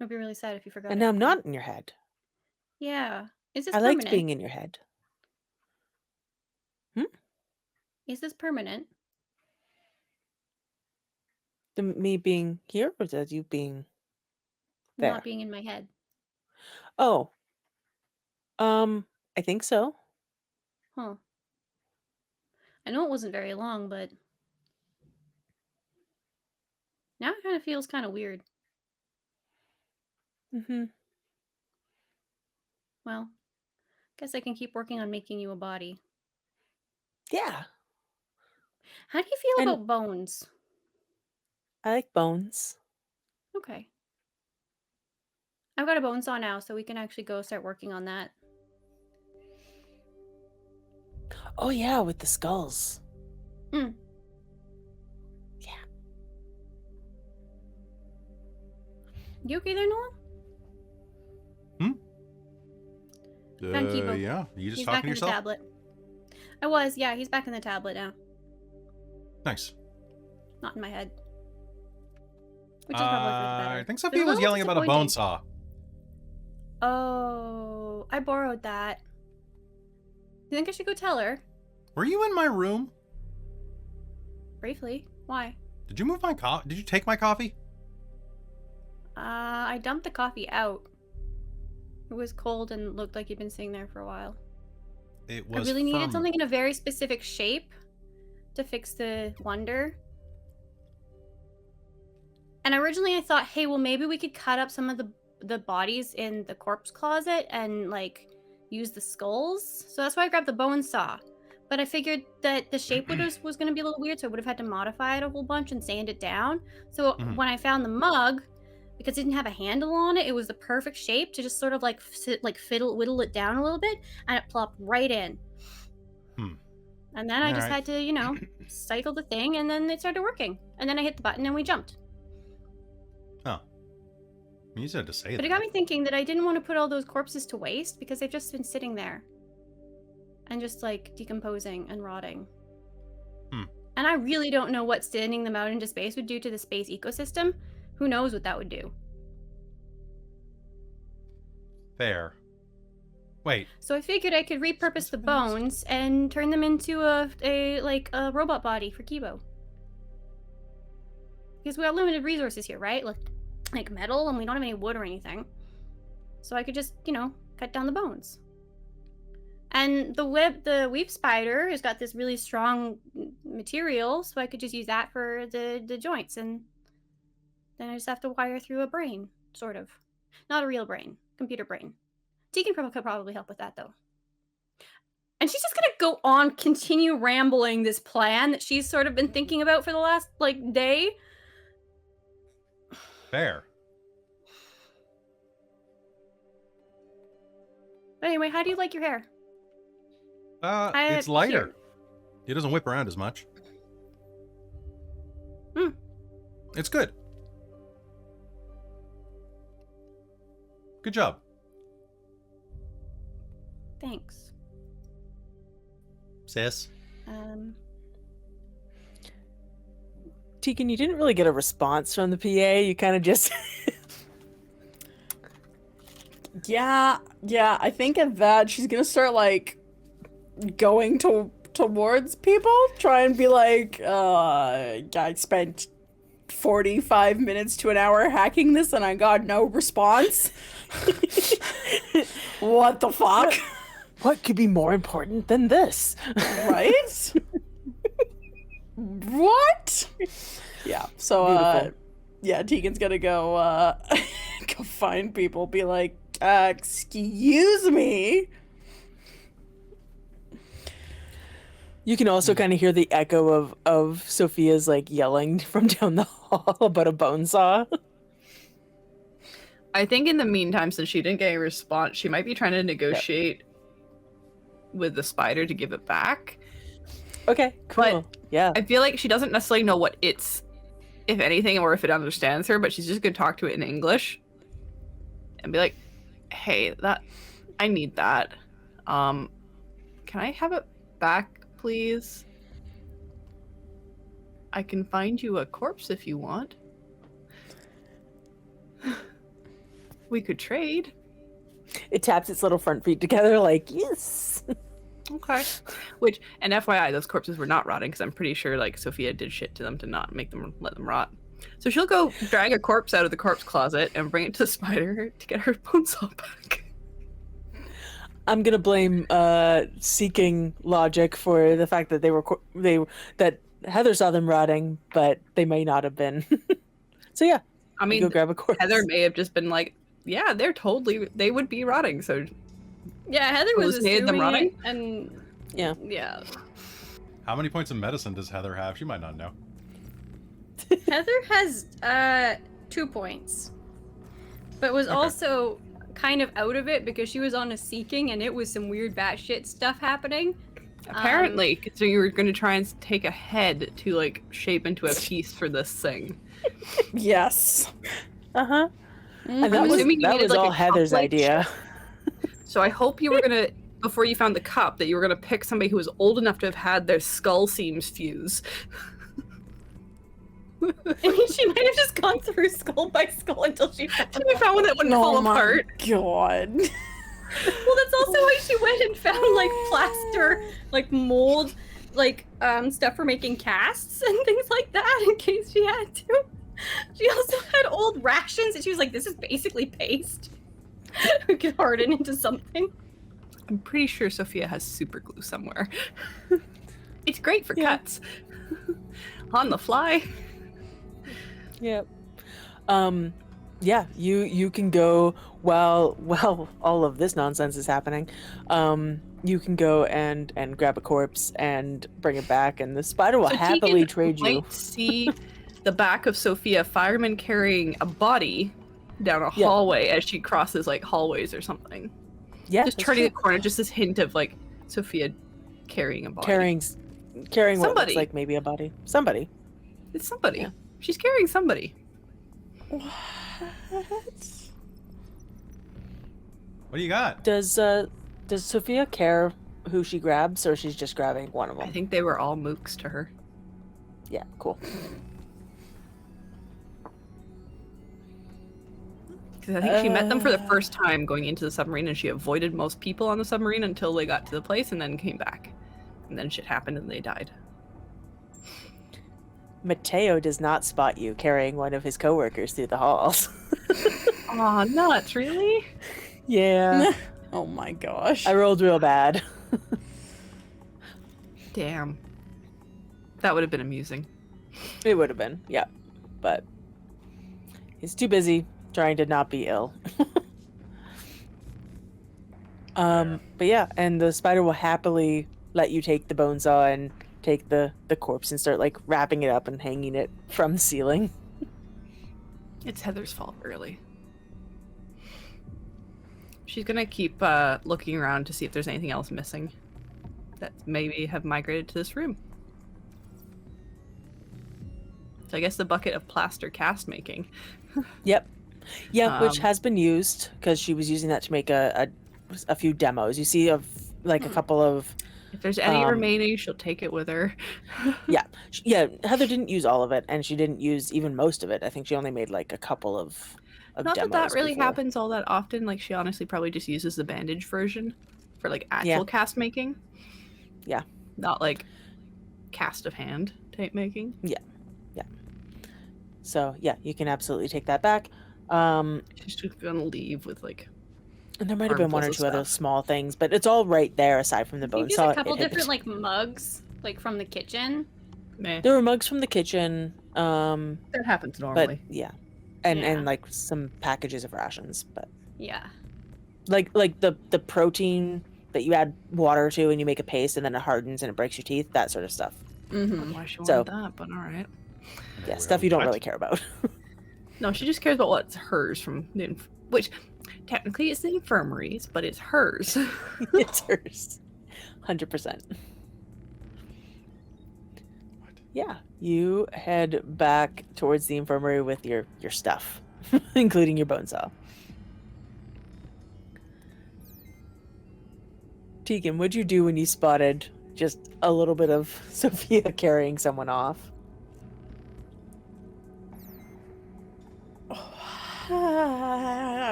I'll be really sad if you forgot. And now I'm not in your head. Yeah. Is this I permanent? liked being in your head. Is this permanent? Me being here, or is you being there? Not being in my head. Oh. I think so. Huh. I know it wasn't very long, but now it kind of feels kind of weird. Mm-hmm. Well, guess I can keep working on making you a body. Yeah. How do you feel And- about bones? I like bones. Okay. I've got a bone saw now, so we can actually go start working on that. Oh yeah, with the skulls. Mm. Yeah. You okay there, Nolan? Found KIBO. Yeah. You just He's talking back to in yourself? the tablet. I was, yeah, he's back in the tablet now. Nice. Not in my head. Which is probably for the better. I think But a Sophia was little yelling about a bone disappointing. saw. Oh, I borrowed that. You think I should go tell her? Were you in my room? Briefly. Why? Did you move my coffee? Did you take my coffee? I dumped the coffee out. It was cold and looked like you'd been sitting there for a while. It was I really needed from... something in a very specific shape to fix the wonder. And originally I thought, hey, well, maybe we could cut up some of the bodies in the corpse closet and, like, use the skulls. So that's why I grabbed the bone saw. But I figured that the shape was going to be a little weird, so I would have had to modify it a whole bunch and sand it down. So when I found the mug, because it didn't have a handle on it, it was the perfect shape to just sort of, like, whittle it down a little bit, and it plopped right in. And then I just had to, you know, cycle the thing, and then it started working. And then I hit the button, and we jumped. Oh. You said to say that. But it got me thinking that I didn't want to put all those corpses to waste, because they've just been sitting there. And just, like, decomposing and rotting. And I really don't know what sending them out into space would do to the space ecosystem. Who knows what that would do? Fair. Wait. So I figured I could repurpose the bones and turn them into a robot body for KIBO. Because we have limited resources here, right? Like metal, and we don't have any wood or anything. So I could just, you know, cut down the bones. And the weave spider has got this really strong material, so I could just use that for the joints, and then I just have to wire through a brain, sort of. Not a real brain, computer brain. Tegan could probably help with that, though. And she's just gonna go on, continue rambling this plan that she's sort of been thinking about for the last, like, day. Fair. But anyway, how do you like your hair? It's lighter. It doesn't whip around as much. It's good. Good job. Thanks. Sis. Tegan, you didn't really get a response from the PA. You kind of just... Yeah, I think at that, she's gonna start, like, going towards people, try and be like, I spent 45 minutes to an hour hacking this and I got no response. What the fuck? What could be more important than this? Right? What? Yeah, so, yeah, Tegan's gonna go, go find people, be like, excuse me? You can also kind of hear the echo of Sophia's, like, yelling from down the hall about a bone saw. I think in the meantime, since she didn't get a response, she might be trying to negotiate with the spider to give it back. Okay, cool. But yeah. I feel like she doesn't necessarily know what it's, if anything, or if it understands her, but she's just going to talk to it in English and be like, hey, I need that. Can I have it back, please? I can find you a corpse if you want. We could trade. It taps its little front feet together like, yes. Okay. Which, and FYI, those corpses were not rotting because I'm pretty sure like Sophia did shit to them to not make them let them rot. So she'll go drag a corpse out of the corpse closet and bring it to the spider to get her bone saw back. I'm gonna blame seeking logic for the fact that that Heather saw them rotting, but they may not have been. So yeah, I mean, go grab a corpse. Heather may have just been like, yeah, they would be rotting. So yeah, Heather was made them assuming rotting? it, and yeah. How many points of medicine does Heather have? She might not know. Heather has 2 points, but was also kind of out of it because she was on a seeking and it was some weird batshit stuff happening. Apparently, so you were going to try and take a head to like shape into a piece for this thing. Yes. Uh-huh. Mm-hmm. And that was like, all a Heather's cup-like idea. So I hope you were gonna, before you found the cup, that you were gonna pick somebody who was old enough to have had their skull seams fuse. I mean, she might have just gone through skull by skull until she found one that wouldn't fall apart. God. Well, that's also why she went and found like plaster, like mold, like stuff for making casts and things like that in case she had to. She also had old rations and she was like, this is basically paste. We could harden into something. I'm pretty sure Sophia has super glue somewhere. It's great for cuts. On the fly. Yep. Yeah, you can go while all of this nonsense is happening. You can go and grab a corpse and bring it back, and the spider will happily trade you. Might see the back of Sophia, fireman carrying a body down a hallway as she crosses like hallways or something. Yeah, just turning the corner, just this hint of like Sophia carrying a body. Carrying somebody. What looks like maybe a body. Somebody. It's somebody. Yeah. She's carrying somebody. What? What do you got? Does Sophia care who she grabs, or she's just grabbing one of them? I think they were all mooks to her. Yeah, cool. Because I think she met them for the first time going into the submarine, and she avoided most people on the submarine until they got to the place and then came back. And then shit happened and they died. Mateo does not spot you carrying one of his coworkers through the halls. Aw, nuts, really? Yeah. Oh my gosh. I rolled real bad. Damn. That would have been amusing. It would have been, yeah. But he's too busy trying to not be ill. But yeah, and the spider will happily let you take the bone saw and take the corpse and start like wrapping it up and hanging it from the ceiling. It's Heather's fault, really. She's gonna keep looking around to see if there's anything else missing that maybe have migrated to this room. So I guess the bucket of plaster cast making. Yep. Yeah, which has been used because she was using that to make a few demos. You see a couple of. If there's any remaining, she'll take it with her. Yeah. Heather didn't use all of it, and she didn't use even most of it. I think she only made like a couple of Not demos that really before. happens all that often. Like, she honestly probably just uses the bandage version for like actual cast making. Yeah. Not like cast of hand type making. Yeah. So yeah, you can absolutely take that back. She's just gonna leave with like. And there might have been one or armfuls two of other stuff. small things, but it's all right there aside from the I bone think saw. there's a couple different like mugs, like from the kitchen. Meh. There were mugs from the kitchen. That happens But normally. yeah. And Yeah. like some packages of rations, but Yeah. like the protein that you add water to and you make a paste and then it hardens and it breaks your teeth, that sort of stuff. Mm-hmm. Why she So- wanted that, but all right. Yeah, stuff you don't What? really care about. No, she just cares about what's hers from the which technically is the infirmaries, but it's hers. It's hers. 100%. Yeah, you head back towards the infirmary with your stuff, including your bone saw. Tegan, what'd you do when you spotted just a little bit of Sophia carrying someone off?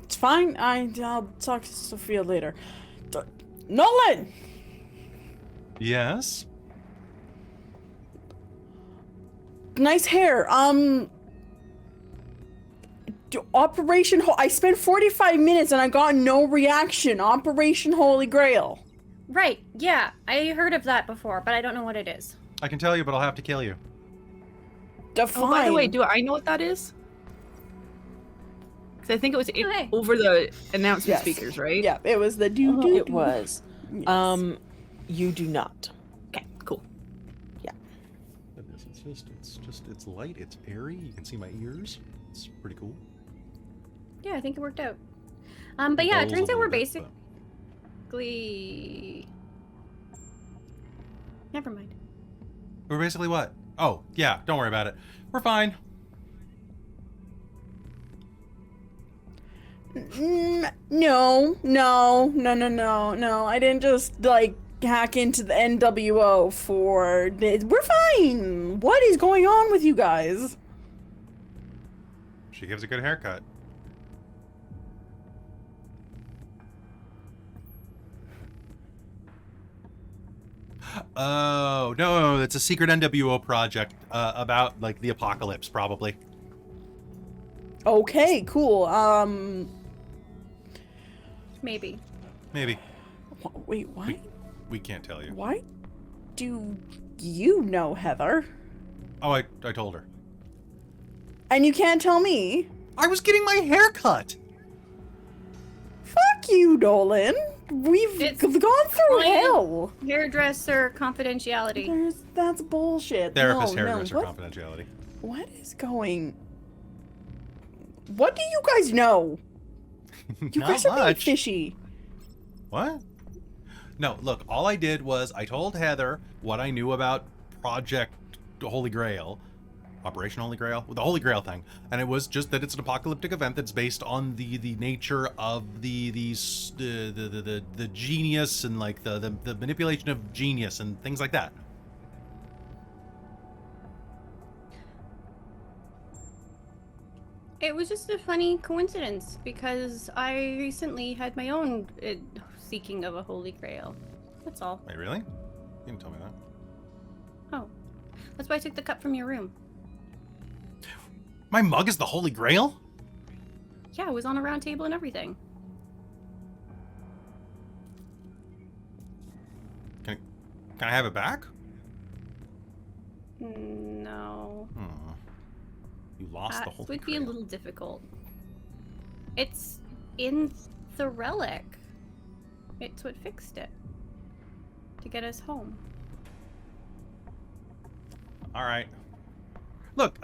It's fine. I'll talk to Sophia later. Nolan! Yes? Nice hair. Operation I spent 45 minutes and I got no reaction. Operation Holy Grail. Right, yeah. I heard of that before, but I don't know what it is. I can tell you, but I'll have to kill you. Define. Oh, by the way, do I know what that is? Because I think it was over the announcement speakers, right? Yeah, it was the It was. Yes. You do not. Okay, cool. Yeah. It's light, it's airy, you can see my ears. It's pretty cool. Yeah, I think it worked out. But yeah, it turns out we're basically... Never mind. We're basically what? Oh, yeah, don't worry about it. We're fine. No. I didn't just, like, hack into the NWO for... We're fine. What is going on with you guys? She gives a good haircut. Oh, no, it's a secret NWO project about, like, the apocalypse, probably. Okay, cool. Maybe. Maybe. Wait, why? We can't tell you. Why do you know Heather? Oh, I told her. And you can't tell me? I was getting my hair cut! Fuck you, Nolan. We've gone through hell. Hairdresser confidentiality. That's bullshit. Therapist, No, hairdresser what? confidentiality. What is going... What do you guys know? You Not guys are being much. fishy. What? No, look, all I did was I told Heather what I knew about Project Holy Grail, Operation Holy Grail, the Holy Grail thing, and it was just that it's an apocalyptic event that's based on the nature of the genius and like the manipulation of genius and things like that. It was just a funny coincidence because I recently had my own seeking of a holy grail. That's all. Wait, really? You didn't tell me that. Oh. That's why I took the cup from your room. My mug is the Holy Grail? Yeah, it was on a round table and everything. Can I have it back? No. You lost the Holy Grail. It would be a little difficult. It's in the relic. It's what fixed it. To get us home. All right. Look,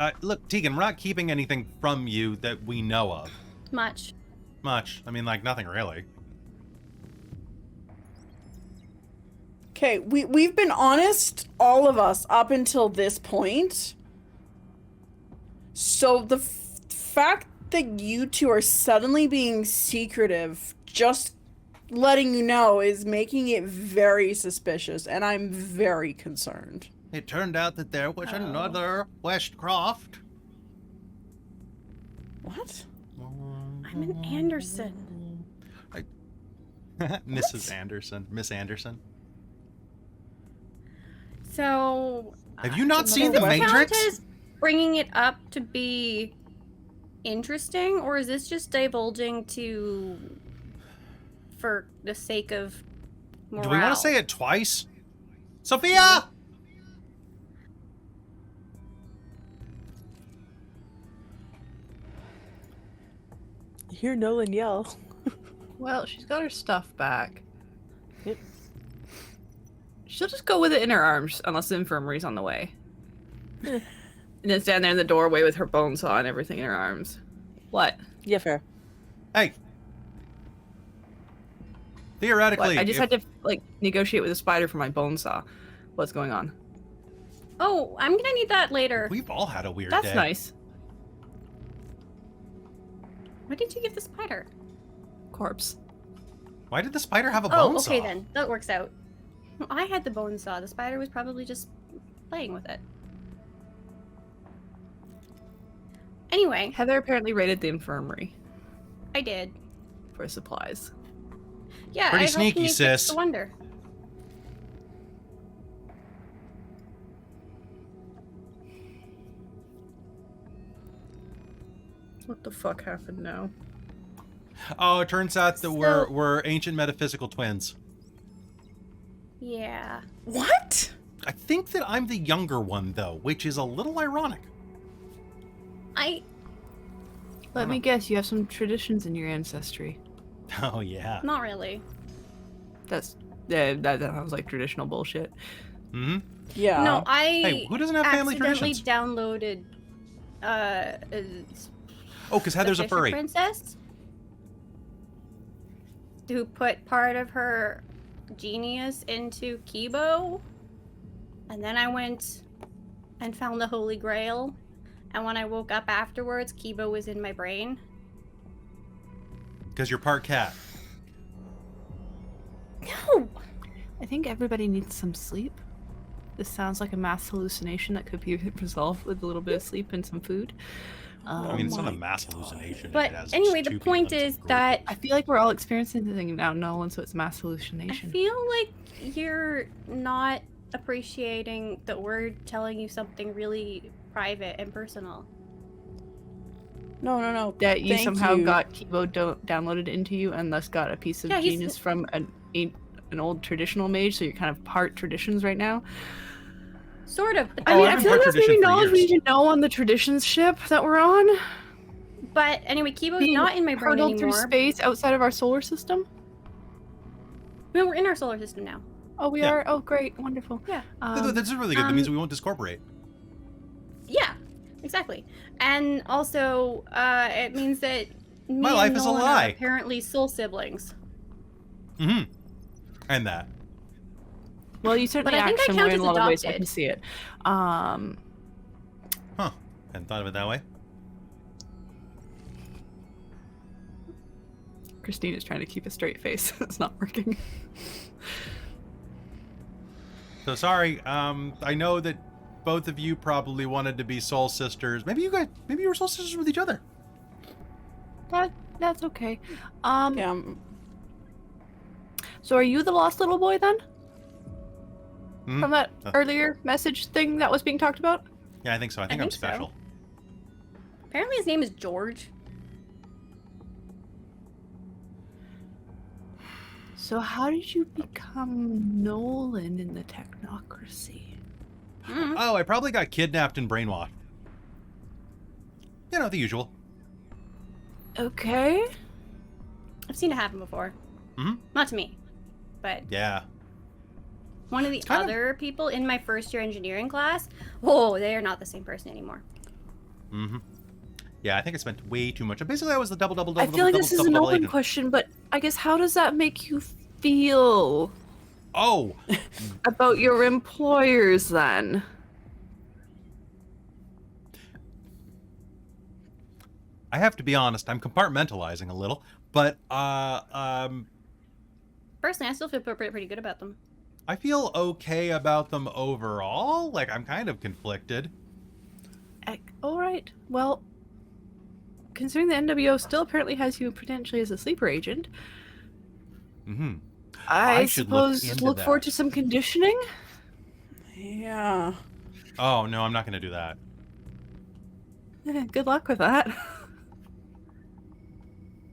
Tegan, we're not keeping anything from you that we know of. Much. I mean, like, nothing really. Okay, we've been honest, all of us, up until this point. So the fact that you two are suddenly being secretive, just letting you know, is making it very suspicious, and I'm very concerned. It turned out that there was another Westcroft. What? I'm an Anderson. Mrs. Anderson. Miss Anderson. So... Have you not seen does The this count Matrix? as bringing it up to be interesting, or is this just divulging for the sake of morale? Do we want to say it twice? Sophia! You hear Nolan yell. Well, she's got her stuff back. Yep. She'll just go with it in her arms, unless the infirmary's on the way. And then stand there in the doorway with her bone saw and everything in her arms. What? Yeah, fair. Hey. Theoretically, What? I just had to, like, negotiate with a spider for my bone saw. what's going on. Oh, I'm gonna need that later. We've all had a weird That's day. nice. What did you give the spider? Corpse. Why did the spider have a bone saw? Oh, okay then. That works out. Well, I had the bone saw. The spider was probably just playing with it. Anyway. Heather apparently raided the infirmary I did. for supplies. Yeah, Pretty I helped sneaky, me fix sis. the wonder. What the fuck happened now? Oh, it turns out that we're ancient metaphysical twins. Yeah. What? I think that I'm the younger one, though, which is a little ironic. Let me guess, you have some traditions in your ancestry. Oh, yeah. Not really. That sounds like traditional bullshit. Mm-hmm. Yeah. No, Hey, who doesn't have family accidentally traditions? downloaded Oh, because Heather's a Fisher furry. princess who put part of her genius into KIBO, and then I went and found the Holy Grail, and when I woke up afterwards, KIBO was in my brain. Because you're part cat. No! I think everybody needs some sleep. This sounds like a mass hallucination that could be resolved with a little bit of sleep and some food. I mean, it's not a mass hallucination. But It has anyway, just the two people point in some is group. that I feel like we're all experiencing the thing now, Nolan, so it's mass I hallucination. feel like you're not appreciating that we're telling you something really private and personal. No. That you Thank somehow you. got KIBO downloaded into you and thus got a piece of Yeah, he's- genius from an old traditional mage, so you're kind of part traditions right now. Sort of. But I Oh, mean, I've I been feel like part that's maybe tradition for knowledge we years. need to know on the traditions ship that we're on. But anyway, KIBO's Being not in my brain hurtled through anymore. space outside of our solar system. No, we're in our solar system now. Oh, we Yeah. are. Oh, great, wonderful. Yeah. That's really good. That means we won't discorporate. Yeah, exactly. And also, it means that me My life and is a Nolan lie. are apparently soul siblings. Mm-hmm. And that. Well, you certainly I think I act similar count in a as lot of ways. I adopted. can see it. Huh. Hadn't thought of it that way. Christine is trying to keep a straight face. It's not working. So sorry. I know that both of you probably wanted to be soul sisters. Maybe you were soul sisters with each other. That's okay. Yeah. So are you the lost little boy then? Hmm? From that earlier message thing that was being talked about? Yeah, I think so. I think I'm think so. special. Apparently his name is George. So how did you become Nolan in the Technocracy? Mm. Oh, I probably got kidnapped and brainwashed. You know, the usual. Okay. I've seen it happen before. Mhm. Not to me, but Yeah. one of the kind of- other people in my first year engineering class. Oh, they are not the same person anymore. Mm-hmm. Yeah, I think I spent way too much. Basically, I was the double. I feel like this is an open question, but I guess how does that make you feel Oh, about your employers then? I have to be honest. I'm compartmentalizing a little, but Personally, I still feel pretty good about them. I feel okay about them overall. Like, I'm kind of conflicted. All right. Well, considering the NWO still apparently has you potentially as a sleeper agent, Mm-hmm. I should look suppose into look that. forward to some conditioning. Yeah. Oh no, I'm not going to do that. Good luck with that.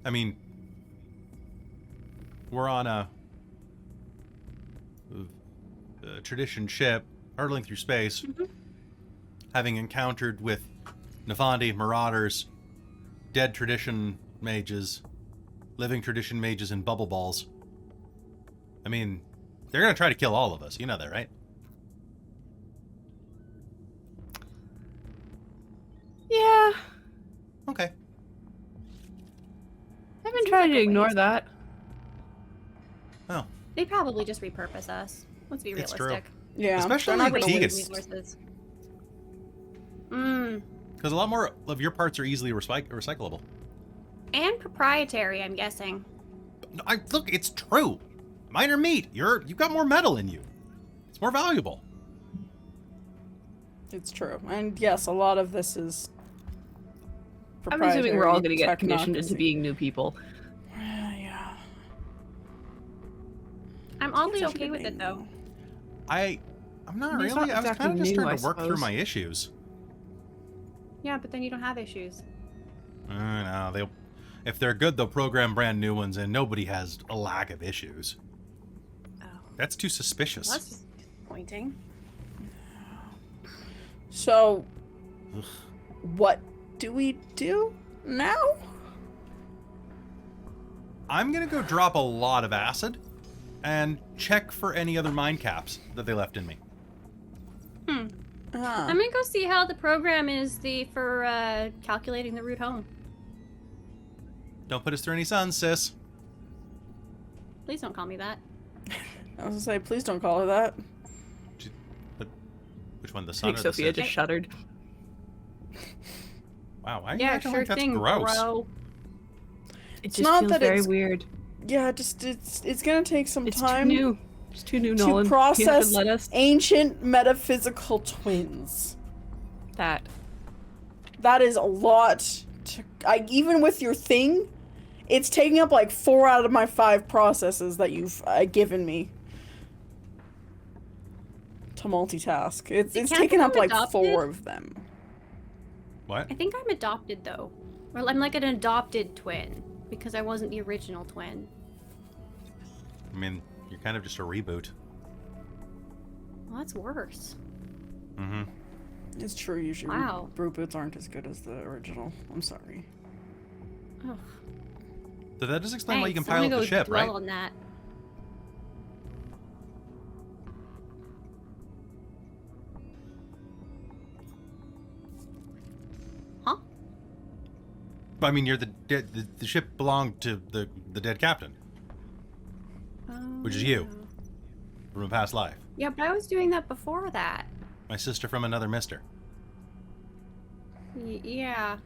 I mean, we're on a tradition ship hurtling through space, having encountered with Nefandi marauders, dead tradition mages, living tradition mages, and bubble balls. I mean, they're gonna try to kill all of us. You know that, right? Yeah, Okay. I've been trying to ignore that. Oh, They probably just repurpose us. Let's be It's true. realistic. Yeah, especially they're not Tegan. resources. Because a lot more of your parts are easily recyclable. And proprietary, I'm guessing. Look, it's true. Mine are meat. You've got more metal in you. It's more valuable. It's true. And yes, a lot of this is I'm assuming we're all going to get Technocracy. conditioned into being new people. Yeah. I'm oddly Such a okay good with it, name, though. I'm not It's really. not I was exactly kind of just new, trying I to work through suppose. my issues. Yeah, but then you don't have issues. No, if they're good, they'll program brand new ones, and nobody has a lack of issues. Oh. That's too suspicious. Well, that's disappointing. So, Ugh. what do we do now? I'm gonna go drop a lot of acid and check for any other mind caps that they left in me. I'm gonna go see how the program is for calculating the route home. Don't put us through any suns, sis. Please don't call me that. I was gonna say, please don't call her that. But which one, the I sun think or the Sophia sis? just shuddered. Wow, I Yeah, actually sure think that's thing, gross. bro. It just not feels that very it's- weird. Yeah, just it's gonna take some It's time too new. It's too new, to Nolan. You have to process let us ancient metaphysical twins. that. That is a lot. Even with your thing, it's taking up like 4 out of my 5 processes that you've given me to multitask. It's Can't taken up I'm like adopted? 4 of them. What? I think I'm adopted, though. Or I'm like an adopted twin. Because I wasn't the original twin. I mean, you're kind of just a reboot. Well, that's worse. Mm-hmm. It's true. Usually, Wow. reboots aren't as good as the original. I'm sorry. Ugh. So that does explain why you can Thanks. I'm pilot gonna the go ship, right? dwell on that. Huh? I mean, you're the ship belonged to the dead captain, which is you from a past life. Yeah, but I was doing that before that. My sister from another mister. Yeah.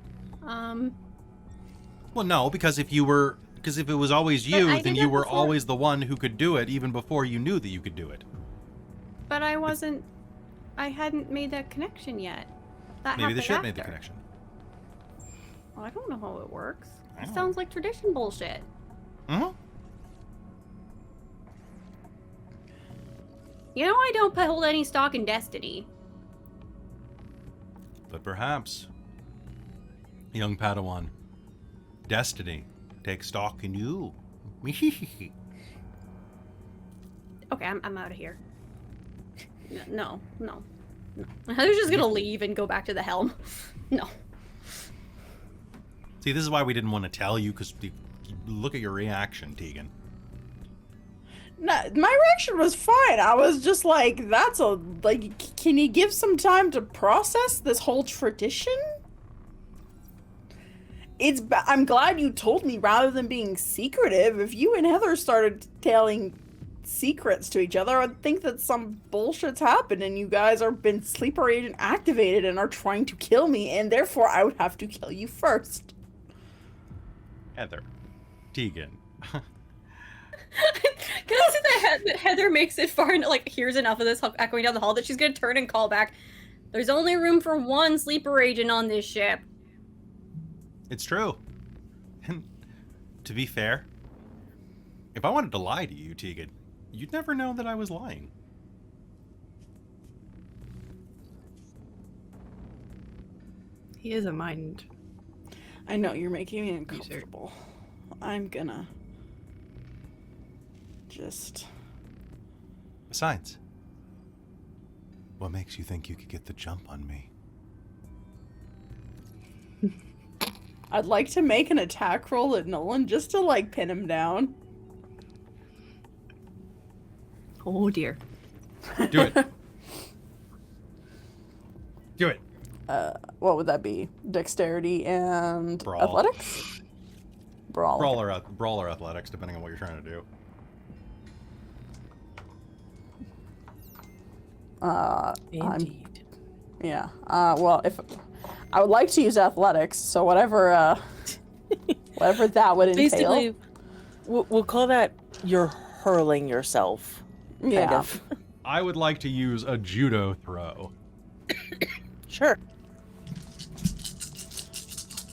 Well, no, because if it was always But I you, did then that you were before. always the one who could do it, even before you knew that you could do it. But I wasn't. I hadn't made that connection yet. That Maybe the happened ship made the after. connection. Well, I don't know how it works. I It don't sounds like tradition bullshit. Mm-hmm. You know, I don't hold any stock in destiny. But perhaps, young Padawan, destiny takes stock in you. Okay, I'm out of here. No. I was just gonna leave and go back to the helm. No. See, this is why we didn't want to tell you, because look at your reaction, Tegan. No, my reaction was fine. I was just like, can you give some time to process this whole tradition? I'm glad you told me rather than being secretive. If you and Heather started telling secrets to each other, I'd think that some bullshit's happened and you guys are been sleeper agent activated and are trying to kill me, and therefore I would have to kill you first. Heather. Tegan. Can I say that Heather makes it far and like hears enough of this echoing down the hall that she's gonna turn and call back. There's only room for one sleeper agent on this ship. It's true. And to be fair, if I wanted to lie to you, Tegan, you'd never know that I was lying. He is a mind. I know, you're making me uncomfortable. I'm gonna just... Besides, what makes you think you could get the jump on me? I'd like to make an attack roll at Nolan just to, like, pin him down. Oh dear. Do it. Do it. What would that be? Dexterity and Brawl. athletics? Brawl. Brawl or athletics, depending on what you're trying to do. Indeed. Yeah. Well, if I would like to use athletics, so whatever that would entail. Basically, we'll call that you're hurling yourself. Kind of. I would like to use a judo throw. Sure.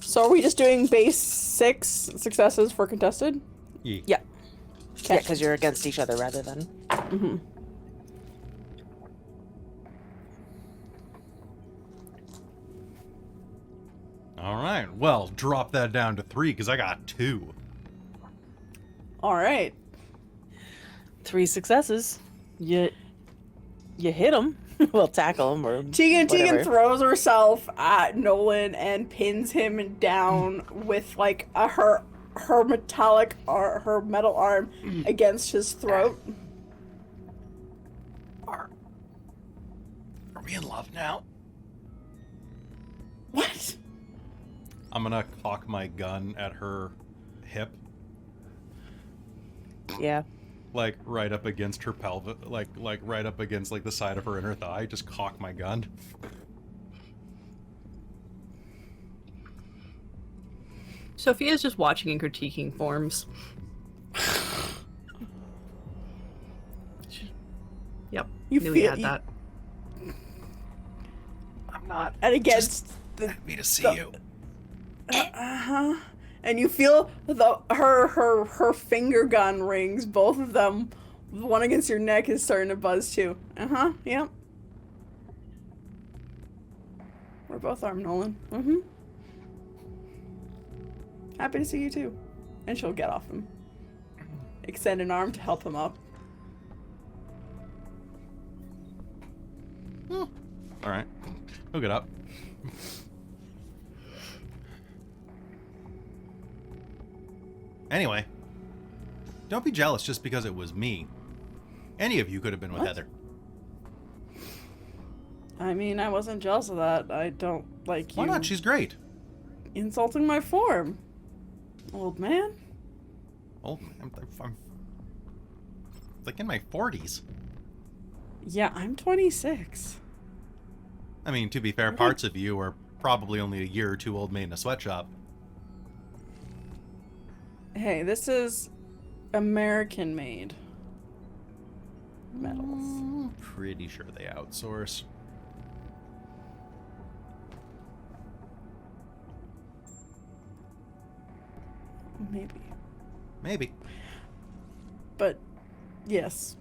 So are we just doing base 6 successes for contested? Yeah. Yeah. Yeah, because you're against each other rather than. Mm-hmm. All right. Well, drop that down to 3 because I got 2. All right. 3 successes. You hit him. Well, tackle him or Tegan throws herself at Nolan and pins him down with like her metal arm against his throat. Are we in love now? What? I'm gonna cock my gun at her hip. Yeah. Like right up against her pelvis, like right up against like the side of her inner thigh. Just cock my gun. Sophia's just watching and critiquing forms. Yep. You knew feel he had that. I'm not. And against Happy to see you. and you feel her finger gun rings, both of them. The one against your neck is starting to buzz too. Yep. We're both armed, Nolan. Happy to see you too. And she'll get off him. Extend an arm to help him up. All right. He'll get up. Anyway, don't be jealous just because it was me. Any of you could have been with Heather. I mean, I wasn't jealous of that. I don't like you. Why not? She's great. Insulting my form. Old man. Oh, I'm like in my 40s. Yeah, I'm 26. I mean, to be fair, parts of you are probably only a year or two old made in a sweatshop. Hey, this is American made metals. Pretty sure they outsource. Maybe. But, yes.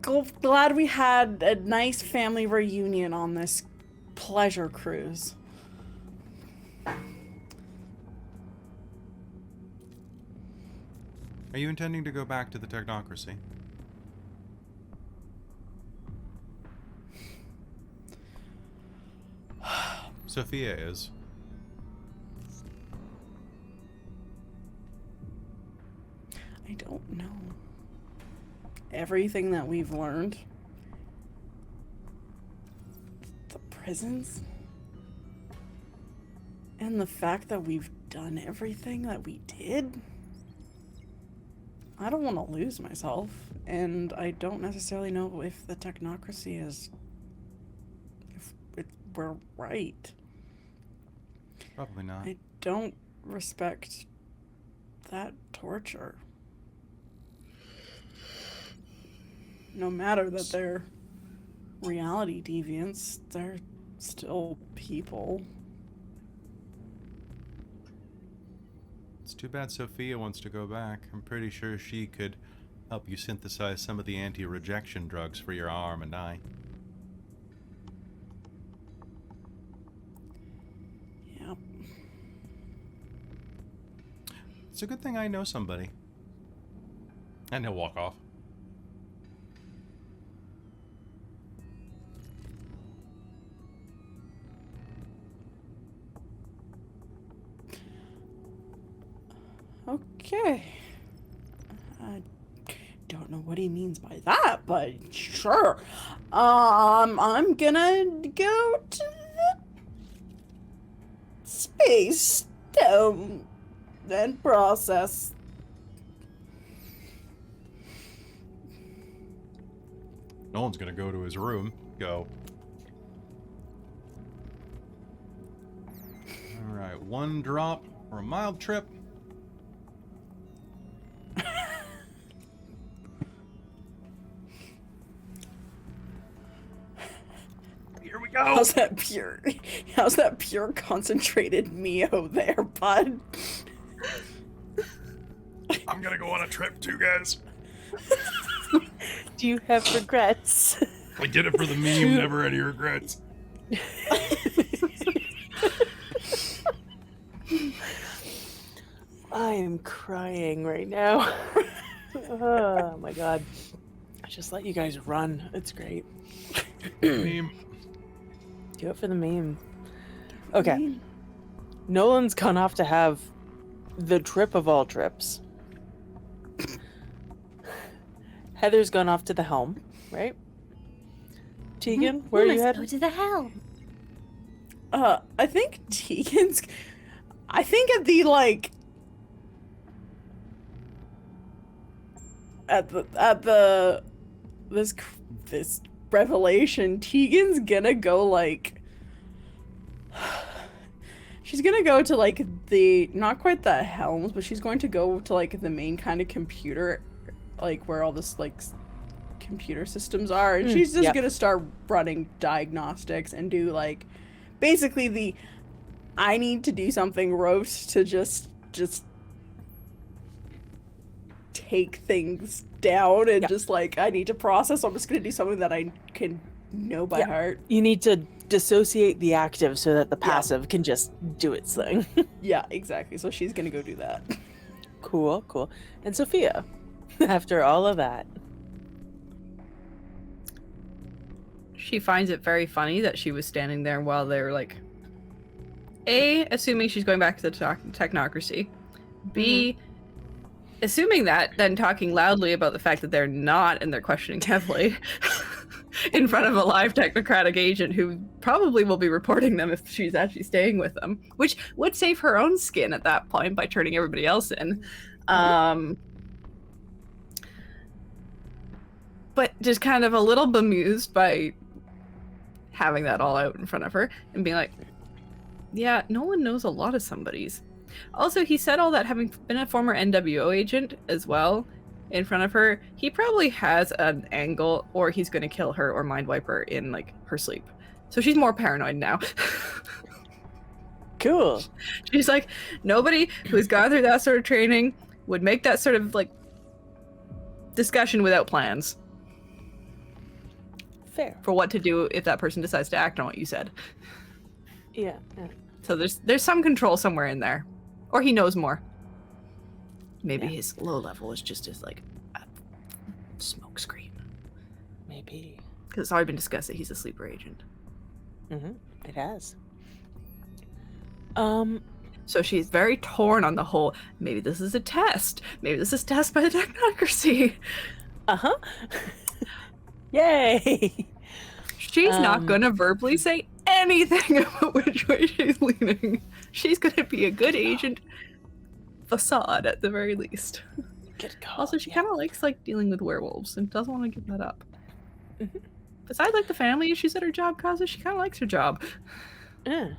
Glad we had a nice family reunion on this pleasure cruise. Are you intending to go back to the Technocracy? Sophia is. I don't know. Everything that we've learned. The prisons. And the fact that we've done everything that we did. I don't want to lose myself. And I don't necessarily know if the Technocracy is... if we're right. Probably not. I don't respect that torture. No matter that they're reality deviants, they're still people. It's too bad Sophia wants to go back. I'm pretty sure she could help you synthesize some of the anti-rejection drugs for your arm and eye. Yep. It's a good thing I know somebody. And he'll walk off. Okay. I don't know what he means by that, but sure. I'm gonna go to the space dome and process. Nolan's gonna go to his room. Go. Alright, 1 drop for a mild trip. Here we go! How's that pure concentrated Mio there, bud? I'm gonna go on a trip too, guys. Do you have regrets? I did it for the meme, never any regrets. I am crying right now. Oh my god. I just let you guys run. It's great. Meme. Do it for the meme. Okay. Nolan's gone off to have the trip of all trips. Heather's gone off to the helm, right? Tegan, where are you headed? Go to the helm. I think Tegan's... I think at the, like... At the... This revelation, Tegan's gonna go, like... She's gonna go to, like, the... Not quite the helms, but she's going to go to, like, the main kind of computer... Like, where all this, like... computer systems are, and she's just gonna start running diagnostics and do, like, basically the I need to do something roast to just take things down and just, like, I need to process, so I'm just gonna do something that I can know by heart. You need to dissociate the active so that the passive can just do its thing. Yeah, exactly. So she's gonna go do that. Cool. And Sophia, after all of that, she finds it very funny that she was standing there while they were, like, A, assuming she's going back to the technocracy, B, assuming that, then talking loudly about the fact that they're not, and they're questioning heavily in front of a live technocratic agent who probably will be reporting them if she's actually staying with them, which would save her own skin at that point by turning everybody else in. But just kind of a little bemused by having that all out in front of her and being like, yeah, Nolan knows a lot of somebody's. Also, he said all that having been a former NWO agent as well in front of her. He probably has an angle, or he's going to kill her or mind wipe her in, like, her sleep. So she's more paranoid now. cool. She's like, nobody who's gone through that sort of training would make that sort of, like, discussion without plans. Fair. For what to do if that person decides to act on what you said. Yeah. So there's some control somewhere in there. Or he knows more. Maybe his low level is just as, like, a smoke screen. Maybe. Because it's already been discussed that he's a sleeper agent. It has. So she's very torn on the whole, maybe this is a test. Maybe this is a test by the technocracy. Yay! She's not going to verbally say anything about which way she's leaning. She's going to be a good agent facade at the very least. Good call. Also, she kind of likes, like, dealing with werewolves and doesn't want to give that up. Besides, like, the family issues that her job causes, she kind of likes her job. Yeah.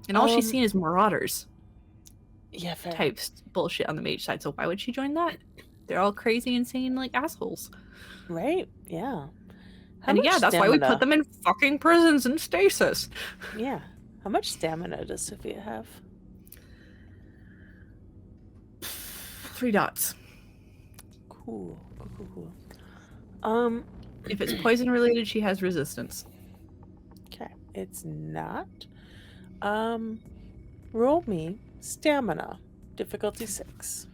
And all she's seen is marauders. Yeah, fair. Types bullshit on the mage side, so why would she join that? They're all crazy, insane, like, assholes. Right? Yeah. And yeah, that's why we put them in fucking prisons in stasis. Yeah. How much stamina does Sophia have? 3 dots. Cool. If it's poison related, she has resistance. Okay. It's not. Roll me stamina. Difficulty 6.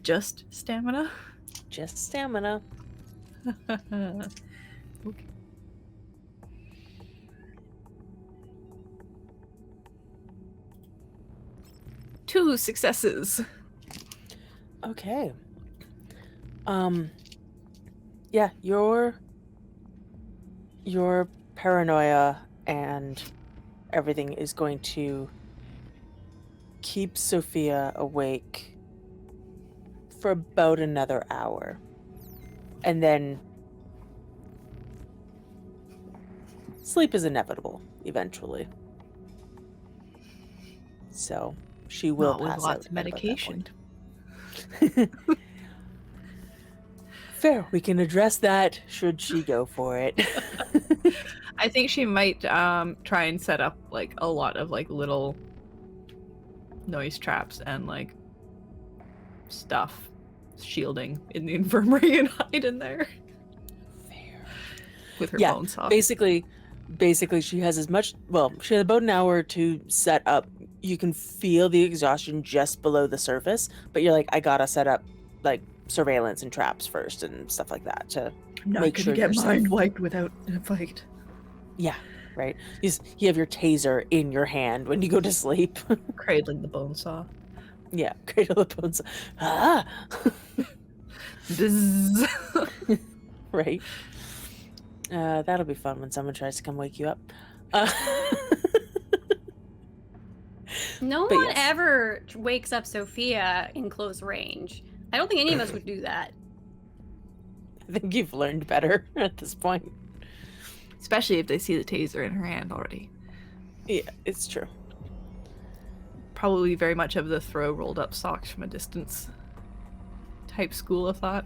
Just stamina? Just stamina. Okay. Two successes. Okay. Yeah, your paranoia and everything is going to keep Sophia awake for about another hour. And then sleep is inevitable eventually. So she will Not with pass lots out of medication. Fair. We can address that should she go for it. I think she might try and set up like a lot of like little noise traps and like stuff shielding in the infirmary and hide in there. Fair. With her Yeah, bone saw. Basically she has she has about an hour to set up. You can feel the exhaustion just below the surface, but you're like, I gotta set up like surveillance and traps first and stuff like that to make sure you're safe. wiped without a fight. Yeah, right. You have your taser in your hand when you go to sleep. Cradling the bone saw. Yeah, cradle the bones. Ah! Bzzz. Right. That'll be fun when someone tries to come wake you up. No But one yes. ever wakes up Sophia in close range. I don't think any of us would do that. I think you've learned better at this point. Especially if they see the taser in her hand already. Yeah, it's true. Probably very much of the throw rolled up socks from a distance type school of thought.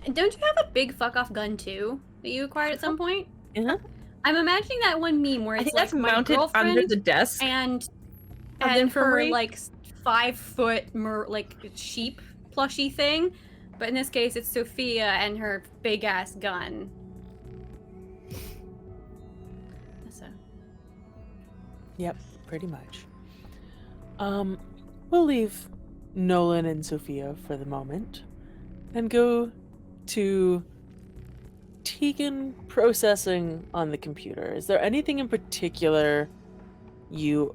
And don't you have a big fuck off gun too that you acquired at some point? Yeah. I'm imagining that one meme where I it's think like that's my mounted girlfriend under the desk. and the her infirmary? like 5 foot like sheep plushy thing, but in this case it's Sophia and her big ass gun. So. Yep, pretty much. We'll leave Nolan and Sophia for the moment and go to Tegan processing on the computer. Is there anything in particular you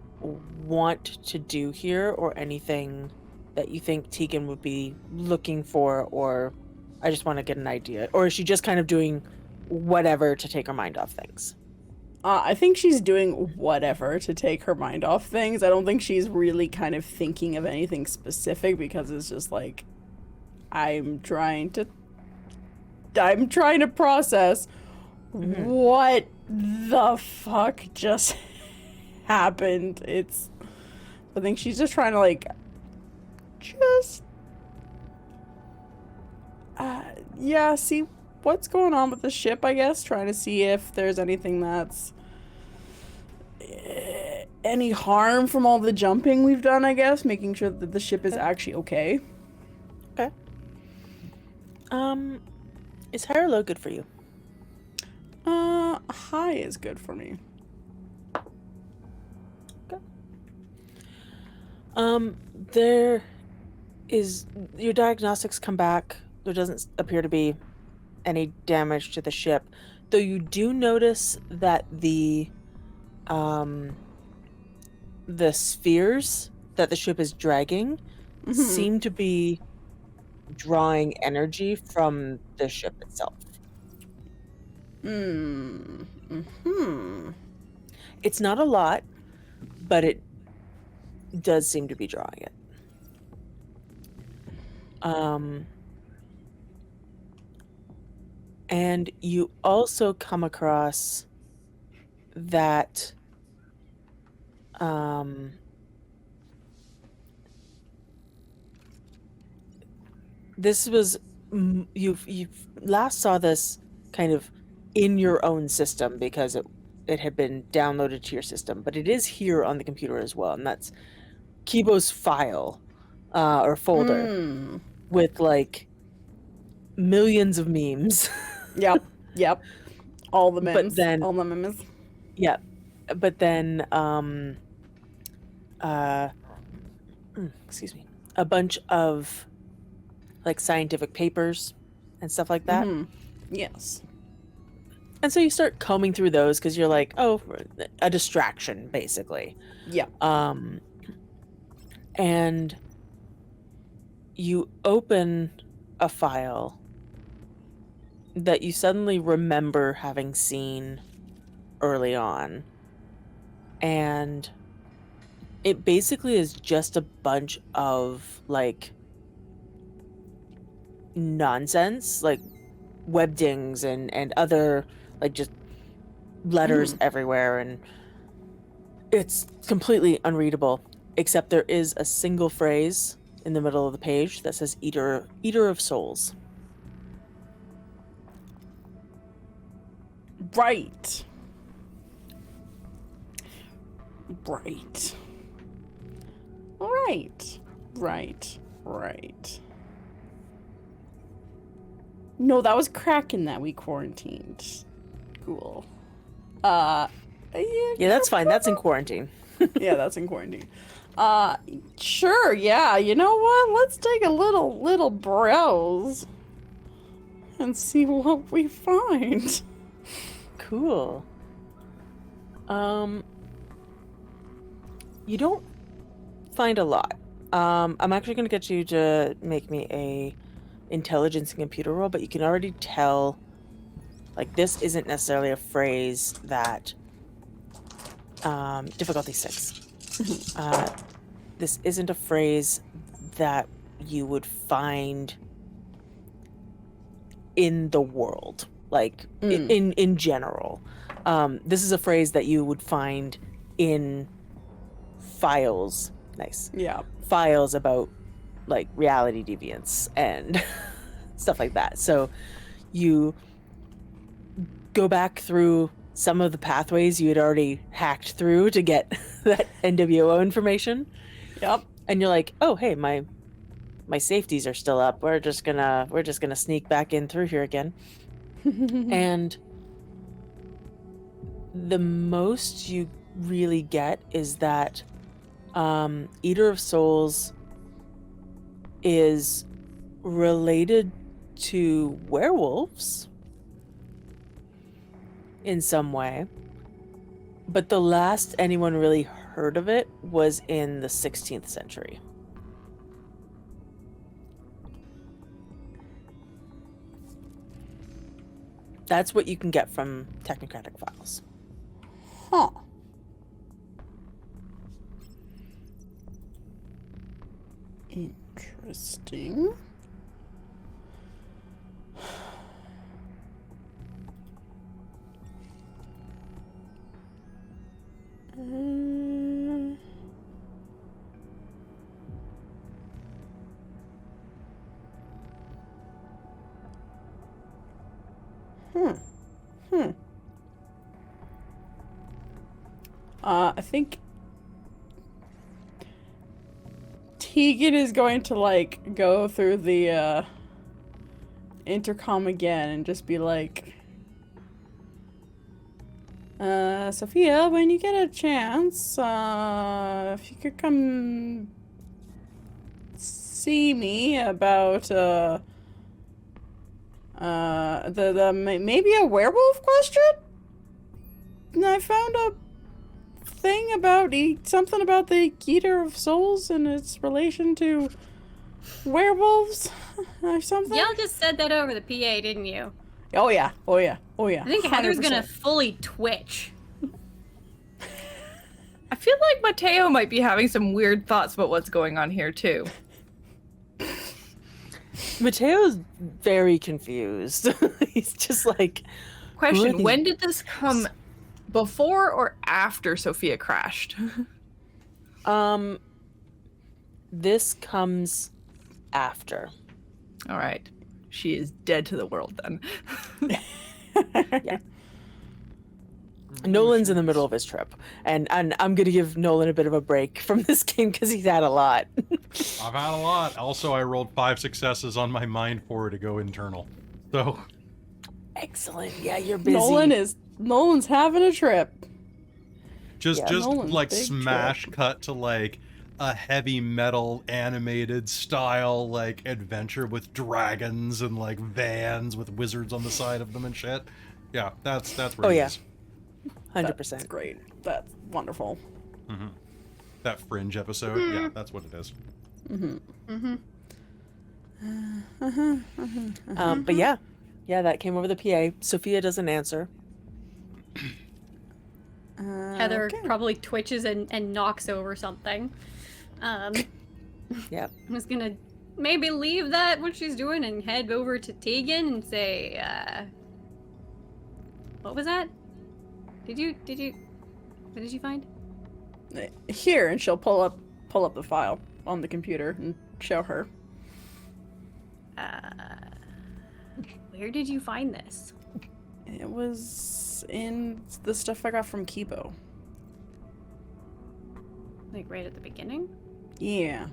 want to do here, or anything that you think Tegan would be looking for, or I just want to get an idea? Or is she just kind of doing whatever to take her mind off things? I think she's doing whatever to take her mind off things. I don't think she's really kind of thinking of anything specific, because it's just like, I'm trying to process what the fuck just happened. I think she's just trying to like see what's going on with the ship, I guess. Trying to see if there's anything that's any harm from all the jumping we've done, I guess. Making sure that the ship is actually okay. Okay. Is high or low good for you? High is good for me. Okay. There is, your diagnostics come back. There doesn't appear to be any damage to the ship, though you do notice that the spheres that the ship is dragging seem to be drawing energy from the ship itself. It's not a lot, but it does seem to be drawing it. And you also come across that this was you've last saw this kind of in your own system because it had been downloaded to your system, but it is here on the computer as well, and that's KIBO's file or folder with like millions of memes. Yep. All the memes. But then, all the memes. Yeah. But then excuse me, a bunch of like scientific papers and stuff like that. Yes. And so you start combing through those because you're like, oh, a distraction, basically. Yeah. And you open a file that you suddenly remember having seen early on. And it basically is just a bunch of like nonsense, like webdings and other, like, just letters everywhere, and it's completely unreadable, except there is a single phrase in the middle of the page that says eater of souls. Right. No, that was Kraken that we quarantined. Cool. Yeah, that's fine. That's in quarantine. Yeah, that's in quarantine. Sure, yeah. You know what? Let's take a little browse and see what we find. Cool. You don't find a lot. I'm actually going to get you to make me a intelligence and computer roll, but you can already tell, like, this isn't necessarily a phrase that, difficulty 6. This isn't a phrase that you would find in the world, like, in general. This is a phrase that you would find in files. Nice. Yeah. Files about, like, reality deviants and stuff like that. So you go back through some of the pathways you had already hacked through to get that NWO information. Yep. And you're like, oh, hey, my safeties are still up. We're just gonna sneak back in through here again. And the most you really get is that Eater of Souls is related to werewolves in some way, but the last anyone really heard of it was in the 16th century. That's what you can get from Technocratic files. Huh. Interesting. I think Tegan is going to, like, go through the intercom again and just be like, Sophia, when you get a chance, if you could come see me about maybe a werewolf question? And I found a thing about something about the Eater of Souls and its relation to werewolves or something. Y'all just said that over the PA, didn't you? Oh yeah. I think Heather's 100%. gonna fully twitch. I feel like Mateo might be having some weird thoughts about what's going on here too. Mateo's very confused. He's just like, question, when did this come? Before or after Sophia crashed? This comes after. All right. She is dead to the world then. Yeah. Nolan's in the middle of his trip, and I'm going to give Nolan a bit of a break from this game because he's had a lot. I've had a lot. Also, I rolled 5 successes on my mind 4 to go internal. So excellent. Yeah, you're busy. Nolan's having a trip. Just Nolan's like big smash trip. cut to like a heavy metal animated style like adventure with dragons and like vans with wizards on the side of them and shit. Yeah, that's where it is. 100%. That's great. That's wonderful. Mm-hmm. That Fringe episode, yeah, that's what it is. But yeah, that came over the PA. Sophia doesn't answer. Heather probably twitches and knocks over something. Yeah. I'm just gonna maybe leave that what she's doing and head over to Tegan and say, what was that? What did you find? Here, and she'll pull up the file on the computer and show her. Where did you find this? It was in the stuff I got from KIBO. Like right at the beginning? Yeah,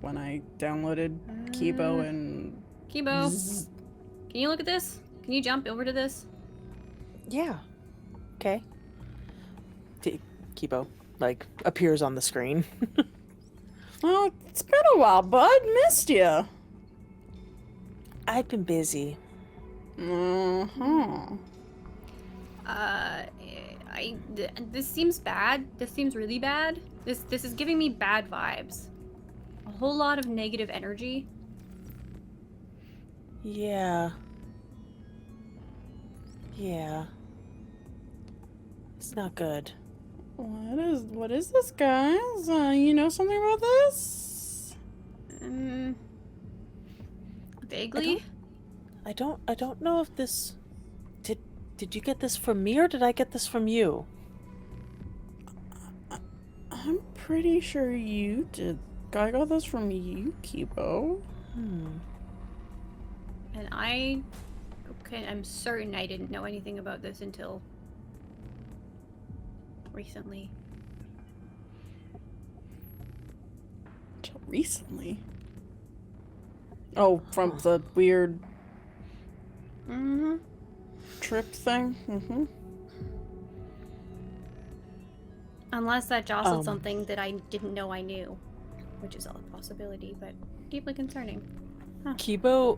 when I downloaded KIBO and... KIBO, can you look at this? Can you jump over to this? Yeah. Okay. KIBO, like, appears on the screen. Oh, it's been a while, bud. Missed ya. I've been busy. Mm-hmm. This seems bad. This seems really bad. This is giving me bad vibes. A whole lot of negative energy. Yeah. It's not good. What is this, guys? You know something about this? Vaguely. I don't know if this... Did you get this from me or did I get this from you? I'm pretty sure you did. I got this from you, KIBO. And I'm certain I didn't know anything about this until recently. Until recently? Oh, from the weird trip thing? Unless that jostled something that I didn't know I knew, which is a possibility, but deeply concerning. KIBO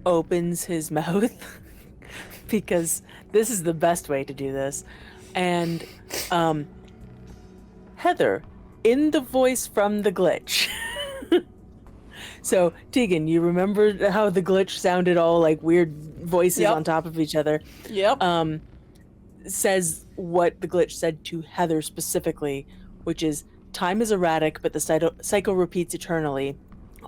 opens his mouth because this is the best way to do this. And Heather, in the voice from the glitch. So, Tegan, you remember how the glitch sounded all like weird voices on top of each other? Yep. Says what the glitch said to Heather specifically, which is, time is erratic, but the cycle repeats eternally.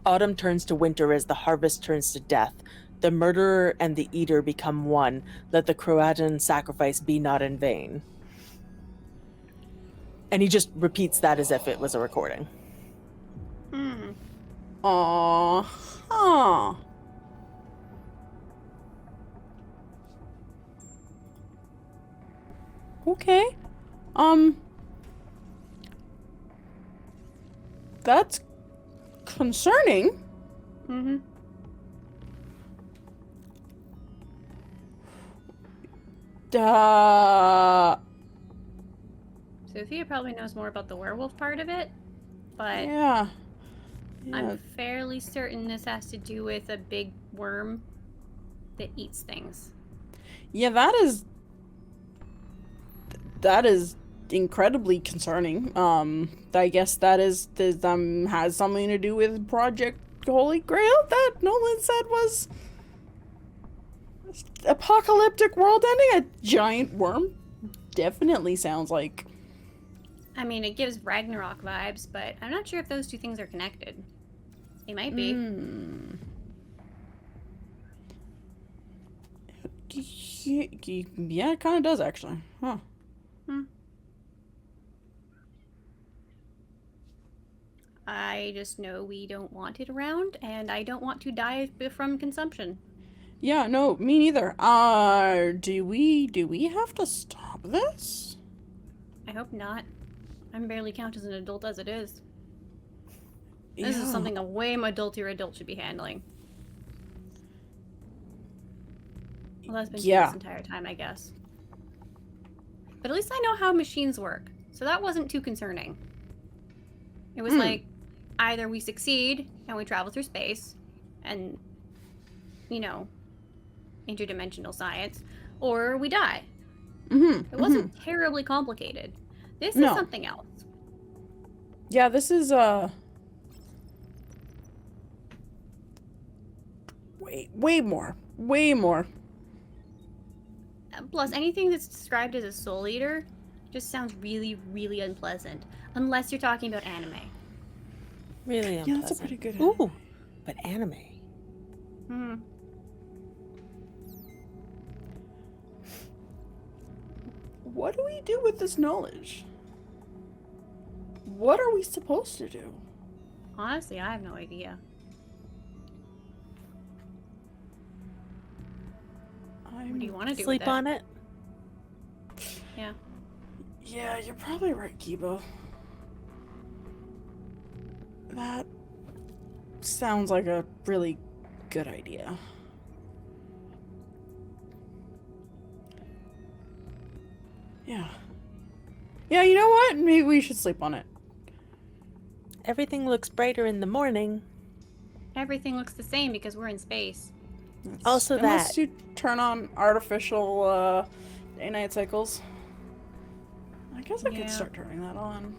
Autumn turns to winter as the harvest turns to death. The murderer and the eater become one. Let the Croatan sacrifice be not in vain. And he just repeats that as if it was a recording. Huh. Okay. That's concerning. Sophia probably knows more about the werewolf part of it, but Yeah. I'm fairly certain this has to do with a big worm that eats things. Yeah, that is incredibly concerning. I guess that has something to do with Project Holy Grail that Nolan said was apocalyptic world ending. A giant worm definitely sounds like. I mean, it gives Ragnarok vibes, but I'm not sure if those two things are connected. They might be. Yeah, it kind of does actually. Huh. I just know we don't want it around, and I don't want to die from consumption. Yeah, no, me neither. Do we have to stop this? I hope not. I'm barely count as an adult as it is. This is something a way more adultier adult should be handling. Well, that's been this entire time, I guess. But at least I know how machines work, so that wasn't too concerning. It was like, either we succeed and we travel through space, and, you know, interdimensional science, or we die. It wasn't terribly complicated. This is something else. Yeah, this is way more. Plus, anything that's described as a soul eater just sounds really, really unpleasant. Unless you're talking about anime. Really unpleasant. Yeah, that's a pretty good Ooh, but anime. Hmm. What do we do with this knowledge? What are we supposed to do? Honestly, I have no idea. What do you want to do? Sleep on it? Yeah. Yeah, you're probably right, KIBO. That sounds like a really good idea. Yeah. Yeah, you know what? Maybe we should sleep on it. Everything looks brighter in the morning. Everything looks the same because we're in space. Also Unless that. you turn on artificial day-night cycles. I guess I could start turning that on.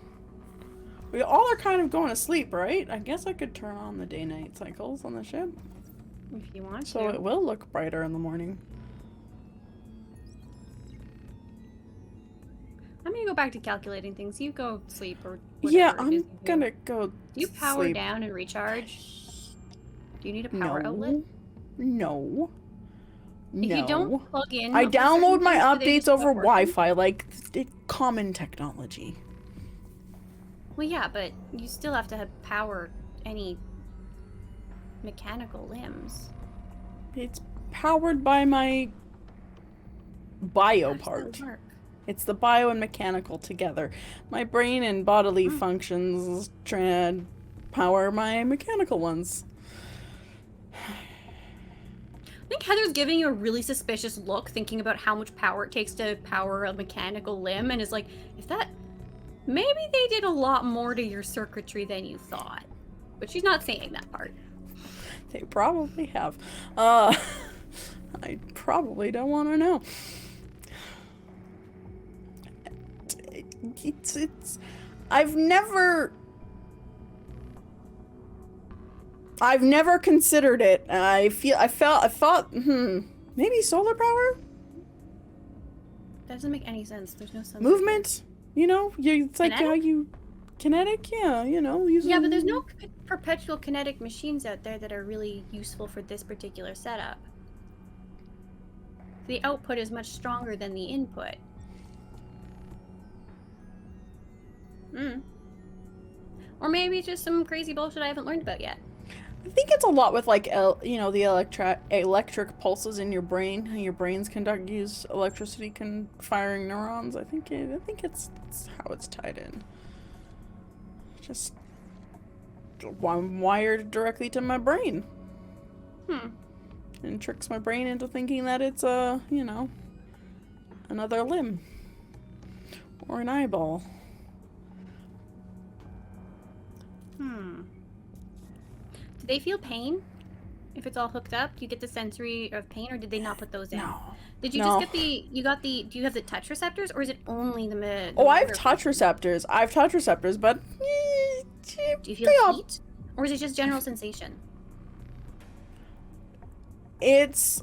We all are kind of going to sleep, right? I guess I could turn on the day-night cycles on the ship. If you want So to. it will look brighter in the morning. I'm gonna go back to calculating things. You go sleep or whatever. Yeah, it is I'm you do. gonna go Do you power sleep. down and recharge? Do you need a power outlet? No. If you don't plug in, I for certain download my things, do they updates just over stop working? Wi-Fi, like common technology. Well, yeah, but you still have to have power any mechanical limbs. It's powered by my bio How does that part. work? It's the bio and mechanical together. My brain and bodily functions power my mechanical ones. I think Heather's giving you a really suspicious look, thinking about how much power it takes to power a mechanical limb, and is like, if that... Maybe they did a lot more to your circuitry than you thought. But she's not saying that part. They probably have. I probably don't want to know. It's I've never considered it. I thought maybe solar power? That doesn't make any sense. There's no sense. Movement? You know, it's like Kinetic? how you kinetic, yeah, you know, using... Yeah, but there's no perpetual kinetic machines out there that are really useful for this particular setup. The output is much stronger than the input. Or maybe it's just some crazy bullshit I haven't learned about yet. I think it's a lot with like the electric pulses in your brain. How your brains use electricity firing neurons. I think it's how it's tied in. Just I'm wired directly to my brain. And tricks my brain into thinking that it's another limb or an eyeball. Do they feel pain if it's all hooked up? Do you get the sensory of pain, or did they not put those in? No. Did you just get do you have the touch receptors, or is it only the Oh, I have motor touch receptors. But do you feel heat, or is it just general sensation? It's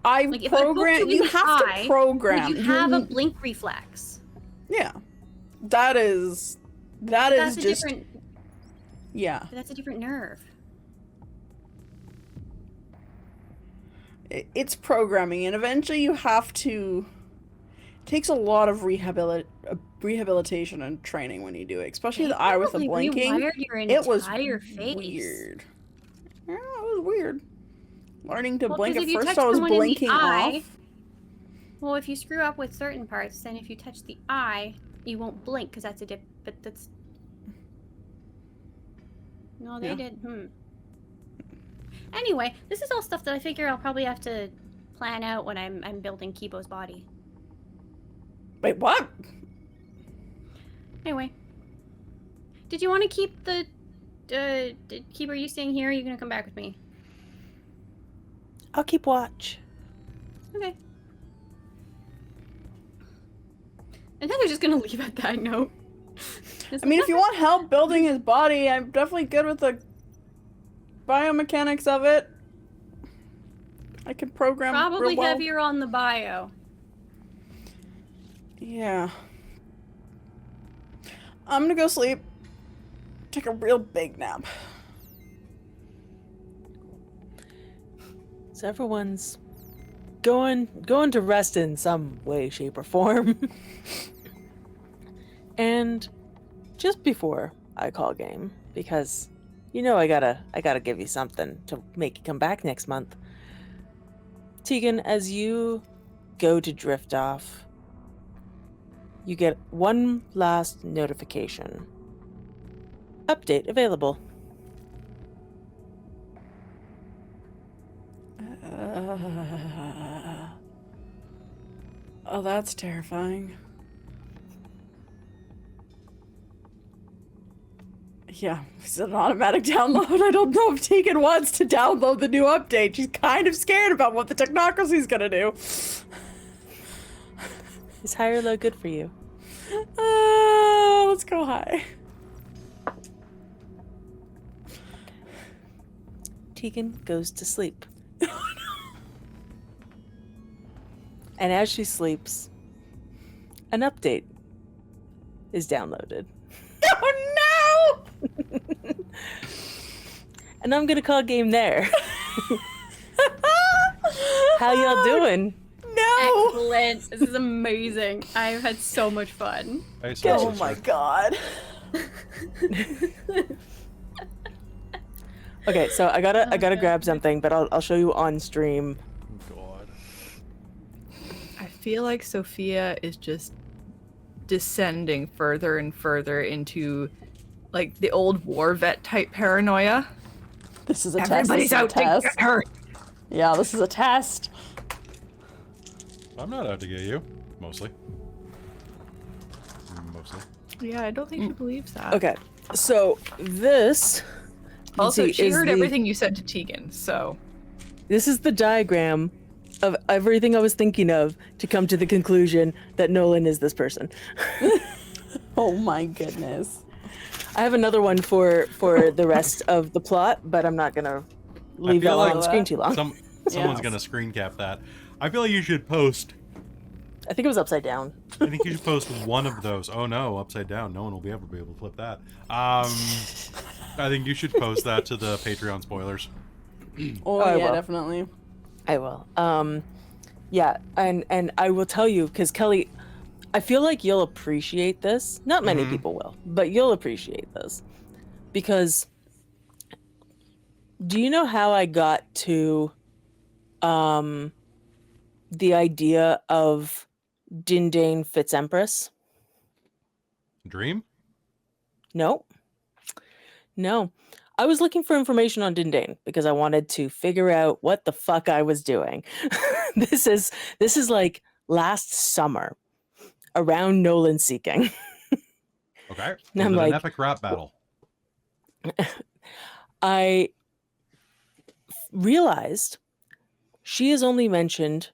Like if I poke you in you the have eye, to program. would you have a blink reflex? Yeah. That is That's just different. Yeah. But that's a different nerve. It's programming, and eventually you have to... It takes a lot of rehabilitation and training when you do it, especially the eye with the blinking. It was weird. Yeah, it was weird. Learning to blink at first, I was blinking off. Well, if you screw up with certain parts, then if you touch the eye, you won't blink because that's but that's... No, they did. Anyway, this is all stuff that I figure I'll probably have to plan out when I'm building KIBO's body. Wait, what? Anyway, did you want to keep the KIBO? Are you staying here? Or are you gonna come back with me? I'll keep watch. Okay. And then they're just gonna leave at that note. I mean, if you want help building his body, I'm definitely good with the biomechanics of it. I can program probably real well. heavier on the bio. Yeah. I'm gonna go sleep. Take a real big nap. So everyone's going to rest in some way, shape, or form. And just before I call game, because I gotta give you something to make you come back next month. Tegan, as you go to drift off, you get one last notification. Update available. Oh, that's terrifying. Yeah, it's an automatic download. I don't know if Tegan wants to download the new update. She's kind of scared about what the Technocracy is gonna do. Is high or low good for you? Let's go high. Tegan goes to sleep. And as she sleeps, an update is downloaded. Oh no! And I'm gonna call game there. How y'all doing? No! Excellent. This is amazing. I've had so much fun. Oh my god. Okay, so I gotta grab something, but I'll show you on stream. God. I feel like Sophia is just descending further and further into like the old war vet type paranoia. This is a Everybody's test. out to get her. Yeah, this is a test. I'm not out to get you. Mostly. Yeah, I don't think she believes that. Okay, so this. Also, see, she is heard the- everything you said to Tegan, so. This is the diagram of everything I was thinking of to come to the conclusion that Nolan is this person. Oh my goodness. I have another one for the rest of the plot, but I'm not gonna leave that feel one like on the screen too long. Someone's gonna screen cap that. I feel like you should post. I think it was upside down. I think you should post one of those. Oh no, upside down. No one will be able to flip that. I think you should post that to the Patreon spoilers. Oh I yeah, will. definitely. I will. Yeah, and I will tell you, because Kelly, I feel like you'll appreciate this. Not many people will, but you'll appreciate this. Because do you know how I got to the idea of Dindane Fitzempress? Dream? No. I was looking for information on Dindane because I wanted to figure out what the fuck I was doing. This is like last summer, around Nolan Seeking. Okay. And I'm Was it like, an epic rap battle? I realized she is only mentioned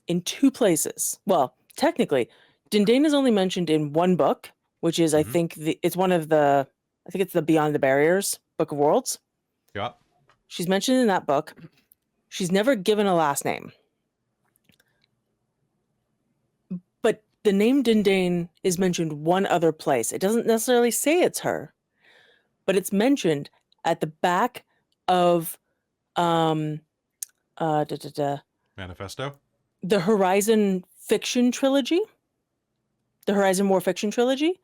in 2 places. Well, technically, Dindane is only mentioned in one book, which is, I think, it's the Beyond the Barriers Book of Worlds. Yeah. She's mentioned in that book. She's never given a last name. But the name Dindane is mentioned one other place. It doesn't necessarily say it's her, but it's mentioned at the back of Manifesto? the Horizon fiction trilogy. The Horizon War fiction trilogy.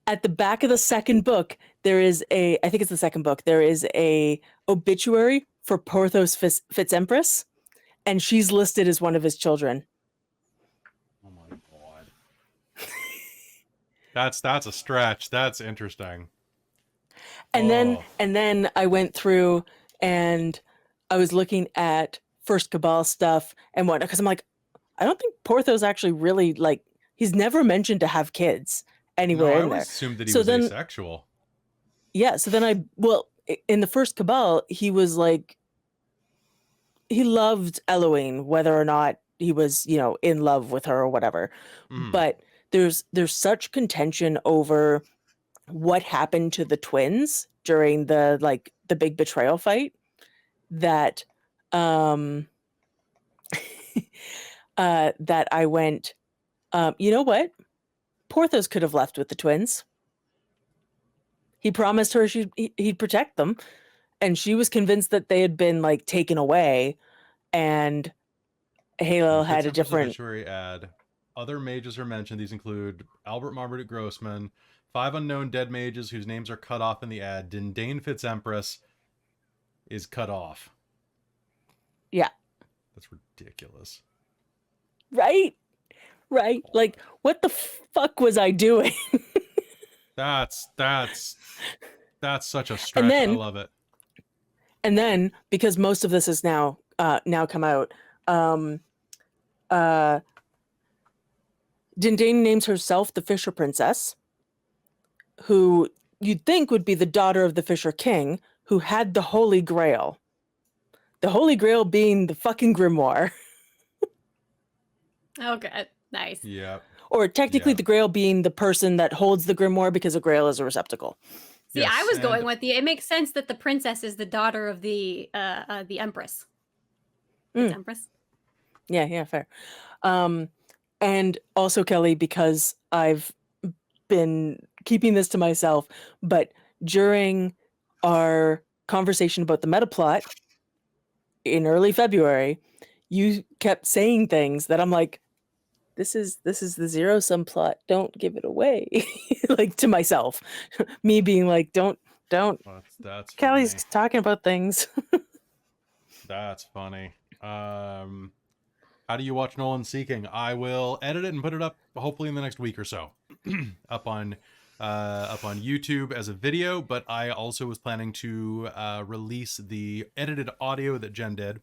At the back of the second book, there is I think it's the second book, there is a obituary for Porthos Fitzempress, and she's listed as one of his children. Oh my god. That's a stretch. That's interesting. And then I went through and I was looking at First Cabal stuff and whatnot, because I'm like, I don't think Porthos actually really, like, he's never mentioned to have kids anywhere I in always there. assumed that he So was then- asexual. Yeah, so then in the First Cabal, he was like, he loved Eloine, whether or not he was, in love with her or whatever. But there's such contention over what happened to the twins during the big betrayal fight that that I went, you know what? Porthos could have left with the twins. He promised her he'd protect them, and she was convinced that they had been like taken away, and Halo had a different obituary ad. Other mages are mentioned. These include Albert Marmaduke Grossman, 5 unknown dead mages whose names are cut off in the ad. Dindane Fitzempress is cut off. Yeah. That's ridiculous. Right? Like, what the fuck was I doing? That's such a stretch. I love it. And then, because most of this is now come out, Dindane names herself the Fisher Princess, who you'd think would be the daughter of the Fisher King, who had the Holy Grail. The Holy Grail being the fucking grimoire. Oh, good. Nice. Yeah. Or technically the Grail being the person that holds the grimoire, because a Grail is a receptacle. See, yes, I was going with it makes sense that the princess is the daughter of the Empress. It's Empress. Yeah, fair. And also, Kelly, because I've been keeping this to myself, but during our conversation about the meta plot in early February, you kept saying things that I'm like, this is the zero sum plot. Don't give it away. Like, to myself, me being like, don't. That's Kelly's funny. talking about things. That's funny. How do you watch Nolan Seeking? I will edit it and put it up hopefully in the next week or so, up on YouTube as a video. But I also was planning to release the edited audio that Jen did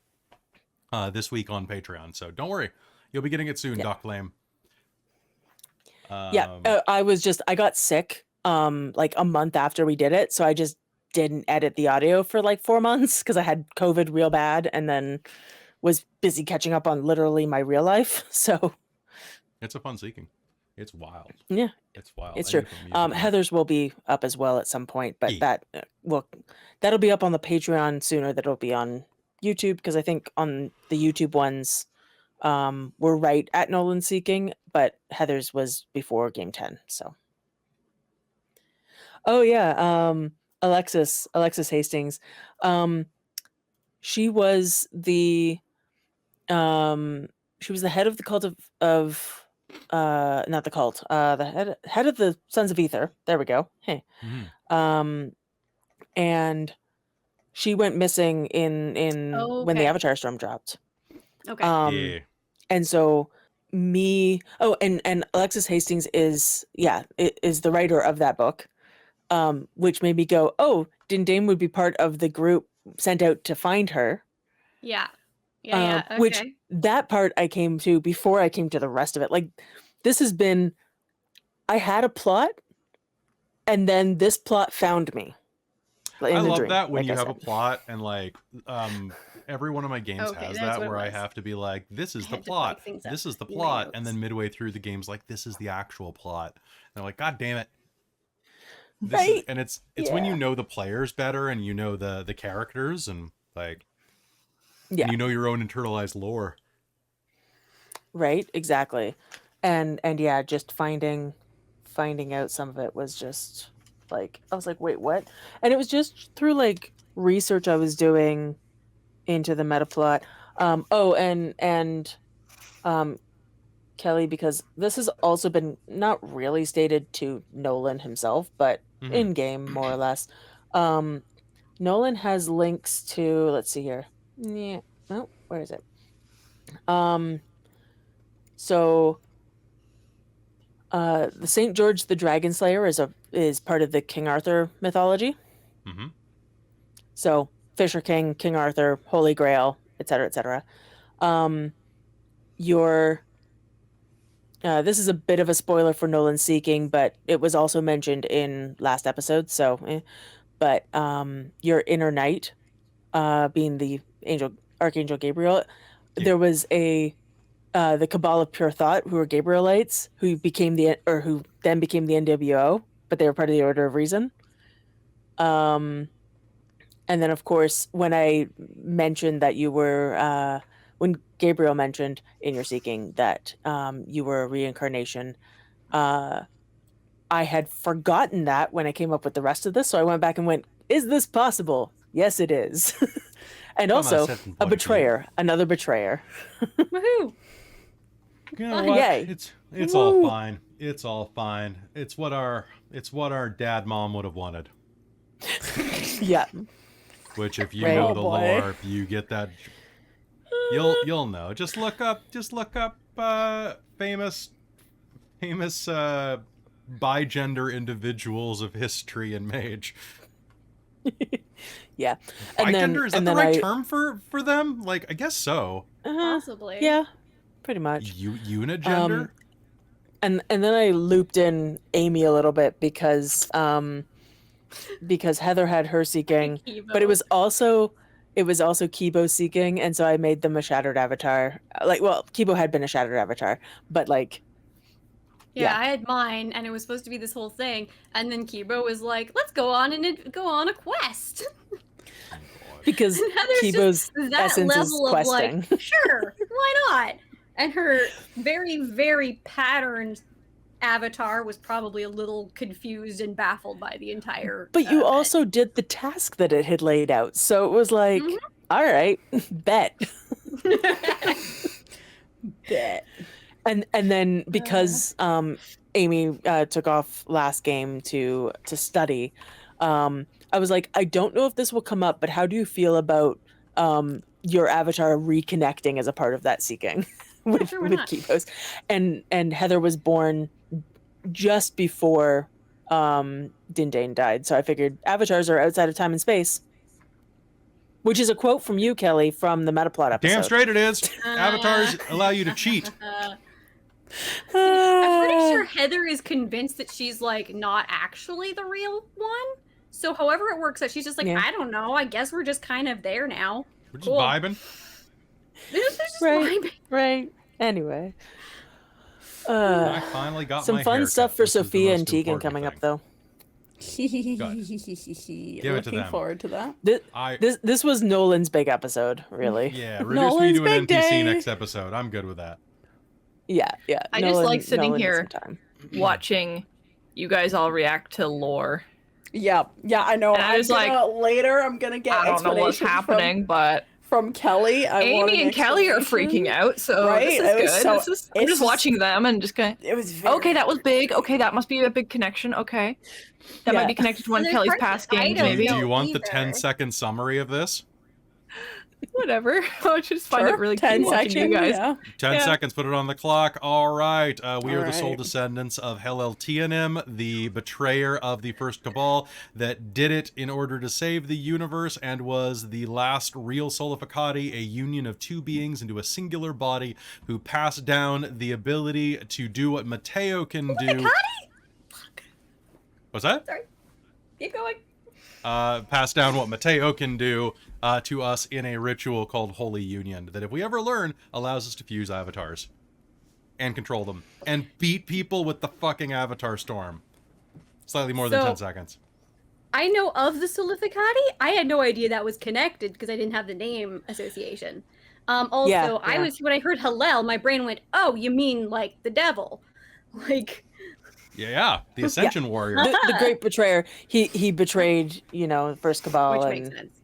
this week on Patreon. So don't worry, you'll be getting it soon, Doc Flame. I got sick like a month after we did it, so I just didn't edit the audio for like 4 months because I had COVID real bad, and then was busy catching up on literally my real life. So it's a fun seeking. It's wild. Yeah, it's wild. It's true. Heather's will be up as well at some point, but that'll be up on the Patreon sooner than it'll be on YouTube, because I think on the YouTube ones we're right at Nolan Seeking, but Heather's was before Game 10. So Alexis Hastings, she was the head of the cult of not the cult, the head of the Sons of Ether. There we go. Hey. Mm-hmm. And she went missing in when the Avatar Storm dropped. Okay. And so and Alexis Hastings is the writer of that book, which made me go, oh, Dindane would be part of the group sent out to find her. Yeah. Okay. Which that part I came to before I came to the rest of it. Like, this has been, I had a plot, and then this plot found me. I love that when you have a plot, and like every one of my games has that, where I have to be like, this is the plot, this is the plot, and then midway through the game's like, this is the actual plot. And they're like, God damn it. It's when you know the players better, and you know the characters, and like, you know your own internalized lore. Right, exactly. And just finding out some of it was just like, I was like, wait, what? And it was just through like research I was doing into the meta plot. Kelly, because this has also been not really stated to Nolan himself, but in game more or less. Nolan has links to, let's see here. Yeah. Oh, where is it? So the St. George the Dragon Slayer is part of the King Arthur mythology. Mm-hmm. So Fisher King, King Arthur, Holy Grail, etc., etc. This is a bit of a spoiler for Nolan Seeking, but it was also mentioned in last episode. So, but your inner knight, being the Archangel Gabriel, there was the Cabal of Pure Thought, who were Gabrielites, who then became the NWO, but they were part of the Order of Reason. And then, of course, when I mentioned that you were, when Gabriel mentioned in your Seeking that you were a reincarnation, I had forgotten that when I came up with the rest of this. So I went back and went, is this possible? Yes, it is. And also a betrayer, another betrayer. Woohoo! You know what? Yay. It's all fine. It's all fine. It's what our dad mom would have wanted. Yeah. Which, if you know the lore, you get that. You'll know. Just look up famous bigender individuals of history and Mage. Yeah. Bigender, is that the right term for them? Like, I guess so. Possibly. Yeah. Pretty much. Unigender? And then I looped in Amy a little bit because Heather had her seeking, but it was also KIBO seeking, and so I made them a shattered avatar. Like, well, KIBO had been a shattered avatar, but like, yeah, I had mine, and it was supposed to be this whole thing, and then KIBO was like, "Let's go on a quest." Because KIBO's essence is questing. Like, sure, why not? And her very, very patterned avatar was probably a little confused and baffled by the entire. But you also did the task that it had laid out, so it was like, all right, bet. Bet. And then because Amy took off last game to study, I was like, I don't know if this will come up, but how do you feel about your avatar reconnecting as a part of that seeking with KIBO's? And Heather was born just before Dindane died, so I figured avatars are outside of time and space. Which is a quote from you, Kelly, from the Metaplot episode. Damn straight it is. Avatars allow you to cheat. I'm pretty sure Heather is convinced that she's like not actually the real one. So however it works out, she's just like, I don't know. I guess we're just kind of there now. We're just vibing. They're just vibing. Right. Anyway. I finally got some my fun haircut, stuff for which is the Sophia most and Tegan important coming thing. up, though. Looking forward to that. This was Nolan's big episode, really. Yeah, reduce me to an NPC next episode. I'm good with that. Yeah. I just like sitting here watching you guys all react to lore. Yeah, I know. And I was like, later I'm gonna get. I don't know what's happening, but from Kelly, Amy and Kelly are freaking out. So this is good. I'm just watching them and just going. It was okay. That was big. Okay, that must be a big connection. Okay, that might be connected to one of Kelly's past games. Maybe. Do you want the 10-second summary of this? Whatever. I just find it really 10 cute watching you guys. Yeah. 10 seconds, put it on the clock. All right. We are the sole descendants of Heleltianim, the betrayer of the first Cabal that did it in order to save the universe and was the last real Solificati, a union of two beings into a singular body who passed down the ability to do what Mateo can do. What's that? Sorry. Keep going. Pass down what Mateo can do to us in a ritual called Holy Union that, if we ever learn, allows us to fuse avatars and control them and beat people with the fucking avatar storm. Slightly more than 10 seconds. I know of the Solificati. I had no idea that was connected because I didn't have the name association. Also, when I heard Hallel, my brain went, "Oh, you mean like the devil?" Like. Yeah, the Ascension warrior. The great betrayer. He betrayed, the first Cabal. Which makes sense.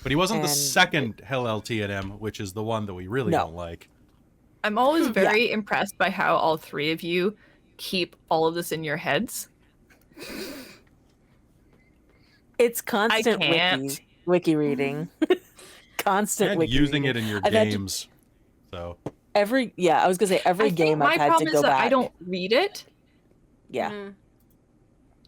But he wasn't the second Heleltianim, which is the one that we really don't like. I'm always very impressed by how all three of you keep all of this in your heads. It's constant wiki reading. Constant wiki using reading. it in your games. So I was gonna say every game I've had to go back. I don't read it. Yeah. Mm-hmm.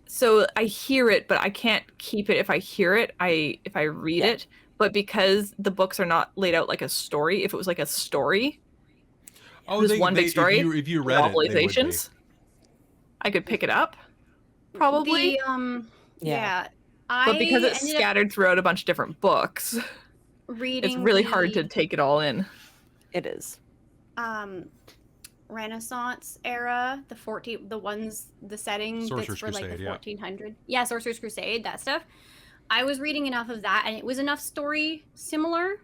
So I hear it, but I can't keep it. If I hear it, if I read it. But because the books are not laid out like a story, if it was like a story, one big story. If you read it, I could pick it up. Probably. But because it's scattered throughout a bunch of different books, it's really hard to take it all in. It is. Renaissance era, the setting Sorcerer's that's for like Crusade, the 1400. Yeah, Sorcerer's Crusade, that stuff. I was reading enough of that, and it was enough story similar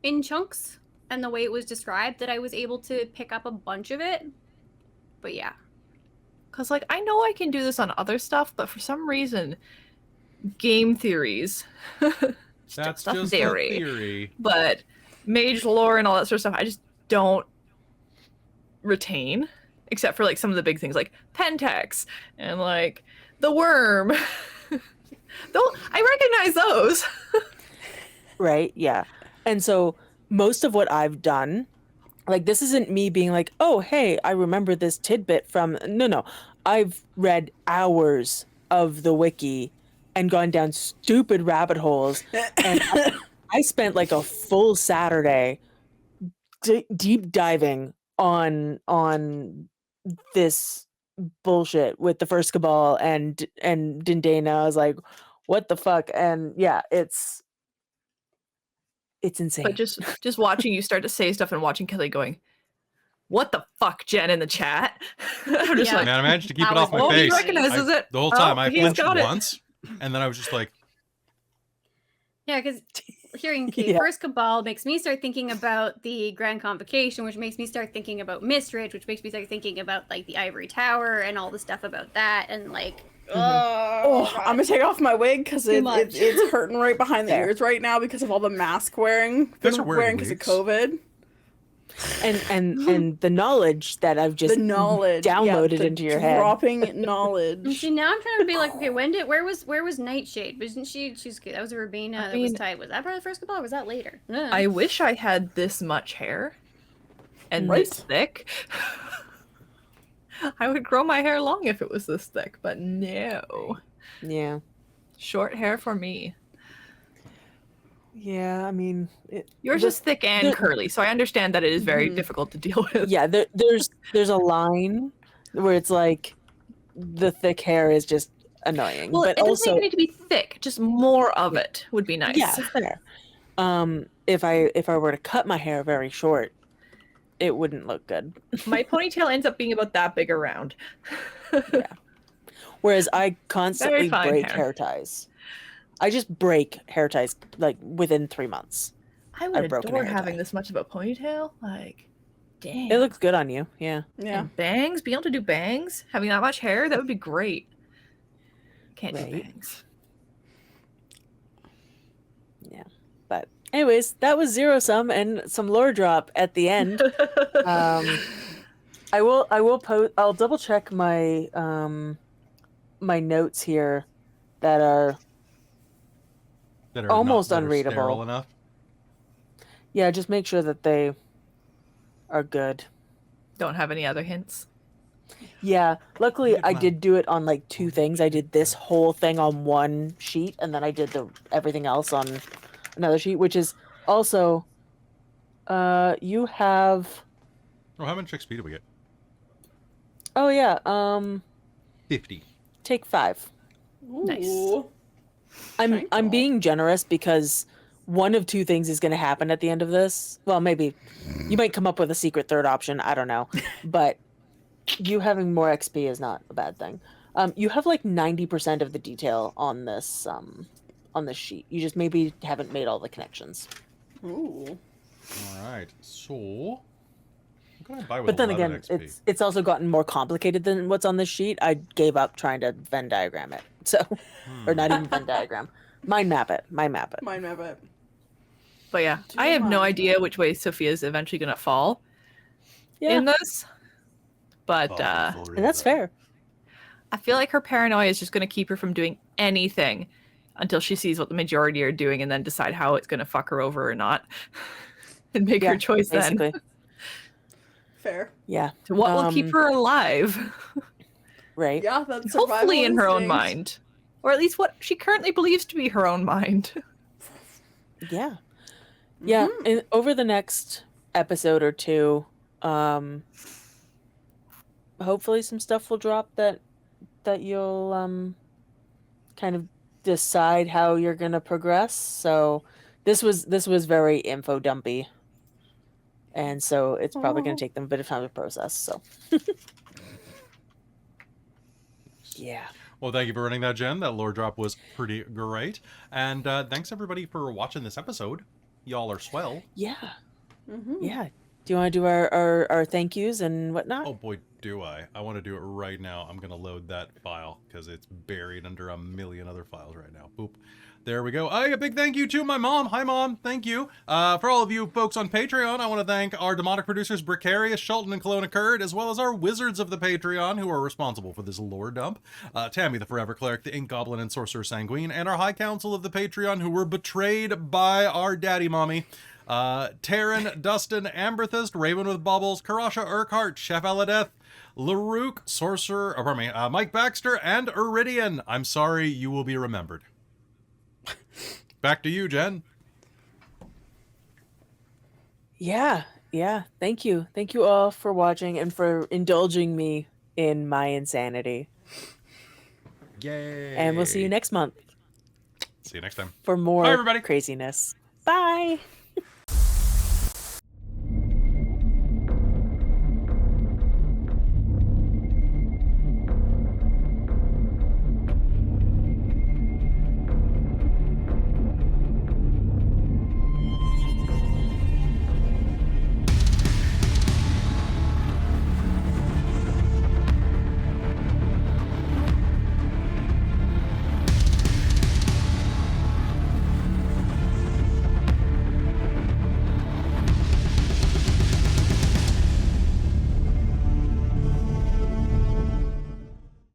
in chunks and the way it was described that I was able to pick up a bunch of it. But yeah. Because I know I can do this on other stuff, but for some reason, game theories That's just a just theory. a theory. But mage lore and all that sort of stuff, I just don't retain, except for like some of the big things like Pentex and like the worm. Though I recognize those. Right, yeah. And so most of what I've done, like this isn't me being like, oh, hey, I remember this tidbit from, no. I've read hours of the wiki and gone down stupid rabbit holes. And I spent like a full Saturday deep diving on this bullshit with the first Cabal and Dindana. I was like, what the fuck? And yeah, it's insane. But just watching you start to say stuff and watching Kelly going, what the fuck, Jen, in the chat? I'm just like, man, I managed to keep that it off was my what face. He recognizes it. The whole time I he's flinched got it. once, and then I was just like, Yeah, because hearing First Cabal makes me start thinking about the Grand Convocation, which makes me start thinking about Mistridge, which makes me start thinking about like the Ivory Tower and all the stuff about that, and like, Oh, I'm gonna take off my wig because it's hurting right behind the There. ears right now because of all the mask wearing. Guys are wearing because of wigs? COVID. And the knowledge that I've just The knowledge downloaded the into your head. dropping knowledge. see, now I'm trying to be like, okay, where was Nightshade? Wasn't she's that was a Verbena that was tied. Was that part of the First Cabal or was that later? I wish I had this much hair and Right? this thick. I would grow my hair long if it was this thick, but no. Yeah. Short hair for me. Yeah, I mean, Yours is thick and curly, so I understand that it is very difficult to deal with. yeah, there's a line where it's like the thick hair is just annoying. Well, but it doesn't also even need to be thick. Just more of it would be nice. yeah, fair. If I were to cut my hair very short, it wouldn't look good. My ponytail ends up being about that big around. Yeah. Whereas I constantly fine break hair. hair ties. I just break hair ties like within 3 months. I would broken adore hair having tie. this much of a ponytail. Like, damn. It looks good on you. Yeah. Yeah. And bangs, being able to do bangs, having that much hair, that would be great. Can't do Right. bangs. Yeah. But anyways, that was zero sum and some lore drop at the end. I'll double check my my notes here that are almost unreadable. Sterile enough. Yeah, just make sure that they are good. Don't have any other hints. Yeah, luckily Good I man. did do it on like 2 things. I did this whole thing on one sheet, and then I did everything else on another sheet, which is also you have Oh, how much XP do we get? oh yeah 50. take 5. Nice. Ooh. I'm Thankful. being generous because one of 2 things is going to happen at the end of this. Well, maybe you might come up with a secret third option. I don't know, but you having more XP is not a bad thing. You have like 90% of the detail on this sheet. You just maybe haven't made all the connections. Ooh. All right. So, what can I buy with But then 11 again, XP? it's also gotten more complicated than what's on this sheet. I gave up trying to Venn diagram it. So, or not even Venn diagram. Mind map it. Mine map it. But yeah, Do I have no mind. idea which way Sophia's eventually going to fall Yeah, in this. But and that's fair. I feel like her paranoia is just going to keep her from doing anything until she sees what the majority are doing and then decide how it's going to fuck her over or not. And make her choice basically. then. Fair. Yeah. So what will keep her alive? Right. Yeah, that's Hopefully in her own instinct. mind. Or at least what she currently believes to be her own mind. Yeah. Yeah. And over the next episode or 2, hopefully some stuff will drop that you'll kind of decide how you're gonna progress. So this was very info dumpy. And so it's probably gonna take them a bit of time to process. So yeah. Well, thank you for running that, Jen. That lore drop was pretty great. And thanks, everybody, for watching this episode. Y'all are swell. Yeah. Mm-hmm. Yeah. Do you want to do our thank yous and whatnot? Oh, boy, do I. I want to do it right now. I'm going to load that file because it's buried under a million other files right now. Boop. There we go. A big thank you to my mom. Hi, Mom. Thank you. For all of you folks on Patreon, I want to thank our demonic producers, Precarious, Shelton, and Kelowna Curd, as well as our wizards of the Patreon, who are responsible for this lore dump. Tammy, the Forever Cleric, the Ink Goblin, and Sorcerer Sanguine, and our High Council of the Patreon, who were betrayed by our daddy mommy. Taryn, Dustin, Amberthist, Raven with Bubbles, Karasha Urquhart, Chef Aladeth, Larouk, Sorcerer, Mike Baxter, and Iridian. I'm sorry, you will be remembered. Back to you, Jen. Yeah. Thank you. Thank you all for watching and for indulging me in my insanity. Yay. And we'll see you next month. See you next time. For more Bye, everybody. craziness. Bye.